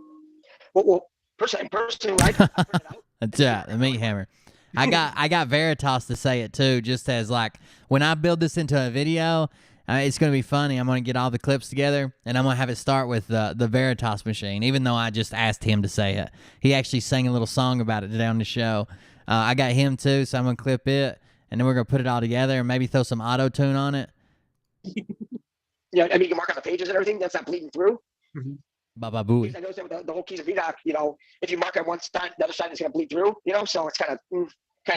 Well, personally, I printed it out. That's it, the meat hammer. I got Veritas to say it too, just as like when I build this into a video, it's gonna be funny. I'm gonna get all the clips together and I'm gonna have it start with the Veritas machine. Even though I just asked him to say it, he actually sang a little song about it today on the show. I got him too, so I'm gonna clip it and then we're gonna put it all together and maybe throw some auto tune on it. Yeah, I mean you can mark on the pages and everything. That's not bleeding through. Mm-hmm. Baba booey. I noticed that the whole keys of Enoch, if you mark on one side, the other side is gonna bleed through. So it's kind of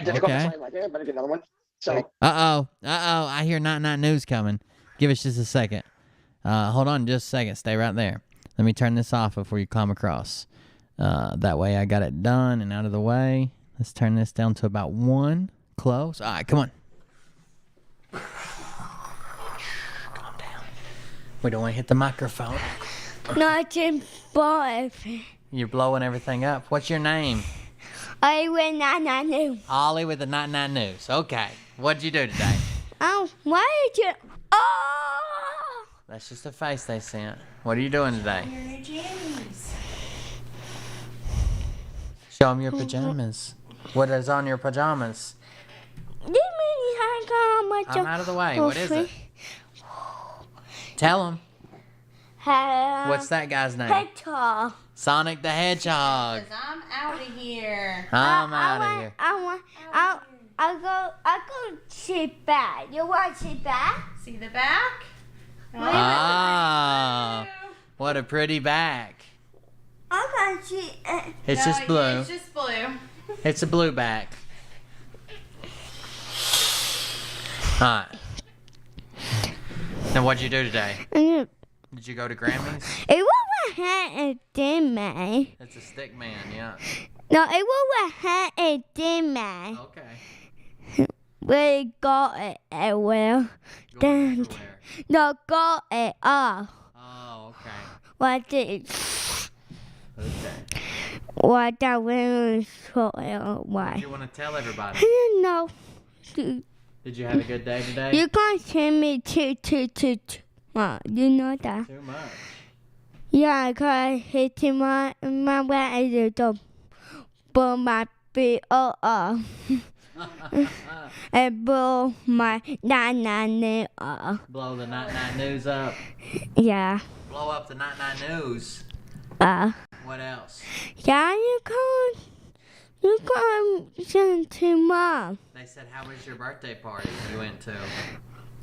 difficult. Okay. So I'm like, better get another one. So. I hear not news coming. Give us just a second. Hold on just a second. Stay right there. Let me turn this off before you come across. That way I got it done and out of the way. Let's turn this down to about 1. Close. All right, come on. Calm down. We don't want to hit the microphone. Not in both. You're blowing everything up. What's your name? I went not new. Ollie with the 99 News. Okay. What'd you do today? Oh, why did you? Oh! That's just a face they sent. What are you doing today? Your new jammies. Show them your pajamas. What is on your pajamas? I'm out of the way. What is it? Tell them. What's that guy's name? Hedgehog. Sonic the Hedgehog. I'm out of here. I'm out of here. I'll go sit back. You want to sit back? See the back? Ah, what a pretty back. I'm gonna see. It's just blue. It's just blue. It's a blue back. All right. Now, what'd you do today? Did you go to Grammys? It was a hat and dimmer. It's a stick man, yeah. No, it was a hat and dimmer. Okay. We got it well. Going everywhere. No, got it off. Oh, okay. What did? Okay. What that was for it? Why? What do you want to tell everybody? I don't know. Did you have a good day today? You can't send me too much. You know that? Too much. Yeah, because it's my way is to blow my feet off. And blow my 99 off. Blow the 99 News up. Yeah. Blow up the 99 News. What else? Yeah, you can't send to Mom. They said, how was your birthday party you went to?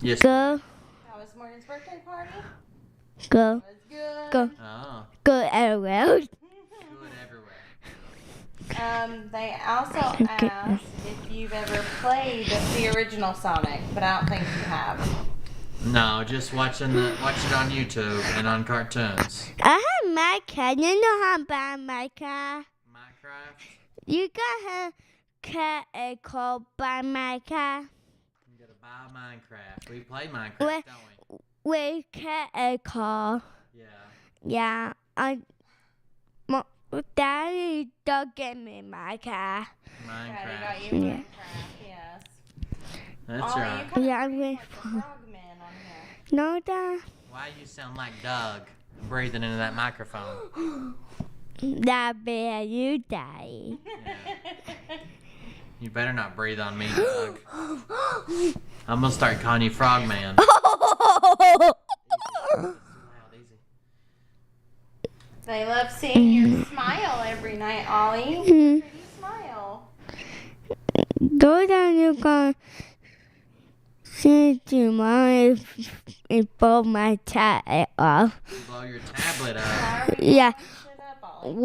Yes. Go. How was Morgan's birthday party? Go. It was good. Go. Oh, Go everywhere. good everywhere. They also asked if you've ever played the original Sonic, but I don't think you have. No, just watch it on YouTube and on cartoons. I have Minecraft. You know how to buy Minecraft? Minecraft. You got a cat called buy Minecraft. You gotta buy Minecraft. We play Minecraft, Wait. don't We cat call. we? Yeah. Yeah. Daddy don't give me Minecraft. Minecraft. got you Yeah. Minecraft, yes. That's Ollie, right. you kinda Yeah, breathe we. like a frogman on here. No, Dad. Why you sound like Doug breathing into that microphone? That be you, Daddy. You better not breathe on me, Doug. I'm gonna start calling you Frogman. Easy. They love seeing your smile every night, Ollie. Mm. Pretty smile. Those are you gonna see to my blow my tablet off. Blow your tablet up. Why are we Yeah. blowing shit up, Ollie?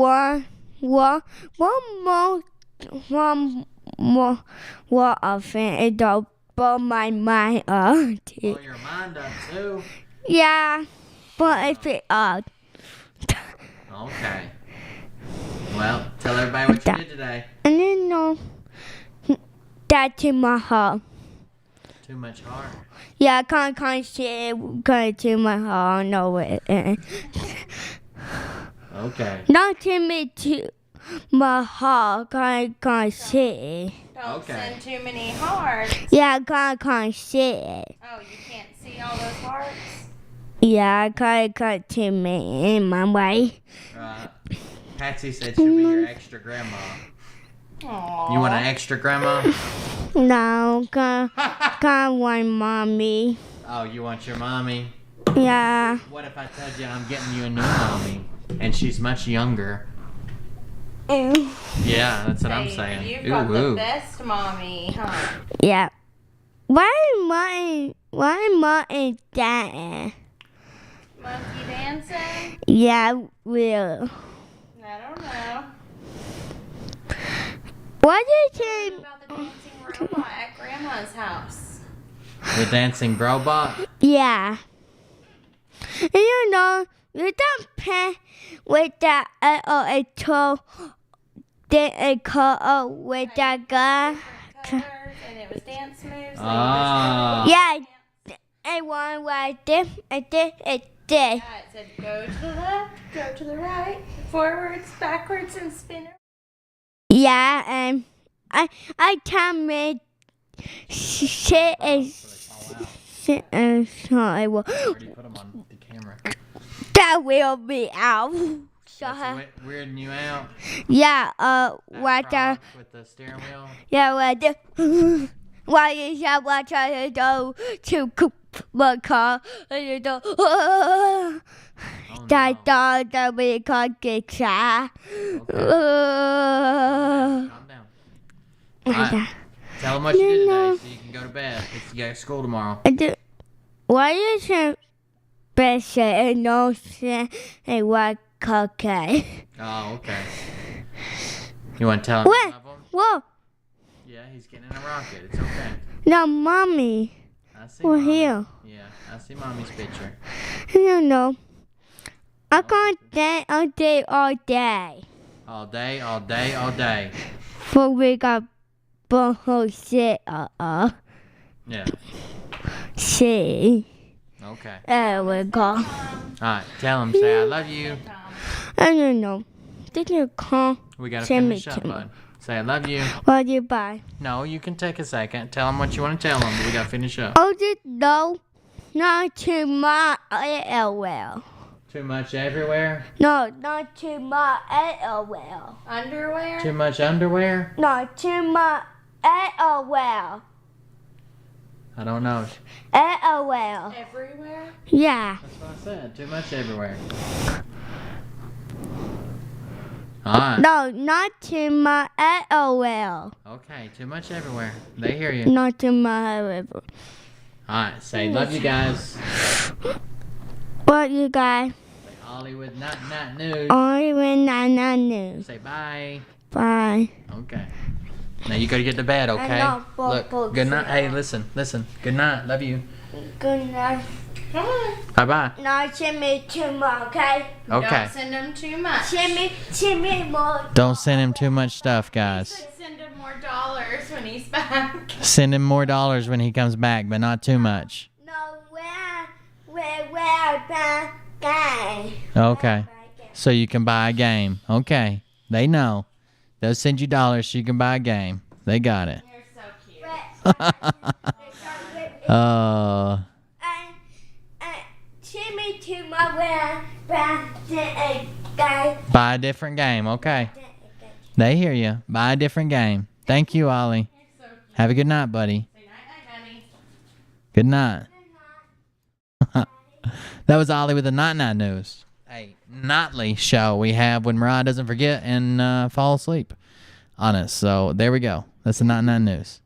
One more of it. It'll blow my mind up. Blow your mind up too. Yeah, but if it up. Okay. Well, tell everybody what you did today. And you know, that's in my heart. Too much heart. Yeah, I can't see it going to my heart. I know it. Okay. Not to me, to my heart. I can't see. Don't Okay. send too many hearts. Yeah, I can't see it. Oh, you can't see all those hearts? Yeah, I can't see me in my way. Right. Patsy said she'll be your extra grandma. Aww. You want an extra grandma? No, can't want mommy. Oh, you want your mommy? Yeah. What if I told you I'm getting you a new mommy and she's much younger? Ew. Yeah, that's what I'm Hey, saying. You've Ooh, got ooh. the best mommy, huh? Yeah. Why Martin that? Monkey dancing? Yeah, will. I don't know. What is What it? about the dancing robot at Grandma's house? The dancing robot? Yeah. And you know, you don't play with that a tool. Then a call with that guy. Colors, and it was dance moves. Ah. Yeah. And one like this, and this, and this. Yeah, it said go to the left, go to the right, forwards, backwards, and spin. Yeah, and I can make shit so I will. Already put them on the camera. That will be out. That's weirding you out. Yeah, That what frog with the steering wheel. yeah, what the why is that what I do to cook my car and you do Oh, that no. dog that we can't get shot. Okay. Calm down. Alright. Tell them what you did today so you can go to bed if you got school tomorrow. Why is it best and no say what cookie? Oh, okay. You want to tell him What? you love him? Whoa, Yeah, he's getting in a rocket. It's okay. no, mommy. I see We're mommy. here. Yeah, I see mommy's picture. You know, I can't dance all day, all day. All day, all day, all day. For we got whole shit, Yeah. see. Okay. There we go. Alright, tell him, say I love you. I don't know. Did you call? We gotta Send me finish up, to me. bud. Say I love you. What you buy? No, you can take a second. Tell him what you want to tell him, but we gotta finish up. Oh, just no. Not too much LOL. Too much everywhere? No, not too much LOL. Underwear? Too much underwear? Not too much LOL. I don't know. LOL. Everywhere? Yeah. That's what I said. Too much everywhere. Alright. No, not too much LOL. Okay, too much everywhere. They hear you. Not too much LOL. Alright, say love you guys. What you guys? Say Ollie with Not News. Only when I news. Say bye. Bye. Okay. Now you gotta get to bed, okay? not Look, good night. Hey, listen. Good night. Love you. Good night. Come on. Bye bye. Not send me too much, okay? Okay. Don't send him too much. Send me more. Don't send him too much stuff, guys. Send him more dollars when he's back. Send him more dollars when he comes back, but not too much. No, where guy. Okay. So you can buy a game. Okay. They know. They'll send you dollars so you can buy a game. They got it. You're so cute. Send me to my guy. Buy a different game. Okay. They hear you. Buy a different game. Thank you, Ollie. You're so cute. Have a good night, buddy. Say night, honey. Good night. That was Ollie with the Night Night News. A nightly show we have when Mariah doesn't forget and fall asleep on us. So there we go. That's the Night Night News.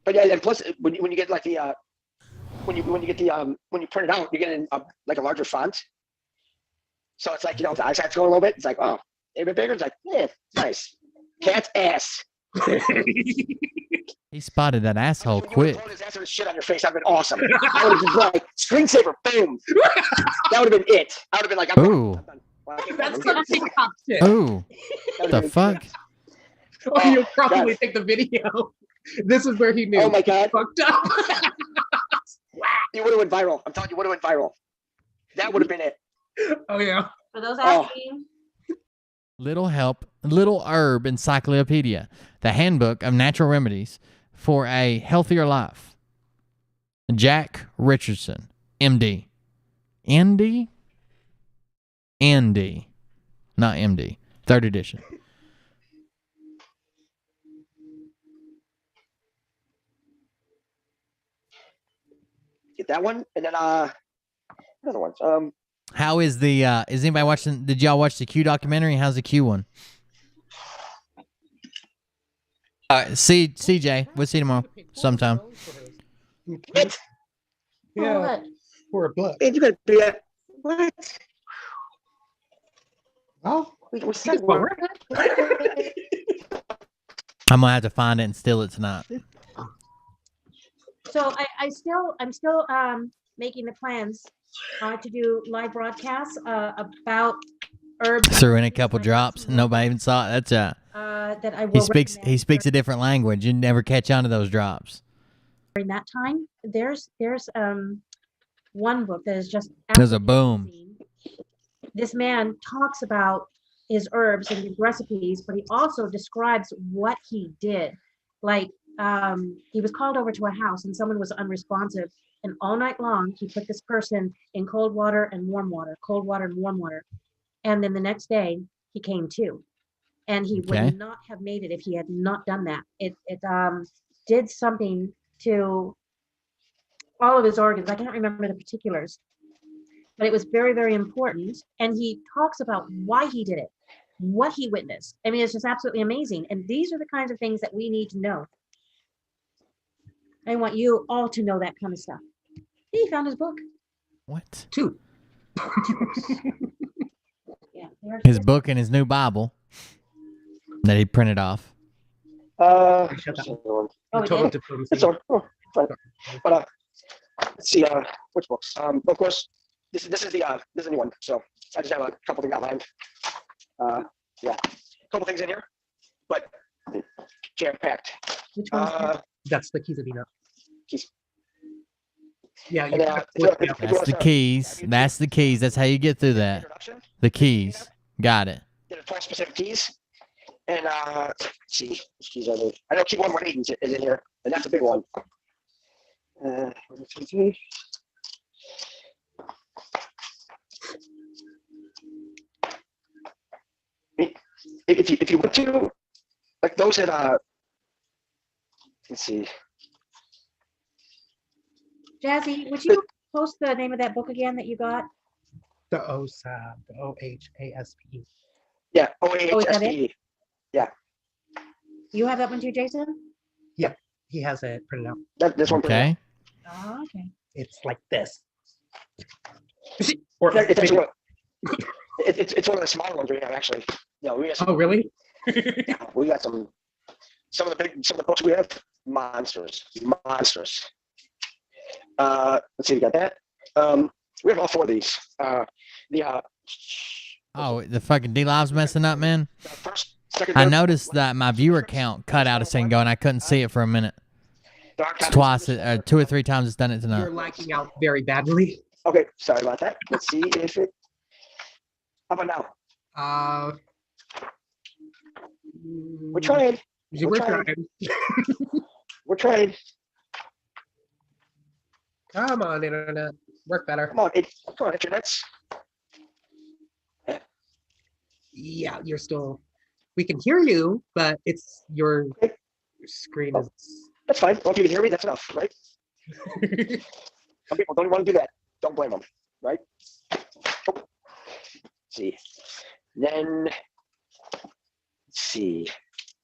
But yeah, and plus when you get like the when you get the when you print it out, you get in like a larger font. So it's like, you know, the eyes have to go a little bit. It's like, oh, a bit bigger. It's like, yeah, nice. Cat's ass. He spotted that asshole quick. His ass with his shit on your face. That'd been awesome. I would have just like screensaver, boom. That would have been it. I would have been like, Ooh. That's some TikTok shit. Ooh. What the fuck? Oh, you'll probably take the video. This is where he knew. Oh my god. Fucked up. You would have went viral. I'm telling you, would have went viral. That would have been it. Oh yeah. For those asking, Little Herb Encyclopedia, the handbook of natural remedies for a healthier life. Jack Richardson, MD. ND? ND. Not MD. 3rd edition. Get that one, and then another one. How is the is anybody watching? Did y'all watch the Q documentary? How's the Q one? CJ, we'll see you tomorrow sometime. What? Yeah. what? For a book. Man, you gotta be at what? Oh, We said what? I'm gonna have to find it and steal it tonight. So I'm still making the plans to do live broadcasts about herbs. Threw in a couple drops. Nobody even saw it. That's That I will he speaks a different language. You never catch on to those drops. during that time. There's one book that is just There's a absolutely boom. amazing. This man talks about his herbs and his recipes, but he also describes what he did. Like he was called over to a house and someone was unresponsive, and all night long he put this person in cold water and warm water, cold water and warm water, and then the next day he came to, and he Okay. would not have made it if he had not done that. It did something to all of his organs. I can't remember the particulars, but it was very, very important. And he talks about why he did it, what he witnessed. I mean, it's just absolutely amazing. And these are the kinds of things that we need to know. I want you all to know that kind of stuff. He found his book. What? Two. Yeah. there's His this. book and his new Bible that he printed off. Oh, The it total did? diplomacy. That's all. Oh, fine. But let's see. Which books? Of course, this is the new one. So I just have a couple things outlined. Yeah, a couple things in here, but jam packed. Which one's that? That's the keys of Gina. Keys. Yeah, you And, have to flip the That's the keys. That's the keys. That's how you get through that. Introduction. The keys. Got it. There are 12 specific keys, and let's see, which keys are there? I know key 118 is in here, and that's a big one. 1, 2, 3. If you went to like those that let's see. Jazzy, would you post the name of that book again that you got? The OSAP, the OHASP. Yeah, Oh, is that OAHSP. Yeah, You have that one too, Jason? He has it printed out. this one. Okay. Oh, okay. It's like this. Or It's actually one, it's one of the smaller ones we have actually. Yeah, we got some, oh, really? we got some of the books we have monsters. Let's see, we got that. We have all 4 of these. Oh, the fucking D-Live's messing up, man. First, second, I third, noticed that my viewer count cut out a second ago, and I couldn't see it for a minute. It's twice, 2 or 3 times it's done it tonight. You're lacking out very badly. Okay, sorry about that. Let's see if it. How about now? We're trying. We're trying. We're trying. Come on, internet. Work better. Come on, internets. Yeah, you're still. We can hear you, but it's your screen is. That's fine. Well, if you can hear me, that's enough, right? Some people don't want to do that. Don't blame them, right? Oh. Let's see. Then, let's see.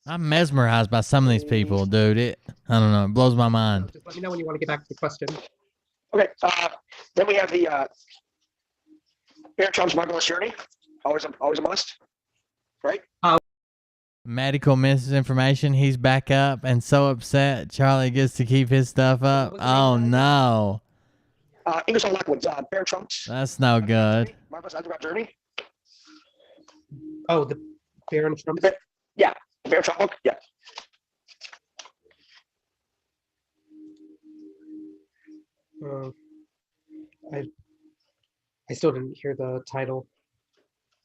I'm mesmerized by some of these people, dude. I don't know. It blows my mind. Just let me know when you want to get back to the question. Okay. Then we have the Aaron Trump's marvelous journey. Always a must, right? Medical misinformation. He's back up and so upset. Charlie gets to keep his stuff up. Oh no. Ingersoll Lockwood's Aaron Trump's. That's no good. Marvelous underground journey. Oh, the Baron Trump. Yeah, the Baron Trump book. Yeah. I still didn't hear the title.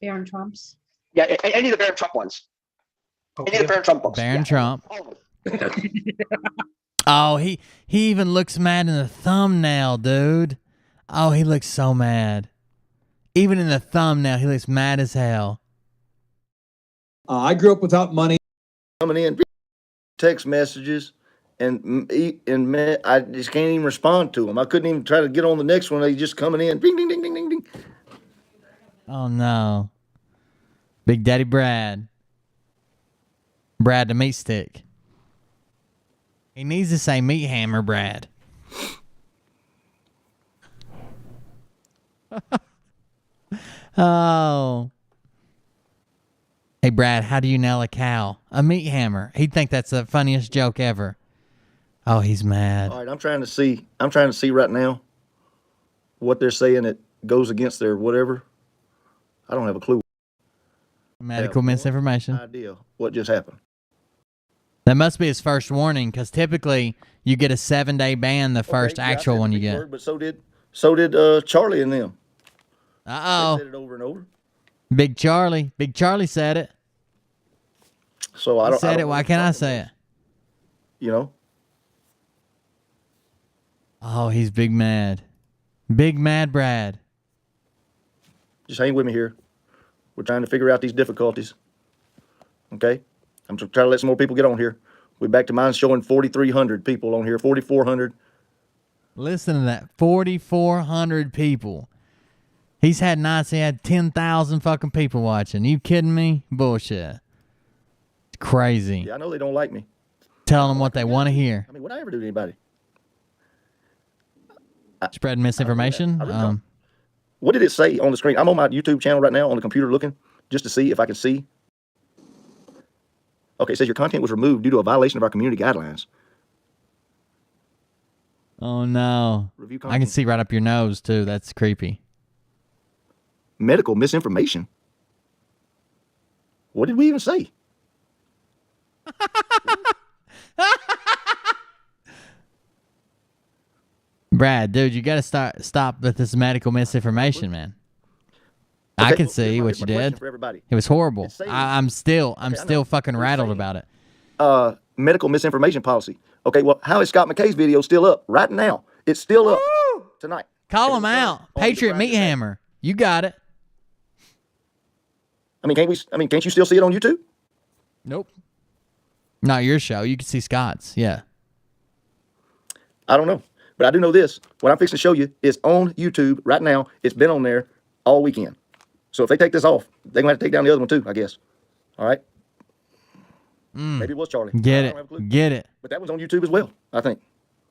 Baron Trump's. Yeah, any of the Baron Trump ones. Any of the Baron Trump books. Baron Yeah. Trump. All of them. Oh, he even looks mad in the thumbnail, dude. Oh, he looks so mad. Even in the thumbnail, he looks mad as hell. I grew up without money. Coming in, text messages, and I just can't even respond to them. I couldn't even try to get on the next one. They just coming in, ding, ding, ding, ding, ding, ding. Oh no. Big Daddy Brad. Brad the meat stick. He needs to say meat hammer Brad. Oh. Hey Brad, how do you nail a cow? A meat hammer. He'd think that's the funniest joke ever. Oh, he's mad. All right, I'm trying to see right now what they're saying that goes against their whatever. I don't have a clue. Medical misinformation. Idea what just happened. That must be his first warning, because typically you get a 7-day ban the first actual one you get. Word, but so did Charlie and them. Uh-oh. They said it over and over. Big Charlie said it. So I don't. Said it. Why can't I say it? You know. Oh, he's big mad. Big mad Brad. Just hang with me here. We're trying to figure out these difficulties. Okay? I'm trying to let some more people get on here. We're back to mine showing 4,300 people on here, 4,400. Listen to that. 4,400 people. He's had nights he had 10,000 fucking people watching. You kidding me? Bullshit. It's crazy. Yeah, I know they don't like me. Telling them what they want to hear. I mean, what I ever do to anybody? Spread misinformation. What did it say on the screen? I'm on my YouTube channel right now on the computer looking just to see if I can see. Okay, it says your content was removed due to a violation of our community guidelines. Oh no. Review I can content. see right up your nose too. That's creepy. Medical misinformation. What did we even say? Brad, dude, you gotta stop with this medical misinformation, man. I can see what you did. It was horrible. I'm still fucking rattled about it. Medical misinformation policy. Okay, well, how is Scott McKay's video still up right now? It's still up tonight. Call him out. Patriot Meat Hammer. You got it. Can't you still see it on YouTube? Nope. Not your show. You can see Scott's. Yeah. I don't know. But I do know this. What I'm fixing to show you is on YouTube right now. It's been on there all weekend. So if they take this off, they're going to have to take down the other one too, I guess. All right? Maybe it was Charlie. Get it. Get it. But that was on YouTube as well, I think.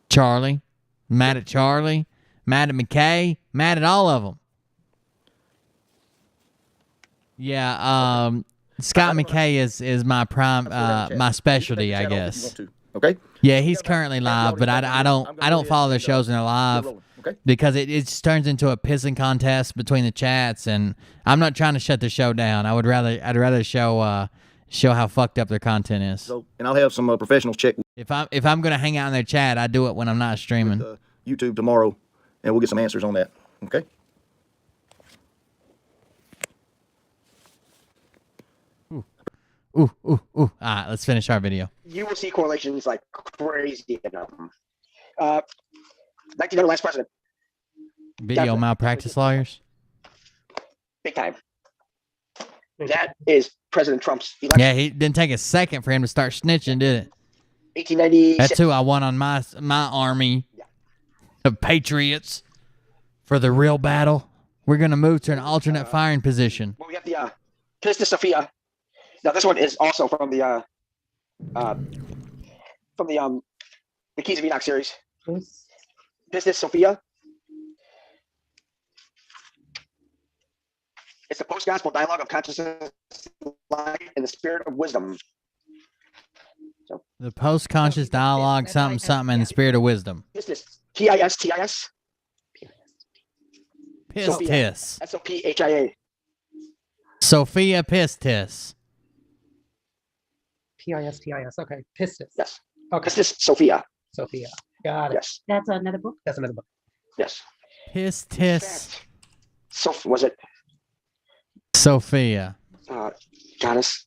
Charlie. Mad at Charlie. Mad at McKay. Mad at all of them. Yeah, Scott McKay is my prime, my specialty, I guess. Okay? Yeah, he's currently live, but I don't follow their shows when they're live Okay? because it just turns into a pissing contest between the chats, and I'm not trying to shut the show down. I'd rather show how fucked up their content is. So, and I'll have some professionals check If I'm gonna hang out in their chat, I do it when I'm not streaming. with YouTube tomorrow, and we'll get some answers on that. Okay? Ooh. All right, let's finish our video. You will see correlations like crazy in them. 1900 last president. Video Definitely. malpractice lawyers. Big time. That is President Trump's election. Yeah, he didn't take a second for him to start snitching, did it? 1896. That's who I want on my army of patriots for the real battle. We're gonna move to an alternate firing position. Well, we have the Pistis Sophia. Now this one is also from the Keys of Enoch series. Pistis Sophia. It's the post-gospel dialogue of consciousness, light, and the spirit of wisdom. So The post-conscious dialogue, something, and the spirit of wisdom. Pistis, T-I-S-T-I-S. Pistis. S-O-P-H-I-A. Sophia Pistis. P-I-S-T-I-S. Okay. Pistis. Yes. Okay. Pistis Sophia. Sophia. Got it. Yes. That's another book. That's another book. Yes. Pistis. So was it Sophia. goddess?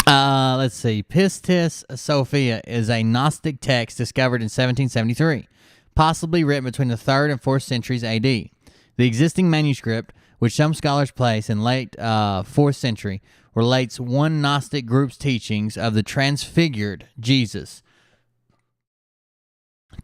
Let's see. Pistis Sophia is a Gnostic text discovered in 1773, possibly written between the 3rd and 4th centuries AD. The existing manuscript, which some scholars place in late 4th century, relates one Gnostic group's teachings of the transfigured Jesus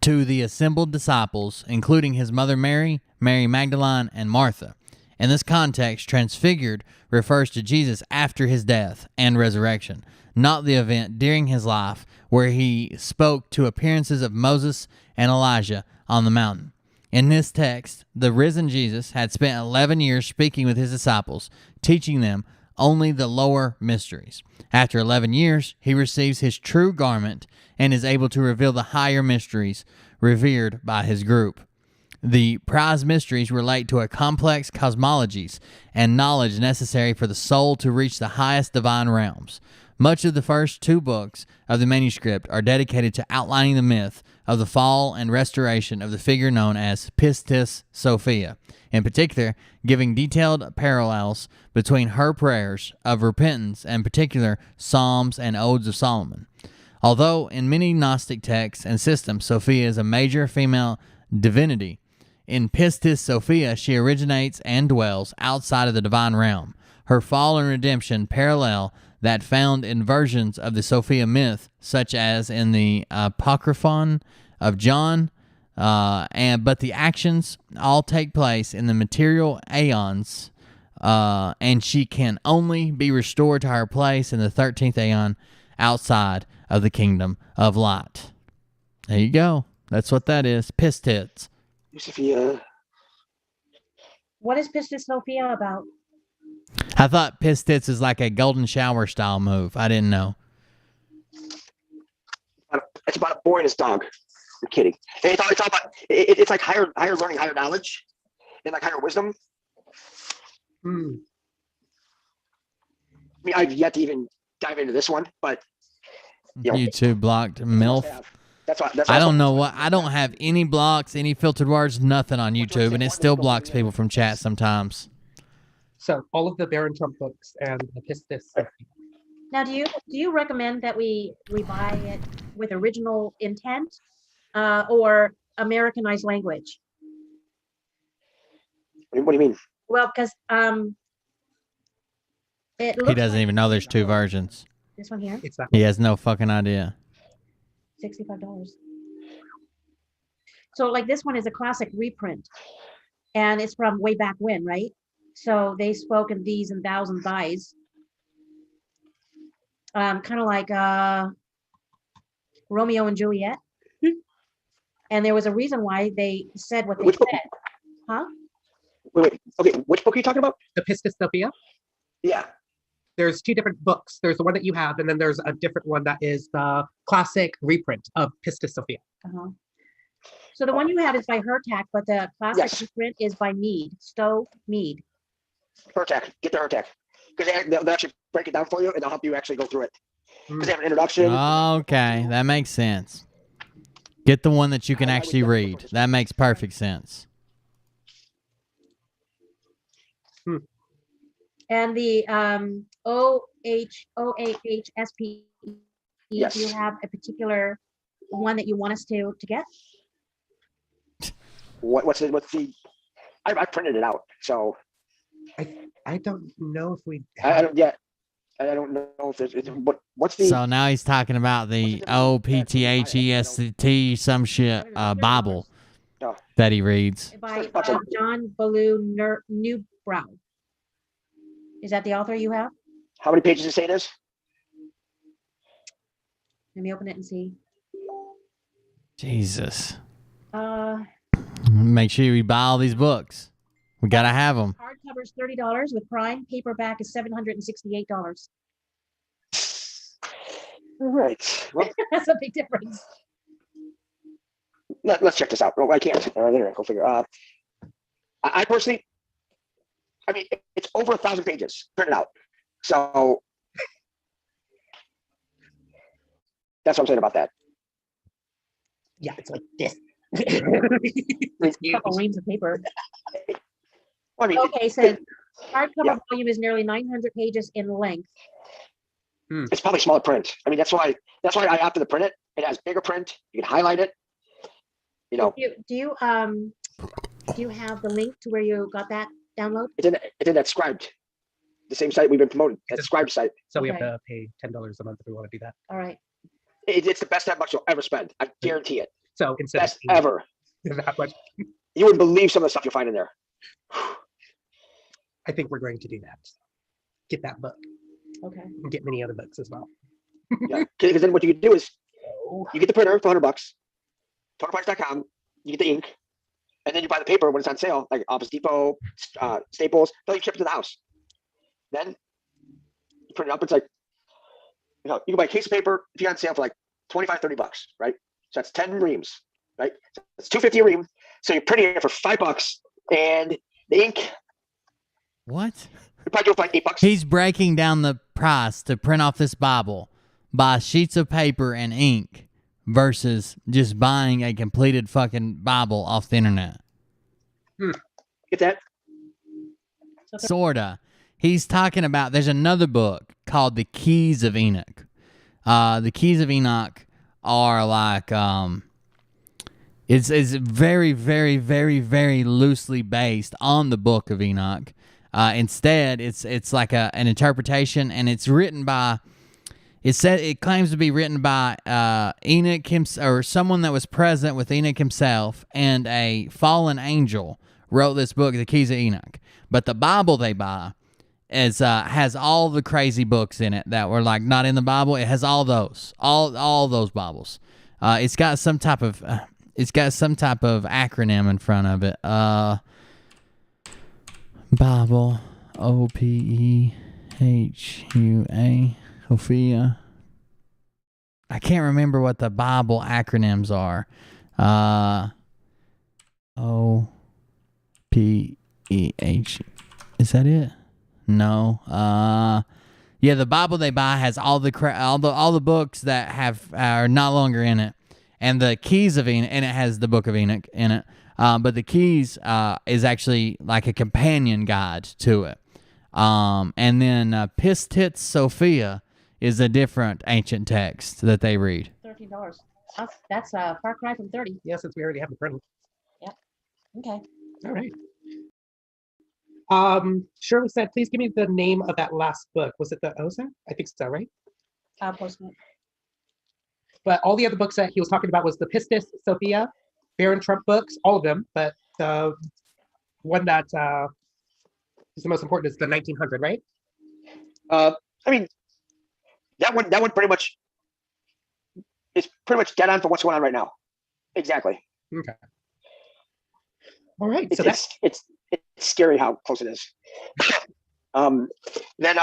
to the assembled disciples, including his mother Mary, Mary Magdalene, and Martha. In this context, transfigured refers to Jesus after his death and resurrection, not the event during his life where he spoke to appearances of Moses and Elijah on the mountain. In this text, the risen Jesus had spent 11 years speaking with his disciples, teaching them only the lower mysteries. After 11 years, he receives his true garment and is able to reveal the higher mysteries revered by his group. The prized mysteries relate to a complex cosmologies and knowledge necessary for the soul to reach the highest divine realms. Much of the first 2 books of the manuscript are dedicated to outlining the myth of the fall and restoration of the figure known as Pistis Sophia, in particular giving detailed parallels between her prayers of repentance and particular Psalms and Odes of Solomon. Although in many Gnostic texts and systems Sophia is a major female divinity, in Pistis Sophia she originates and dwells outside of the divine realm. Her fall and redemption parallel that found in versions of the Sophia myth, such as in the Apocryphon of John, but the actions all take place in the material aeons, and she can only be restored to her place in the 13th aeon outside of the kingdom of light. There you go. That's what that is. Pistis. Sophia. What is Pistis Sophia about? I thought Pistis is like a golden shower style move. I didn't know. It's about a boy and his dog. I'm kidding. It's all about. It's like higher learning, higher knowledge, and like higher wisdom. I mean, I've yet to even dive into this one, but YouTube blocked MILF. That's I don't know what. I don't have any blocks, any filtered words, nothing on YouTube, and it still blocks people from chat sometimes. So all of the Baron Trump books and the Pistis. Now, do you recommend that we buy it with original intent or Americanized language? What do you mean? Well, because he doesn't even know there's 2 versions. This one here. It's that. He has no fucking idea. $65. So like this one is a classic reprint and it's from way back when, right? So they spoke in these and thous and thys. Kind of like Romeo and Juliet. And there was a reason why they said what they said. Huh? Wait. Okay, which book are you talking about? The Pistis Sophia. Yeah. there's two different books. There's the one that you have, and then there's a different one that is the classic reprint of Pistis Sophia. Uh-huh. So the one you have is by Hertak, but the classic reprint is by Mead, Stowe Mead. Hertak, get the Hertak. Because they'll actually break it down for you, and they'll help you actually go through it. Because they have an introduction. Okay, that makes sense. Get the one that you can actually read. That makes perfect sense. And the OAHSP, Yes. do you have a particular one that you want us to get? What's the? I printed it out, so. I don't know if we. I don't yet. I don't know if there's. What's the? So now he's talking about the OPTHEST some shit Bible that he reads. By John Ballou Newbrow. Is that the author you have? How many pages does it say it is? Let me open it and see. Jesus. Hardcover Make sure you buy all these books. We gotta have them. is $30 with Prime. Paperback is $768. All right. Well, That's a big difference. let's check this out. Oh, I can't. There, go figure. I personally, I mean, it's over 1,000 pages printed out. So that's what I'm saying about that. Yeah, it's like this. It's a couple reams of paper. I mean, Okay, so hardcover volume is nearly 900 pages in length. It's probably smaller print. I mean, that's why I opted to print it. It has bigger print. You can highlight it. You know. Do you have the link to where you got that download? It's in that Scribed, the same site we've been promoting. That Scribed site. So we have to pay $10 a month if we want to do that. All right. It's the best that much you'll ever spend. I guarantee it. So instead best ever. That much. You wouldn't believe some of the stuff you'll find in there. I think we're going to do that. Get that book. Okay. And get many other books as well. Yeah, because then what you can do is you get the printer for $100, totalprice.com. You get the ink, and then you buy the paper when it's on sale, like Office Depot, Staples. They'll ship it to the house. Then you print it up. It's like, you know, you can buy a case of paper if you're on sale for like $25, $30, right? So that's 10 reams, right? So it's $2.50 a ream. So you're printing it for $5, and the ink. What? You probably do it for like $8. He's breaking down the price to print off this Bible, buy sheets of paper and ink versus just buying a completed fucking Bible off the internet. Get that? Sorta. He's talking about, there's another book called The Keys of Enoch. The Keys of Enoch are like, it's very, very, very, very loosely based on the Book of Enoch. Instead, it's like an interpretation, and it's written by. It claims to be written by Enoch himself, or someone that was present with Enoch himself, and a fallen angel wrote this book, The Keys of Enoch. But the Bible they buy has all the crazy books in it that were like not in the Bible. It has all those Bibles. It's got some type of acronym in front of it. Bible, OPEHUA, Sophia. I can't remember what the Bible acronyms are. OPEH. Is that it? No. Yeah, the Bible they buy has all the books that are no longer in it, and the Keys of Enoch, and it has the Book of Enoch in it. But the Keys is actually like a companion guide to it. And then Pistis Sophia is a different ancient text that they read. $13. That's a far cry from 30. Yeah, since we already have the print. Yep. Okay. All right. Shirley said, please give me the name of that last book. Was it the Oza? I think so, right? Postman. But all the other books that he was talking about was the Pistis Sophia, Baron Trump books, all of them. But the one that is the most important is the 1900, right? I mean, that one pretty much is pretty much dead on for what's going on right now. Exactly. Okay. All right. It's, So that's it's scary how close it is. Then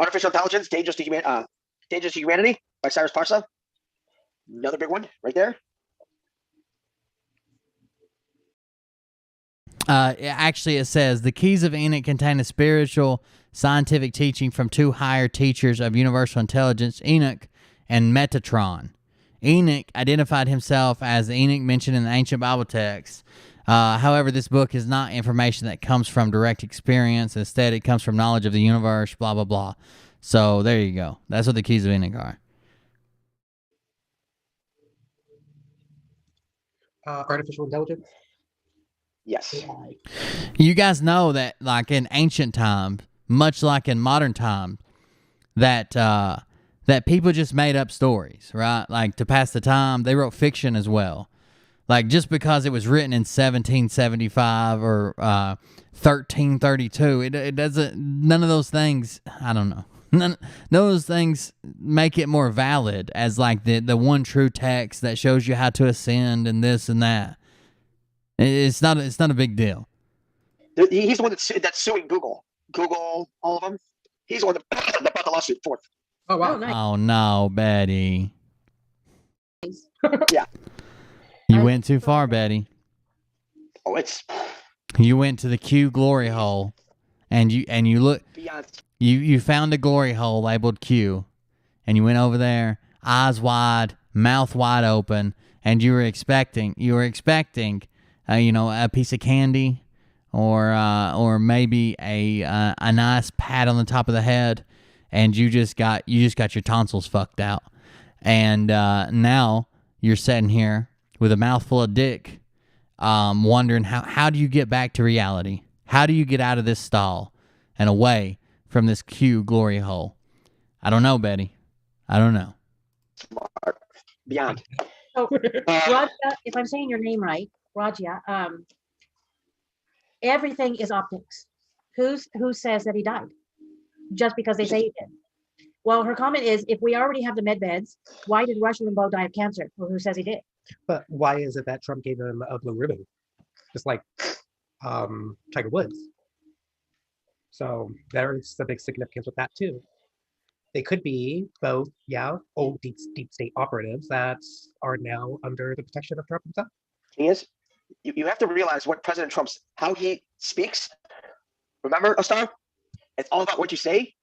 Artificial Intelligence, Dangerous to Humanity by Cyrus Parsa. Another big one right there. Actually, it says the keys of Enoch contain a spiritual, scientific teaching from two higher teachers of universal intelligence, Enoch and Metatron. Enoch identified himself as the Enoch mentioned in the ancient Bible texts. However, this book is not information that comes from direct experience. Instead, it comes from knowledge of the universe, blah, blah, blah. So there you go. That's what the keys of Enoch are. Artificial intelligence? Yes. You guys know that, like in ancient times, much like in modern times, that that people just made up stories, right? Like to pass the time, they wrote fiction as well. Like just because it was written in 1775 or 1332, it doesn't. None of those things. I don't know. None of those things make it more valid as like the one true text that shows you how to ascend and this and that. It's not a big deal. He's the one that's suing Google. Google, all of them. He's the one that brought the lawsuit forth. Oh, wow. nice. Oh no, Betty. Yeah. You went too far, Betty. Oh, it's You went to the Q glory hole, and you look. beyond. You found a glory hole labeled Q, and you went over there, eyes wide, mouth wide open, and you were expecting a piece of candy, or maybe a nice pat on the top of the head, and you just got your tonsils fucked out, and now you're sitting here with a mouthful of dick, wondering how do you get back to reality? How do you get out of this stall and away from this Q glory hole? I don't know, Betty. I don't know. Smart. Beyond. So, Raja, if I'm saying your name right, Raja, everything is optics. Who says that he died? Just because they say he did. Well, her comment is, if we already have the med beds, why did Rush Limbaugh die of cancer? Well, who says he did? But why is it that Trump gave him a blue ribbon? Just like Tiger Woods. So there's a big significance with that too. They could be both, old deep state operatives that are now under the protection of Trump himself. Thing is, you have to realize what President Trump's, how he speaks. Remember, Astar? It's all about what you say.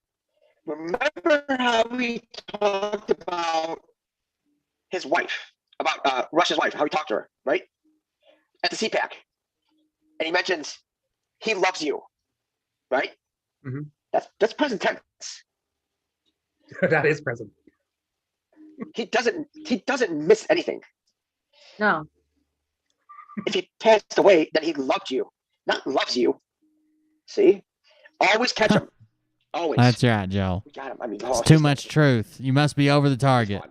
Remember how we talked about his wife, about Russia's wife, how he talked to her, right? At the CPAC. And he mentions he loves you, right? Mm-hmm. That's present tense. That is present. He doesn't miss anything. No. If he passed away, then he loved you, not loves you. See? Always catch him. Always. That's right, Joe. We got him. I mean, It's too much truth. You must be over the target.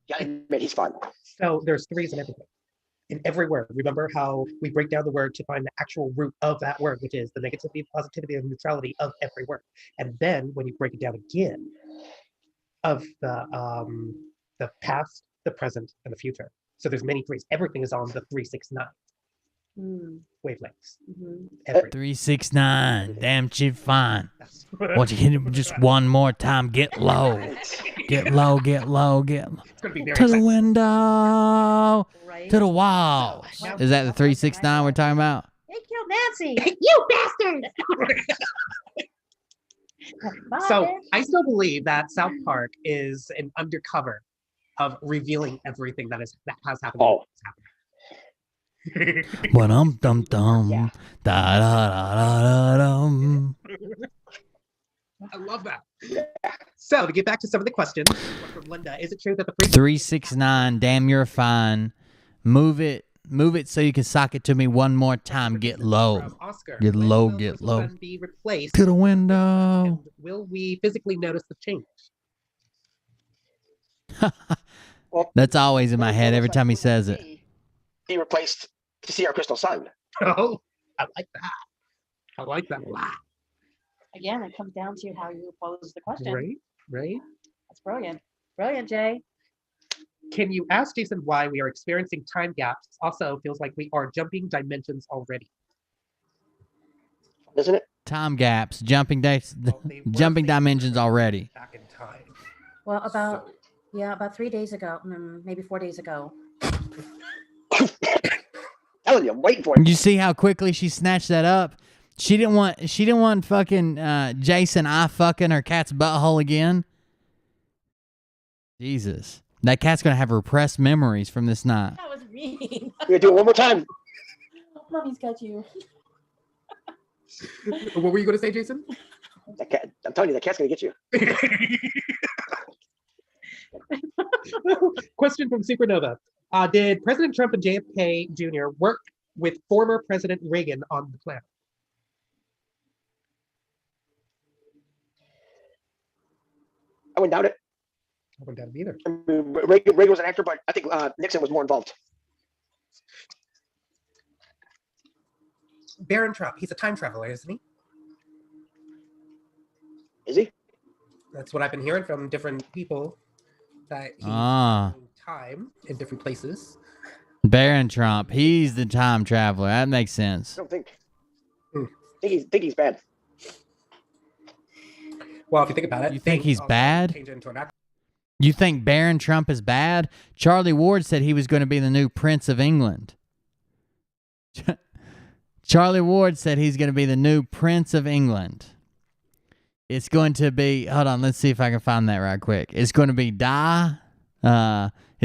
You gotta admit, he's fun. So there's threes in everything. In every word. Remember how we break down the word to find the actual root of that word, which is the negativity, positivity, and neutrality of every word. And then when you break it down again, of the past, the present, and the future. So there's many threes. Everything is on the 369 wavelengths. Everything. 369. Damn, she fine. What you hit it just one more time? Get low. Get low. Get low. Get low. It's gonna be very To the exciting. window. Right? To the wall. Is that the 369 we're talking about? They killed Nancy. You bastard. So I still believe that South Park is an undercover of revealing everything that has happened. Oh. But dum dum. Yeah. Da da da da dum. I love that. So to get back to some of the questions from Linda, is it true that the 369. Damn, you're fine. Move it so you can sock it to me one more time. Get low. Oscar, Get when low. will Get this low. one be replaced? To the window. And will we physically notice the change? Well, That's always in my head every time he says it. He replaced to see our crystal sun. Oh, I like that. I like that a lot. Again, it comes down to how you pose the question. Right? That's brilliant. Brilliant, Jay. Can you ask Jason why we are experiencing time gaps? Also, feels like we are jumping dimensions already. Isn't it? time gaps, jumping dates, They were jumping saying dimensions already. back in time. Well, about 3 days ago, maybe 4 days ago. Telling you, I'm waiting for it. You see how quickly she snatched that up? She didn't want fucking Jason fucking her cat's butthole again. Jesus. That cat's gonna have repressed memories from this night. That was mean. We're gonna do it one more time. Mommy's got you. What were you going to say, Jason? That cat, I'm telling you, that cat's gonna get you. Question from Supernova. Did President Trump and JFK Jr. work with former President Reagan on the plan? I wouldn't doubt it. I wouldn't doubt it either. I mean, Reagan was an actor, but I think Nixon was more involved. Baron Trump, he's a time traveler, isn't he? Is he? That's what I've been hearing from different people, that he's in time in different places. Baron Trump, he's the time traveler. That makes sense. I don't think. Think he's bad. Well, if you think about it, You think he's bad? change it into an actor. You think Baron Trump is bad? Charlie Ward said he was going to be the new Prince of England. Charlie Ward said he's going to be the new Prince of England. It's going to be, hold on, let's see if I can find that right quick. It's going to be is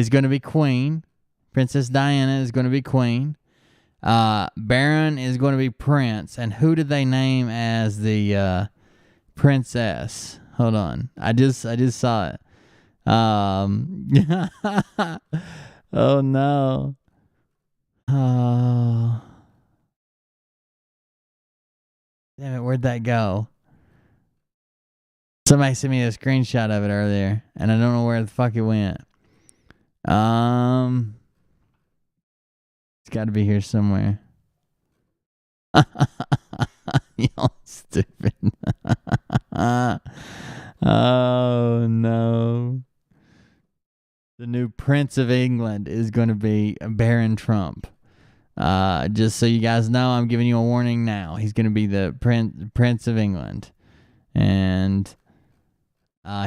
going to be Queen. Princess Diana is going to be Queen. Baron is going to be Prince. And who did they name as the princess? Hold on. I just saw it. Oh no. Oh. Damn it, where'd that go? Somebody sent me a screenshot of it earlier, and I don't know where the fuck it went. It's got to be here somewhere. Y'all stupid. Oh no. The new Prince of England is going to be Baron Trump. Just so you guys know, I'm giving you a warning now. He's going to be the Prince of England. And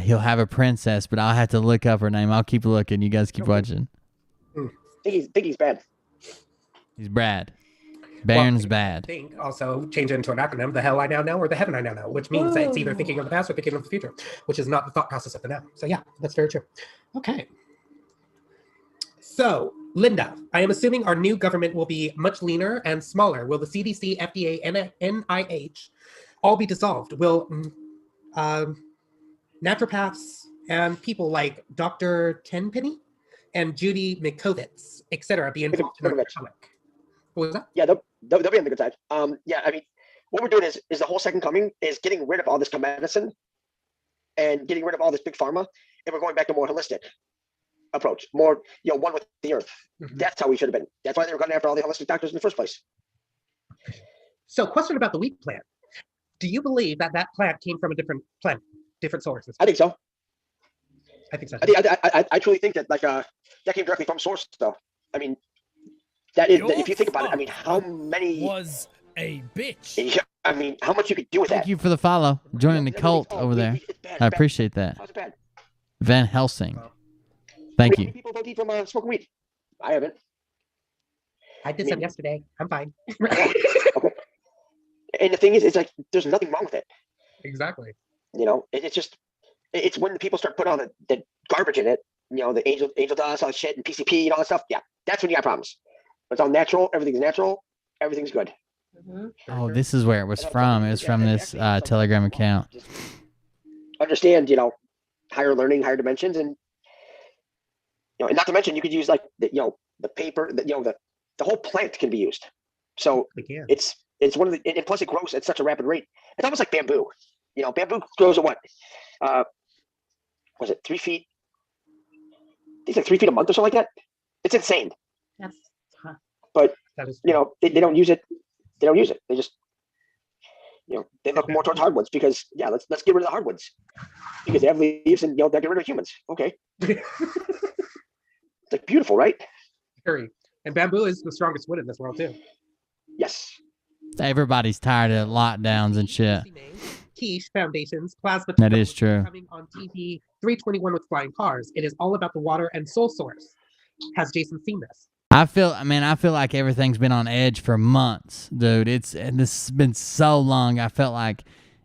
he'll have a princess, but I'll have to look up her name. I'll keep looking. You guys keep watching. Think he's bad. He's Brad. Baron's bad. Think also change it into an acronym, the hell I now know or the heaven I now know, which means that it's either thinking of the past or thinking of the future, which is not the thought process of the now. So yeah, that's very true. Okay. So, Linda, I am assuming our new government will be much leaner and smaller. Will the CDC, FDA, and NIH all be dissolved? Will naturopaths and people like Dr. Tenpenny and Judy Mikovits, etc., be involved in the public? What was that? Yeah, they'll be on the good side. Yeah, I mean, what we're doing is the whole second coming is getting rid of all this medicine and getting rid of all this big pharma, and we're going back to more holistic approach, more, one with the earth. Mm-hmm. That's how we should have been. That's why they were going after all the holistic doctors in the first place. So, question about the wheat plant. Do you believe that plant came from a different plant, different sources? I think so. I think so. I truly think that that came directly from source, though. I mean, if you think about it, I mean, how many was a bitch? Yeah, I mean, how much you could do with that? Thank you for the follow. Joining the cult over there. I appreciate that. How's it bad? Van Helsing. Thank you. People don't eat from smoking weed. I haven't. I did some yesterday. I'm fine. Okay. And the thing is, it's like there's nothing wrong with it. Exactly. It's when the people start putting all the garbage in it. The angel dust, all that shit, and PCP and all that stuff. Yeah, that's when you got problems. It's all natural. Everything's natural. Everything's good. Mm-hmm. Oh, this is where it was from. It was from this Telegram account. Just understand, higher learning, higher dimensions, and not to mention you could use like the paper, the whole plant can be used. So it's one of the, and plus it grows at such a rapid rate. It's almost like bamboo. Bamboo grows at what? Was it 3 feet? It's like 3 feet a month or something like that. It's insane. That's But they don't use it. They don't use it. They just they look more towards hardwoods because let's get rid of the hardwoods because they have leaves and they'll get rid of humans. Okay. It's like beautiful, right? Very. And bamboo is the strongest wood in this world too. Yes. Everybody's tired of lockdowns and shit. Quiche Foundation's Plasma. That is true. Coming on TV 321 with Flying Cars. It is all about the water and soul source. Has Jason seen this? I feel like everything's been on edge for months, dude. This has been so long. I felt like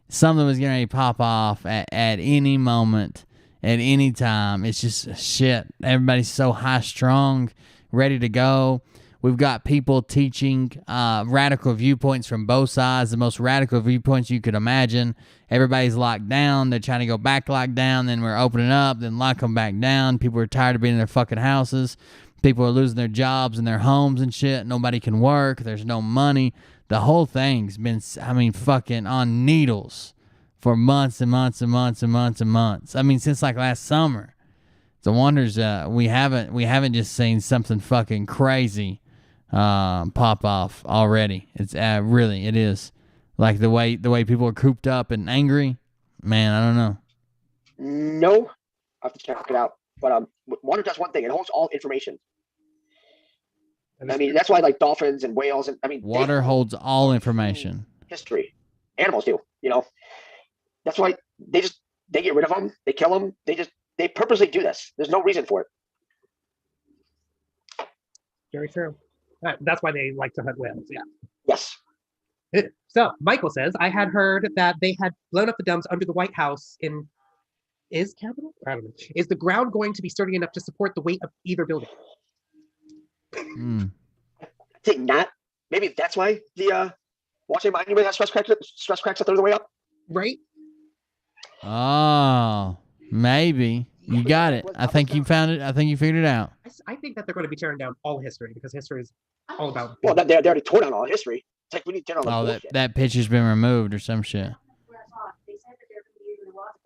something was getting ready to pop off at any moment, at any time. It's just shit. Everybody's so high strung, ready to go. We've got people teaching radical viewpoints from both sides, the most radical viewpoints you could imagine. Everybody's locked down. They're trying to go back locked down. Then we're opening up. Then lock them back down. People are tired of being in their fucking houses. People are losing their jobs and their homes and shit. Nobody can work. There's no money. The whole thing's been, fucking on needles for months and months and months and months and months. Since like last summer. It's a wonders we haven't just seen something fucking crazy pop off already. It's really, it is. Like the way people are cooped up and angry. Man, I don't know. No, I have to check it out. But water does one thing. It holds all information. That's why like dolphins and whales and water holds all information. History. Animals do. That's why they get rid of them. They kill them. They purposely do this. There's no reason for it. Very true. That's why they like to hunt whales. Yeah. Yes. So Michael says, I had heard that they had blown up the dumps under the White House is Capitol? I don't know. Is the ground going to be sturdy enough to support the weight of either building? I think not. Maybe that's why the Washington Monument has stress cracks a third of the way up. Right? Oh, maybe. You got it. I think you found it. I think you figured it out. I think that they're going to be tearing down all history because history is all about. Well, they already tore down all history. It's like we need to tear down that picture's been removed or some shit. They said that they're going to be using the rods of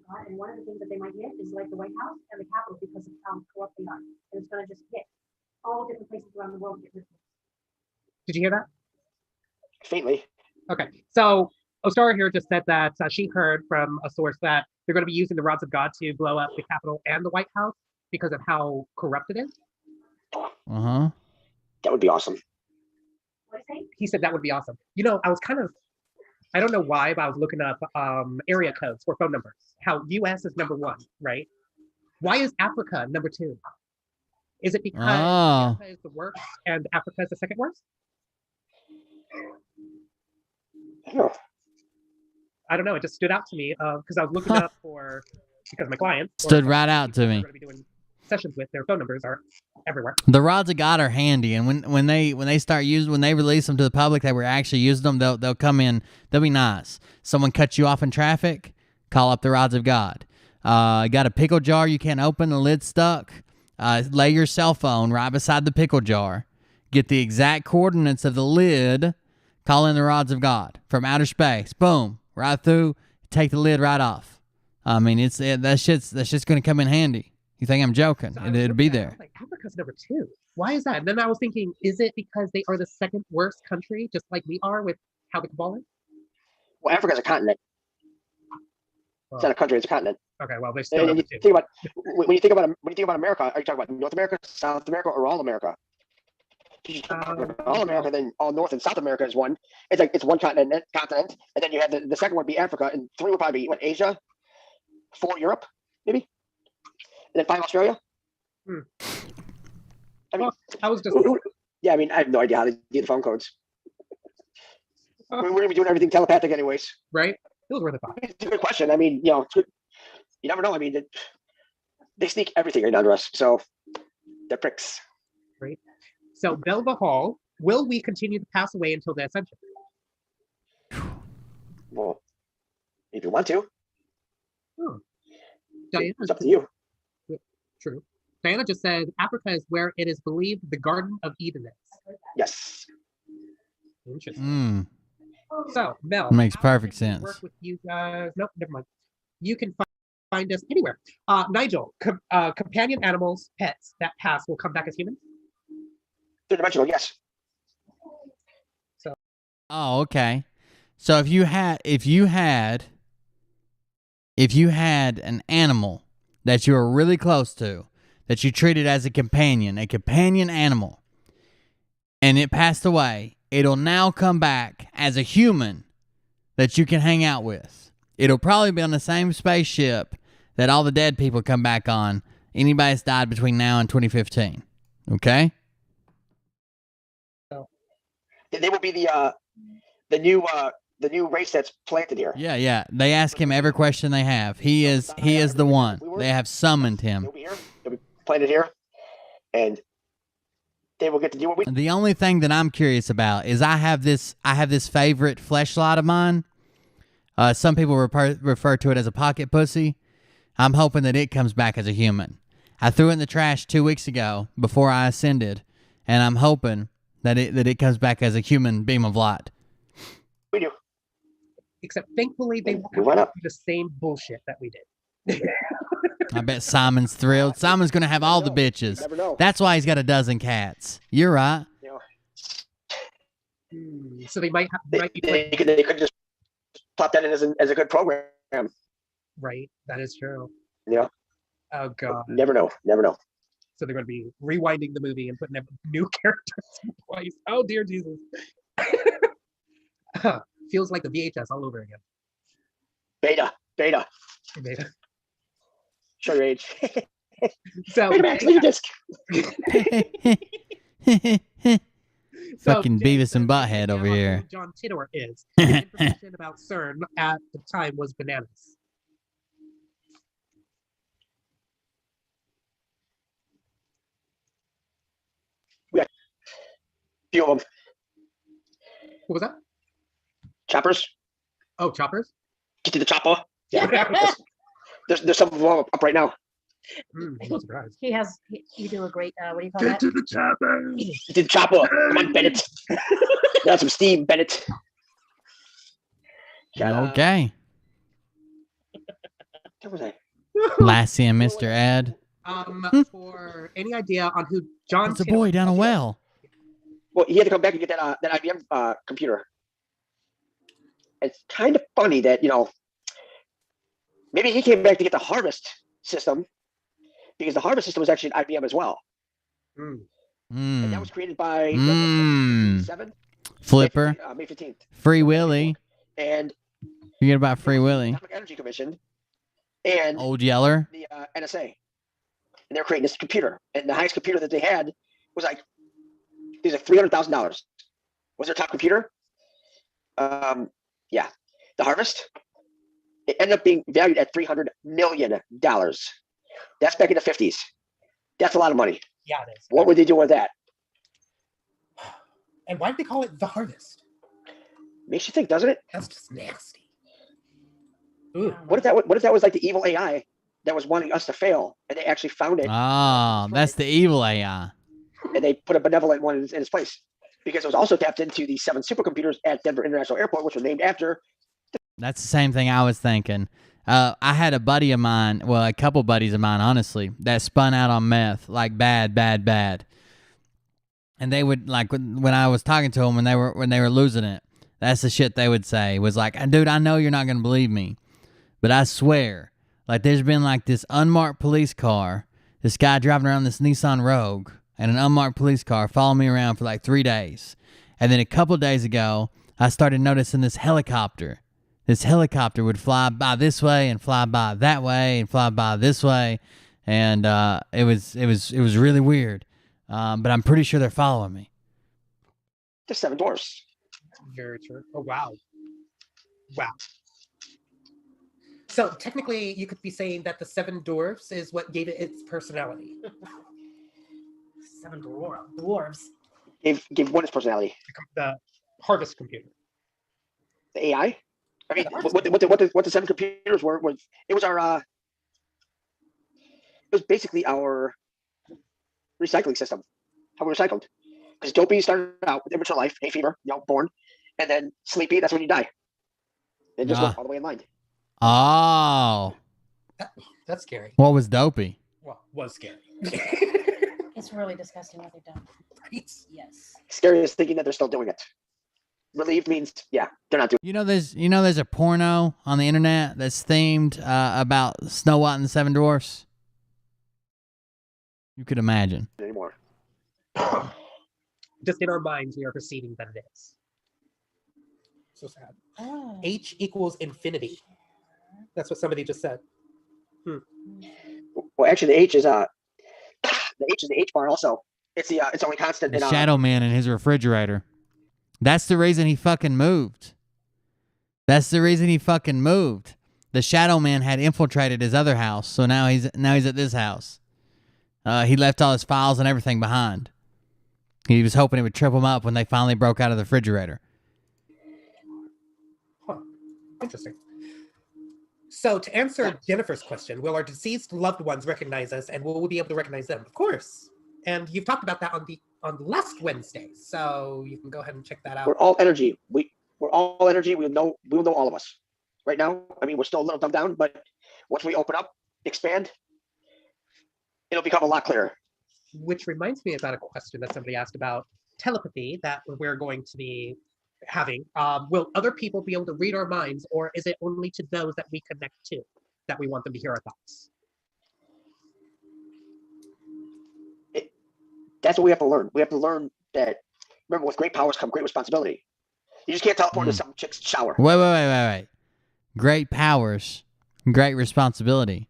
God, and one of the things that they might hit is like the White House and the Capitol because of how corrupt they are. And it's going to just hit all different places around the world. Did you hear that? Faintly. Okay, so Ostara here just said that she heard from a source that they're going to be using the rods of God to blow up the Capitol and the White House because of how corrupt it is. Uh-huh. That would be awesome. He said that would be awesome. I was I don't know why, but I was looking up area codes for phone numbers. How US is number 1, right? Why is Africa number 2? Is it because Africa is the worst and Africa is the second worst? I don't know. It just stood out to me because I was looking up because my clients stood right out to me. Going to be doing sessions with their phone numbers are everywhere. The rods of God are handy, and when they release them to the public, they were actually using them. They'll come in. They'll be nice. Someone cuts you off in traffic, call up the rods of God. Got a pickle jar you can't open, the lid's stuck. Lay your cell phone right beside the pickle jar. Get the exact coordinates of the lid. Call in the rods of God from outer space. Boom, right through. Take the lid right off. That shit's gonna come in handy. You think I'm joking? So it'll be there. Like Africa's number 2. Why is that? And then I was thinking, is it because they are the second worst country, just like we are with how the cabal is? Well, Africa's a continent. It's not a country; it's a continent. Okay, well, they're still. And when you think about America, are you talking about North America, South America, or all America? All America, then all North and South America is one. It's like it's one continent, and then you have the second one be Africa, and 3 would probably be Asia, 4 Europe, maybe. And then 5 Australia. I was just. Yeah, I have no idea how they get the phone codes. We're gonna be doing everything telepathic, anyways. Right? It was worth a thought. It's a good question. It's good. You never know. They sneak everything right under us, so they're pricks. Right. So Belva Hall, will we continue to pass away until the ascension? Well, if you want to. Diana, it's up to you. True. Diana just said Africa is where it is believed the Garden of Eden is. Yes. Interesting. So, Mel. Makes perfect sense. Work with you guys. Nope, never mind. You can find us anywhere. Nigel, companion animals, pets that pass will come back as humans? Third dimensional, yes. So. Oh, okay. So if you had an animal that you were really close to, that you treated as a companion animal, and it passed away, it'll now come back as a human that you can hang out with. It'll probably be on the same spaceship that all the dead people come back on. Anybody that's died between now and 2015. Okay? They will be the new race that's planted here. Yeah. They ask him every question they have. He is the one. They have summoned him. They'll be here. They'll be planted here, and they will get to do what we. The only thing that I'm curious about is I have this favorite fleshlight of mine. Some people refer to it as a pocket pussy. I'm hoping that it comes back as a human. I threw it in the trash 2 weeks ago before I ascended, and I'm hoping that it comes back as a human beam of light. We do. Except thankfully they won't Why have not? to do the same bullshit that we did. I bet Simon's thrilled. Simon's going to have all the bitches. Never know. That's why he's got a dozen cats. You're right. You know, So they might be they could just plop that in as a good program. right. That is true. Yeah. Oh god. Never know. So they're going to be rewinding the movie and putting new characters in place. Oh dear Jesus. Feels like the VHS all over again. Beta. Beta. Show your age. So Betamax, Laserdisc. Fucking Beavis and Butthead over here. John Titor is. The information about CERN at the time was bananas. Yeah. Few of them. What was that? Choppers. Oh, choppers? Get to the chopper. Yeah. There's some of them up right now. I'm not surprised. You do a great, what do you call Get that? to the chopper. Get to the chopper. Come on, Bennett. That's some steam, Bennett. Okay. What was that? Lassie and Mr. Ed. For any idea on who John It's a Titor boy down a well. Well, he had to come back and get that IBM computer. It's kind of funny that, maybe he came back to get the Harvest system, because the Harvest system was actually an IBM as well. And that was created by Flipper. May 15th. Free Willy. And Forget about Free Willy. Atomic Energy Commission and Old Yeller. the NSA. And they're creating this computer. And the highest computer that they had was like $300,000. Was their top computer? Yeah. The Harvest. It ended up being valued at $300 million. That's back in the 50s. That's a lot of money. Yeah, it is. What would they do with that? And why did they call it the Harvest? Makes you think, doesn't it? That's just nasty. What if that was like the evil AI that was wanting us to fail, and they actually found it? Ah, that's the evil AI. And they put a benevolent one in its place, because it was also tapped into the 7 supercomputers at Denver International Airport, which were named after. That's the same thing I was thinking. I had a buddy of mine, well, a couple buddies of mine, honestly, that spun out on meth, like bad. And they would, like, when I was talking to them when they were losing it, that's the shit they would say, was like, dude, I know you're not going to believe me, but I swear, like, there's been, like, this unmarked police car, this guy driving around this Nissan Rogue, and an unmarked police car followed me around for, like, 3 days. And then a couple days ago, I started noticing this helicopter. This helicopter would fly by this way and fly by that way and fly by this way, and it was really weird. But I'm pretty sure they're following me. The 7 Dwarfs. Very true. Oh, wow. Wow. So technically, you could be saying that the 7 dwarfs is what gave it its personality. 7 dwarves. Gave one its personality. The Harvest computer. The AI. I mean, what the 7 computers were it was our it was basically our recycling system. How we recycled. Because Dopey started out with immature life, hay fever, born, and then Sleepy, that's when you die. And just went all the way in line. Oh. That's scary. What was Dopey? Well, was scary. It's really disgusting what they've done. Right? Yes. Scary is thinking that they're still doing it. Relieved means, yeah, they're not doing it. There's a porno on the internet that's themed about Snow White and the 7 Dwarfs. You could imagine. Anymore. Just in our minds, we are perceiving that it is. So sad. Oh. H equals infinity. That's what somebody just said. Well, actually, the H is the H bar also. It's the it's only constant. The in, Shadow Man in his refrigerator. That's the reason he fucking moved. That's the reason he fucking moved. The Shadow Man had infiltrated his other house, so now he's at this house. He left all his files and everything behind. He was hoping it would trip him up when they finally broke out of the refrigerator. Huh. Interesting. So to answer Jennifer's question, will our deceased loved ones recognize us, and will we be able to recognize them? Of course. And you've talked about that on last Wednesday, so you can go ahead and check that out. We're all energy. We're all energy. We'll know all of us. Right now, I mean, we're still a little dumbed down, but once we open up, expand, it'll become a lot clearer. Which reminds me about a question that somebody asked about telepathy that we're going to be having. Will other people be able to read our minds, or is it only to those that we connect to that we want them to hear our thoughts? That's what we have to learn. We have to learn that, remember, with great powers come great responsibility. You just can't teleport to some chick's shower. Wait. Great powers, great responsibility.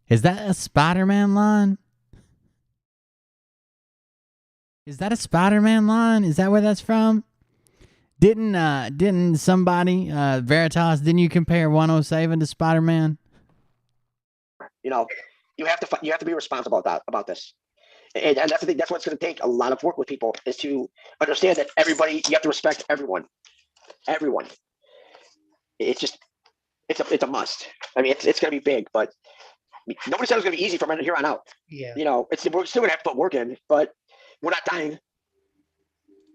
Is that a Spider-Man line? Is that a Spider-Man line? Is that where that's from? Didn't somebody, Veritas, didn't you compare 107 to Spider-Man? You know, you have to be responsible about this. And that's the thing. That's what's going to take a lot of work with people, is to understand that everybody, you have to respect everyone. Everyone. It's just, it's a must. I mean, it's going to be big, but nobody said it was going to be easy from here on out. Yeah. You know, we're still going to have to put work in, but we're not dying.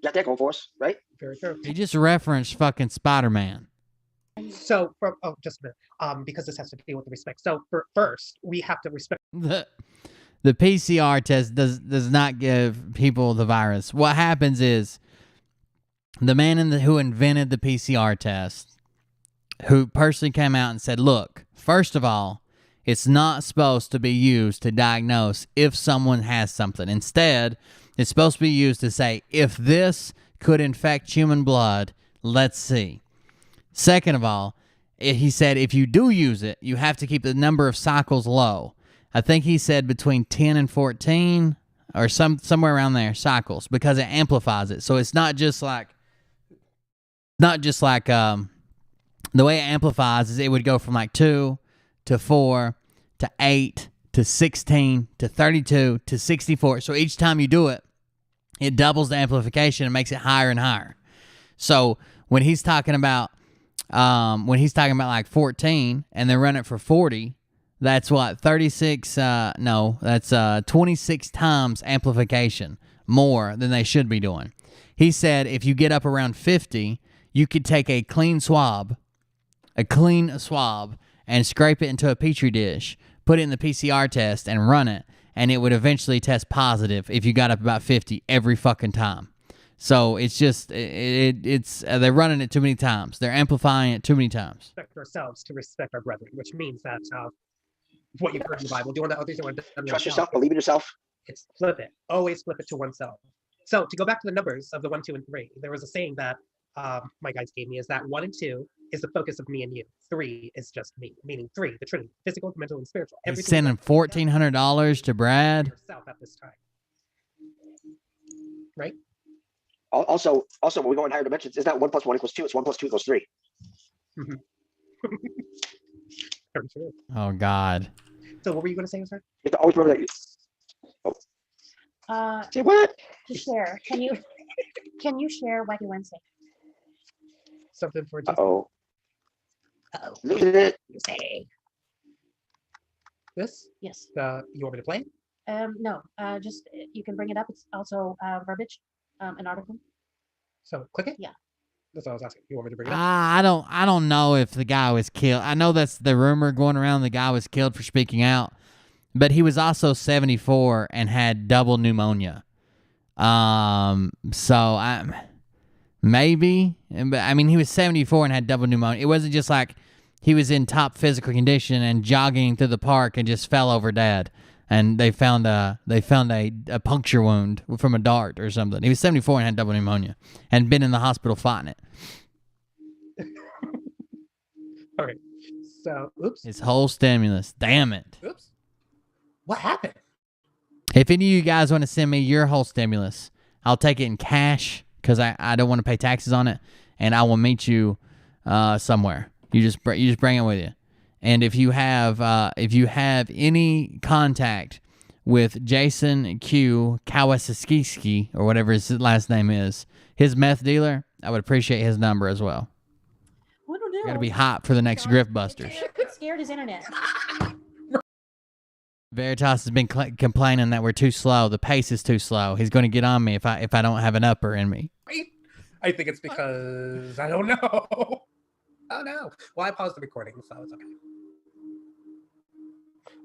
Got that going for us, right? Very true. You just referenced fucking Spider-Man. So, just a minute, because this has to deal with the respect. So, first, we have to respect. The PCR test does not give people the virus. What happens is the man who invented the PCR test, who personally came out and said, look, first of all, it's not supposed to be used to diagnose if someone has something. Instead, it's supposed to be used to say, if this could infect human blood, let's see. Second of all, he said if you do use it, you have to keep the number of cycles low. I think he said between 10 and 14 or somewhere around there, cycles, because it amplifies it. So it's not just like the way it amplifies is it would go from like 2 to 4 to 8 to 16 to 32 to 64. So each time you do it, it doubles the amplification and makes it higher and higher. So when he's talking about like 14 and they run it for 40, that's what, 36, that's 26 times amplification more than they should be doing. He said if you get up around 50, you could take a clean swab, and scrape it into a petri dish, put it in the PCR test and run it, and it would eventually test positive if you got up about 50 every fucking time. So it's just, they're running it too many times. They're amplifying it too many times. Respect ourselves to respect our brethren, which means that what you've heard in the Bible, doing that other thing. Trust yourself, believe in yourself. It's flip it. Always flip it to oneself. So to go back to the numbers of the 1, 2, and 3, there was a saying that my guides gave me, is that 1 and 2 is the focus of me and you. 3 is just me, meaning 3, the Trinity, physical, mental, and spiritual. He's sending $1,400 to Brad. Yourself at this time, right? Also, when we go in higher dimensions, it's not 1 + 1 = 2. It's 1 + 2 = 3. Mm-hmm. Very true. Oh God. So what were you going to say, sir? You have to always remember that. Say what? To share, can you share Wacky Wednesday? Something for Jesus. Uh-oh. Losing it. Say. This? Yes. You want me to play? No. Just you can bring it up. It's also verbiage, an article. So click it. Yeah. That's what I was asking. You want me to bring it up? I don't know if the guy was killed. I know that's the rumor going around. The guy was killed for speaking out, but he was also 74 and had double pneumonia. So maybe, but I mean, he was 74 and had double pneumonia. It wasn't just like he was in top physical condition and jogging through the park and just fell over dead. and they found a puncture wound from a dart or something. He was 74 and had double pneumonia and been in the hospital fighting it. All right. So, oops. His whole stimulus. Damn it. Oops. What happened? If any of you guys want to send me your whole stimulus, I'll take it in cash because I don't want to pay taxes on it, and I will meet you somewhere. You just bring it with you. And if you have any contact with Jason Q Kawasaki or whatever his last name is, his meth dealer, I would appreciate his number as well. What do I do? Got to be hot for the next Grift Busters. Scared his internet. Veritas has been complaining that we're too slow. The pace is too slow. He's going to get on me if I don't have an upper in me. I think it's because I don't know. Oh no. Well, I paused the recording, so it's okay.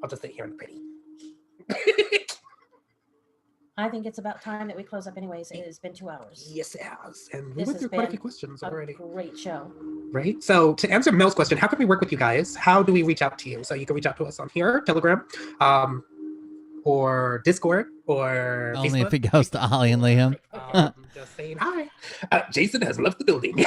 I'll just sit here and pretty. I think it's about time that we close up anyways. It has been 2 hours. Yes, it has. And we This went has through quite a been few questions already. Great show. Right? So to answer Mel's question, how can we work with you guys? How do we reach out to you? So you can reach out to us on here, Telegram, or Discord, or Only Facebook. if it goes to Ollie and Liam. Just saying hi. Jason has left the building.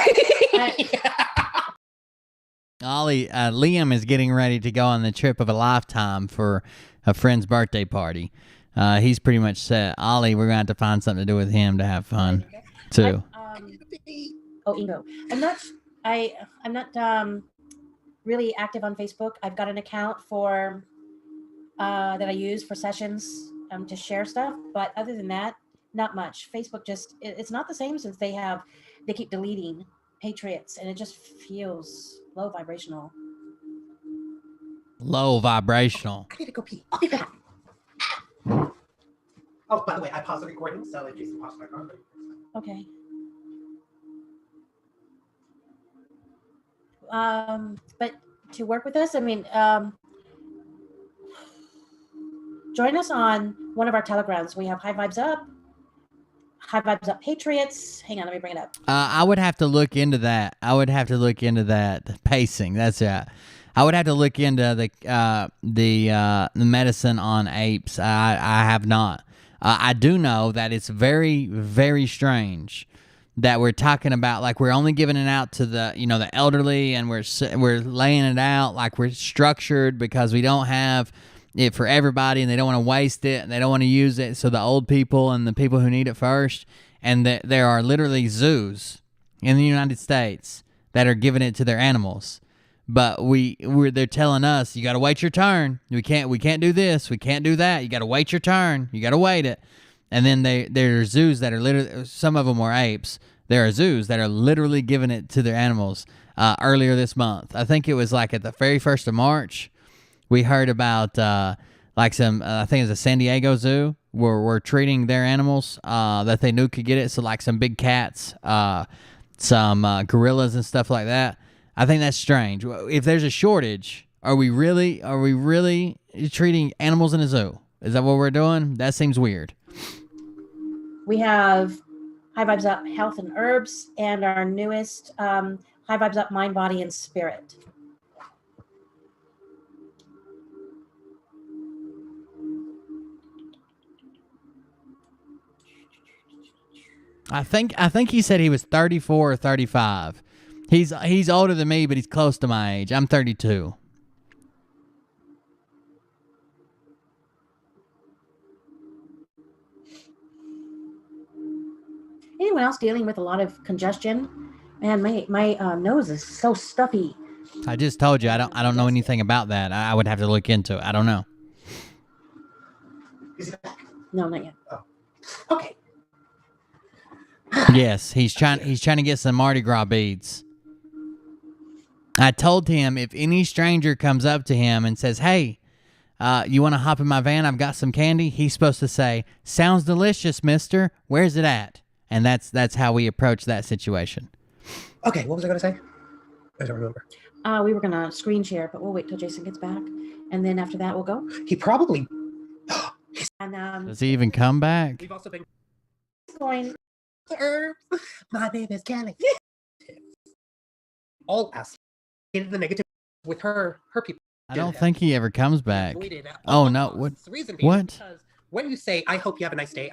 Ollie, Liam is getting ready to go on the trip of a lifetime for a friend's birthday party. He's pretty much set. Ollie, we're going to have to find something to do with him to have fun, too. Ingo. I'm not really active on Facebook. I've got an account for that I use for sessions to share stuff, but other than that, not much. Facebook it's not the same since they keep deleting Patriots, and it just feels low vibrational. Low vibrational. I need to go pee. I'll be back. Oh, by the way, I paused the recording, so if Jason pops back on. Okay. But to work with us, I mean, join us on one of our telegrams. We have High Vibes Up Patriots. Hang on, let me bring it up. I would have to look into that. Pacing. That's it. I would have to look into the medicine on apes. I have not. I do know that it's very, very strange that we're talking about, like, we're only giving it out to the elderly, and we're laying it out like we're structured because we don't have it for everybody, and they don't want to waste it, and they don't want to use it. So the old people and the people who need it first, and there are literally zoos in the United States that are giving it to their animals. But they're telling us, you got to wait your turn. We can't do this. We can't do that. You got to wait your turn. You got to wait it. And then there are zoos that are literally, some of them are apes. There are zoos that are literally giving it to their animals. Earlier this month, I think it was like at the very 1st of March, we heard about I think it was a San Diego zoo were treating their animals that they knew could get it. So like some big cats, some gorillas and stuff like that. I think that's strange. If there's a shortage, are we really treating animals in a zoo? Is that what we're doing? That seems weird. We have High Vibes Up Health and Herbs, and our newest High Vibes Up Mind, Body, and Spirit. I think he said he was 34 or 35. He's older than me, but he's close to my age. I'm 32. Anyone else dealing with a lot of congestion? Man, my nose is so stuffy. I just told you I don't know anything about that. I would have to look into it. I don't know. Is it back? No, not yet. Oh. Okay. Yes, he's trying to get some Mardi Gras beads. I told him if any stranger comes up to him and says, "Hey, you want to hop in my van? I've got some candy." He's supposed to say, "Sounds delicious, mister. Where's it at?" And that's how we approach that situation. Okay, what was I going to say? I don't remember. We were going to screen share, but we'll wait till Jason gets back. And then after that, we'll go. He probably... And Does he even come back? We've also been going... Herbs. My name is Kelly. All asked the negative with her people. I don't think he ever comes back. Avoided at Oh all no! costs. What? The reason being What? because when you say, I hope you have a nice day,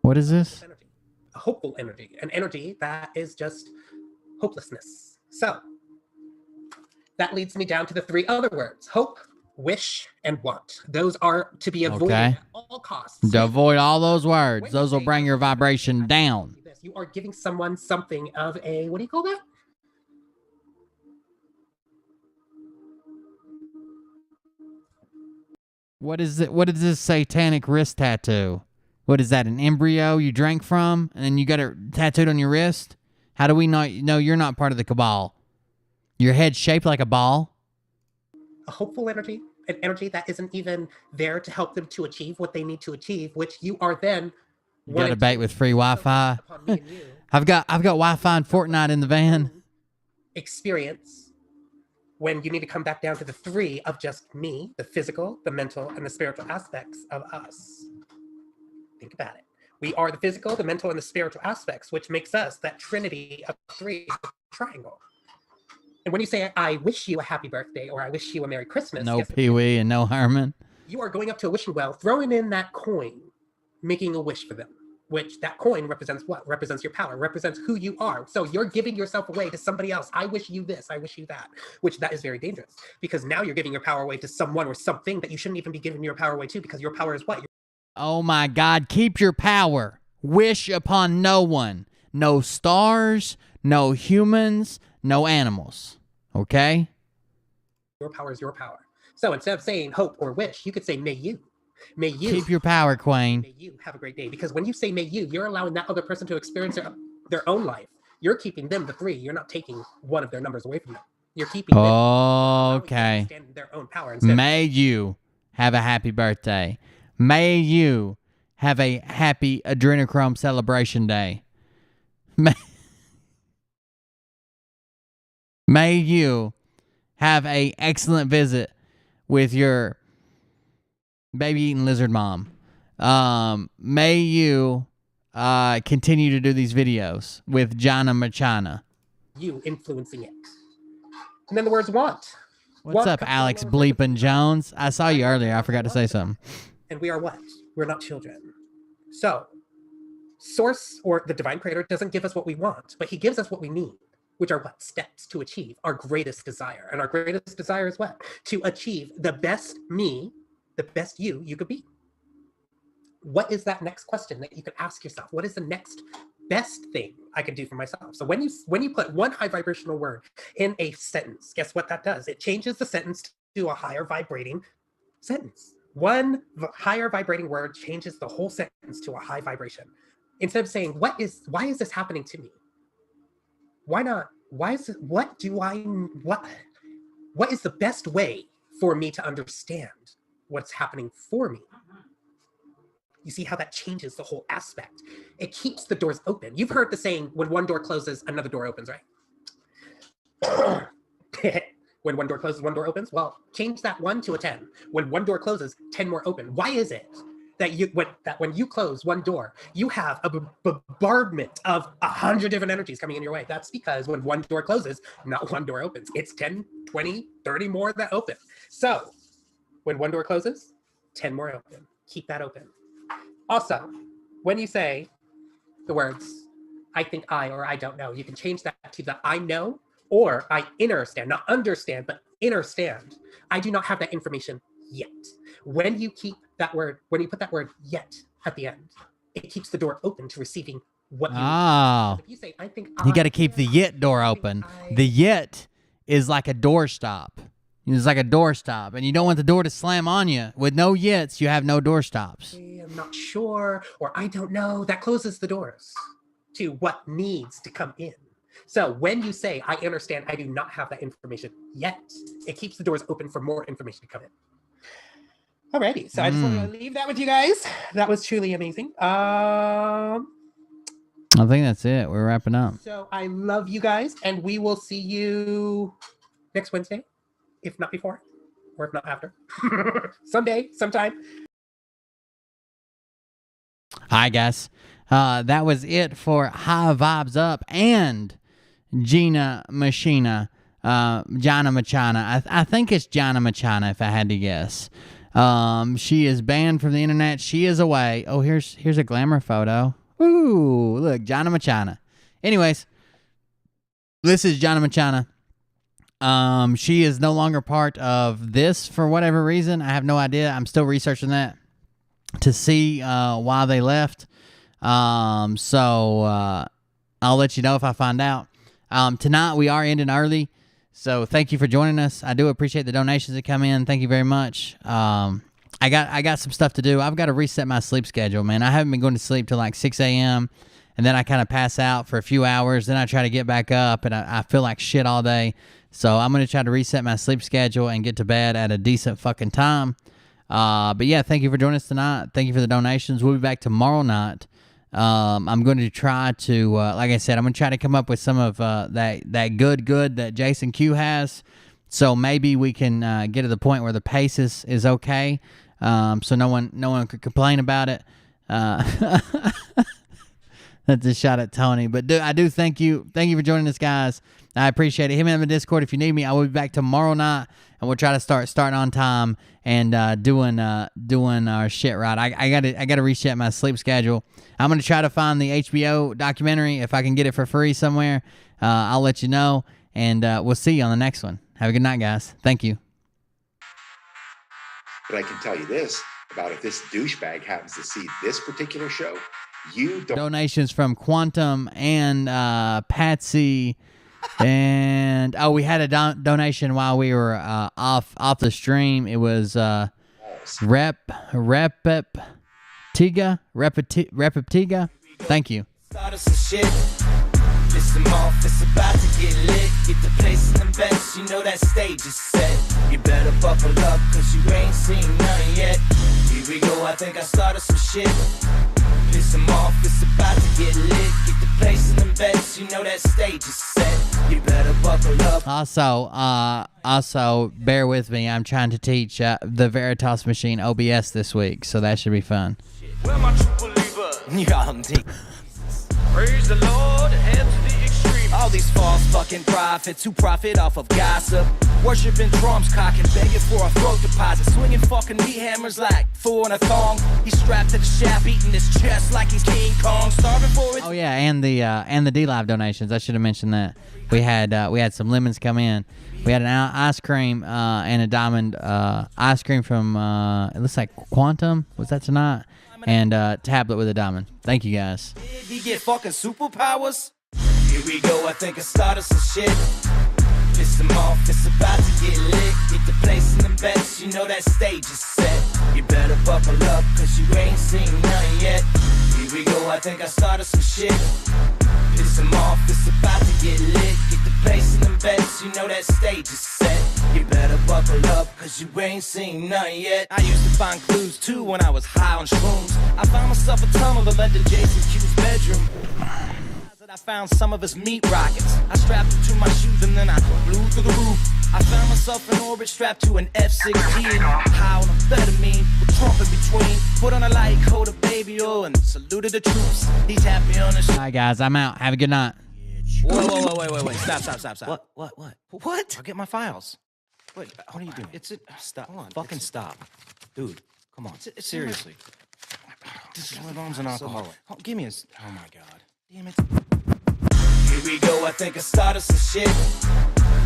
What is this? energy, a hopeful energy, an energy that is just hopelessness. So that leads me down to the three other words: hope, wish, and want. Those are to be avoided Okay. at all costs. To avoid all those words. When you Those will say, bring your vibration down. you are giving someone something of a, what do you call that? What is it? What is this satanic wrist tattoo? What is that? An embryo you drank from, and then you got it tattooed on your wrist? How do we know you're not part of the cabal? Your head's shaped like a ball. A hopeful energy, an energy that isn't even there to help them to achieve what they need to achieve, which you are then. You got a bait with free Wi-Fi. I've got Wi-Fi and Fortnite in the van. Experience when you need to come back down to the three of just me, the physical, the mental, and the spiritual aspects of us. Think about it. We are the physical, the mental, and the spiritual aspects, which makes us that trinity of three, triangle. And when you say, I wish you a happy birthday, or I wish you a Merry Christmas. No Pee-wee and no Herman. You are going up to a wishing well, throwing in that coin, making a wish for them. Which that coin represents what? Represents your power, represents who you are. So you're giving yourself away to somebody else. I wish you this, I wish you that, which that is very dangerous because now you're giving your power away to someone or something that you shouldn't even be giving your power away to because your power is what? Oh my God, keep your power. Wish upon no one. No stars, no humans, no animals. Okay? Your power is your power. So instead of saying hope or wish, you could say may you. May you keep your power, Queen. May you have a great day. Because when you say may you, you're allowing that other person to experience their own life. You're keeping them the three. You're not taking one of their numbers away from them. You're keeping them. Okay. Their own power. May you have a happy birthday. May you have a happy adrenochrome celebration day. May you have a excellent visit with your baby eating lizard mom. May you continue to do these videos with Gina Machina. You influencing it. And then the words want. What's up, Alex Bleepin' Jones? I saw you earlier. I forgot to say something. And we are what? We're not children. So, Source or the Divine Creator doesn't give us what we want, but he gives us what we need, which are what? Steps to achieve our greatest desire. And our greatest desire is what? To achieve the best me, the best you could be. What is that next question that you can ask yourself? What is the next best thing I can do for myself? So when you put one high vibrational word in a sentence, guess what that does? It changes the sentence to a higher vibrating sentence. One higher vibrating word changes the whole sentence to a high vibration. Instead of saying, why is this happening to me? Why not? Why is it, what is the best way for me to understand what's happening for me? You see how that changes the whole aspect. It keeps the doors open. You've heard the saying, when one door closes, another door opens, right? When one door closes, one door opens. Well, change that 1 to a 10. When one door closes, 10 more open. Why is it that when you close one door, you have a bombardment of 100 different energies coming in your way? That's because when one door closes, not one door opens. It's 10, 20, 30 more that open. So when one door closes, 10 more open. Keep that open. Also, when you say the words, I think I, or I don't know, you can change that to the I know, or I understand, not understand, but understand. I do not have that information yet. When you keep that word, when you put that word yet at the end, it keeps the door open to receiving what you need. If you say, I think you got to keep the yet door open. The yet is like a doorstop. It's like a doorstop, and you don't want the door to slam on you. With no yets, you have no doorstops. I'm not sure, or I don't know. That closes the doors to what needs to come in. So when you say, I understand, I do not have that information yet, it keeps the doors open for more information to come in. Alrighty, so I just want to leave that with you guys. That was truly amazing. I think that's it. We're wrapping up. So I love you guys, and we will see you next Wednesday, if not before, or if not after. Someday, sometime. Hi, guys. That was it for High Vibes Up and Gina Machina. Gina Machina. I think it's Gina Machina if I had to guess. She is banned from the internet. She is away. Oh, here's a glamour photo. Ooh, look, Gina Machina. Anyways, this is Gina Machina. She is no longer part of this for whatever reason. I have no idea. I'm still researching that to see why they left. So I'll let you know if I find out. Tonight we are ending early, so thank you for joining us. I do appreciate the donations that come in. Thank you very much. I got some stuff to do. I've got to reset my sleep schedule, man. I haven't been going to sleep till like 6 a.m. and then I kind of pass out for a few hours. Then I try to get back up, and I feel like shit all day. So I'm going to try to reset my sleep schedule and get to bed at a decent fucking time. But yeah, thank you for joining us tonight. Thank you for the donations. We'll be back tomorrow night. I'm going to try to, like I said, I'm going to try to come up with some of that good that Jason Q has. So maybe we can get to the point where the pace is okay. So no one could complain about it. That's a shot at Tony. But I do thank you. Thank you for joining us, guys. I appreciate it. Hit me in the Discord if you need me. I will be back tomorrow night, and we'll try to starting on time and doing our shit right. I gotta reset my sleep schedule. I'm gonna try to find the HBO documentary if I can get it for free somewhere. I'll let you know, and we'll see you on the next one. Have a good night, guys. Thank you. But I can tell you this about if this douchebag happens to see this particular show, you don't. Donations from Quantum and Patsy. And we had a donation while we were off the stream. It was Repetiga. Thank you. Started some shit. Listen off, it's about to get lit. Get the place in the best, you know that stage is set. You better buckle up, cause you ain't seen none yet. Here we go, I think I started some shit. Piss them off, it's about to get lit. Get the place in the best, you know that stage is set. You better buckle up. Also, bear with me. I'm trying to teach the Veritas Machine OBS this week, so that should be fun. Well, my true believer, praise the Lord, head to the extreme. All these false fucking prophets who profit off of gossip, worshiping drums, cocking, begging for a throat deposit, swinging fucking meat hammers like fool in a thong. He's strapped to the shaft, eating his chest like he's King Kong, starving for it. Oh yeah, and the D-Live donations. I should have mentioned that. We had some lemons come in. We had an ice cream and a diamond ice cream from it looks like Quantum. Was that tonight? And tablet with a diamond. Thank you guys. Did he get fucking superpowers? Here we go, I think I started some shit. Piss him off, it's about to get lit. Get the place in the best, you know that stage is set. You better buckle up, cause you ain't seen none yet. Here we go, I think I started some shit. Piss him off, it's about to get lit. Get the place in the best, you know that stage is set. You better buckle up, cause you ain't seen none yet. I used to find clues too when I was high on shrooms. I found myself a tunnel that led to Jason Q's bedroom. I found some of his meat rockets. I strapped them to my shoes and then I flew through the roof. I found myself in orbit strapped to an F-16. High on amphetamine with Trump in between. Put on a light coat of baby oil and saluted the troops. He's happy on the All right, guys, I'm out. Have a good night. Wait. Stop. What? I'll get my files. Wait, what are you doing? Stop. Hold on. Fucking stop. Dude, come on. Seriously. This is my mom's an alcoholic. Oh, give me oh my God. Damn it. Here we go, I think I started some shit.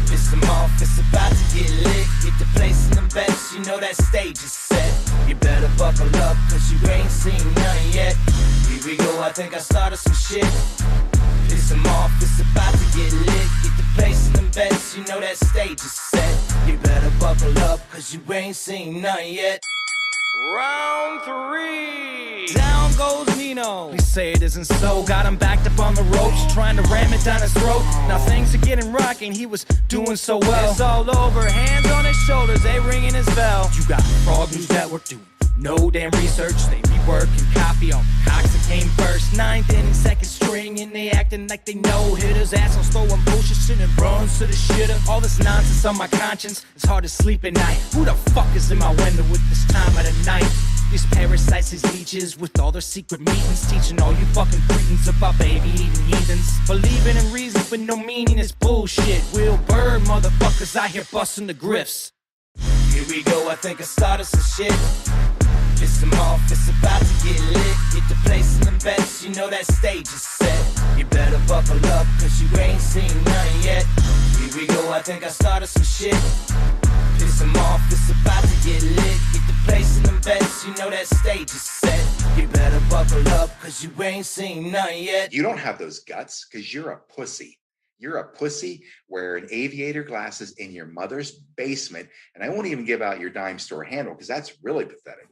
Piss them off, it's about to get lit. Get the place in the best, you know that stage is set. You better buckle up, cause you ain't seen none yet. Here we go, I think I started some shit. Piss them off, it's about to get lit. Get the place in the best, you know that stage is set. You better buckle up, cause you ain't seen none yet. Round 3. Down goes Nino. They say it isn't so. Got him backed up on the ropes, trying to ram it down his throat. Now things are getting rocking. He was doing so well. It's all over. Hands on his shoulders. They ringing his bell. You got Frog News Network doing no damn research. They rework and copy on cocks that came first, 9th inning, 2nd string, and they acting like they know hitters. Ass on throwing bullshit, and runs to the shitter. All this nonsense on my conscience. It's hard to sleep at night. Who the fuck is in my window with this time of the night? These parasites, these leeches, with all their secret meetings, teaching all you fucking cretins about baby eating heathens. Believing in reason for with no meaning, it's bullshit. Will Bird motherfuckers out here busting the grifts. Here we go, I think I started some shit. Piss them off, it's about to get lit. Get the place in the bets, you know that stage is set. You better buckle up, cause you ain't seen none yet. Here we go, I think I started some shit. Piss them off, it's about to get lit. Get the place in the bets, you know that stage is set. You better buckle up, cause you ain't seen none yet. You don't have those guts because you're a pussy. You're a pussy wearing aviator glasses in your mother's basement. And I won't even give out your dime store handle because that's really pathetic.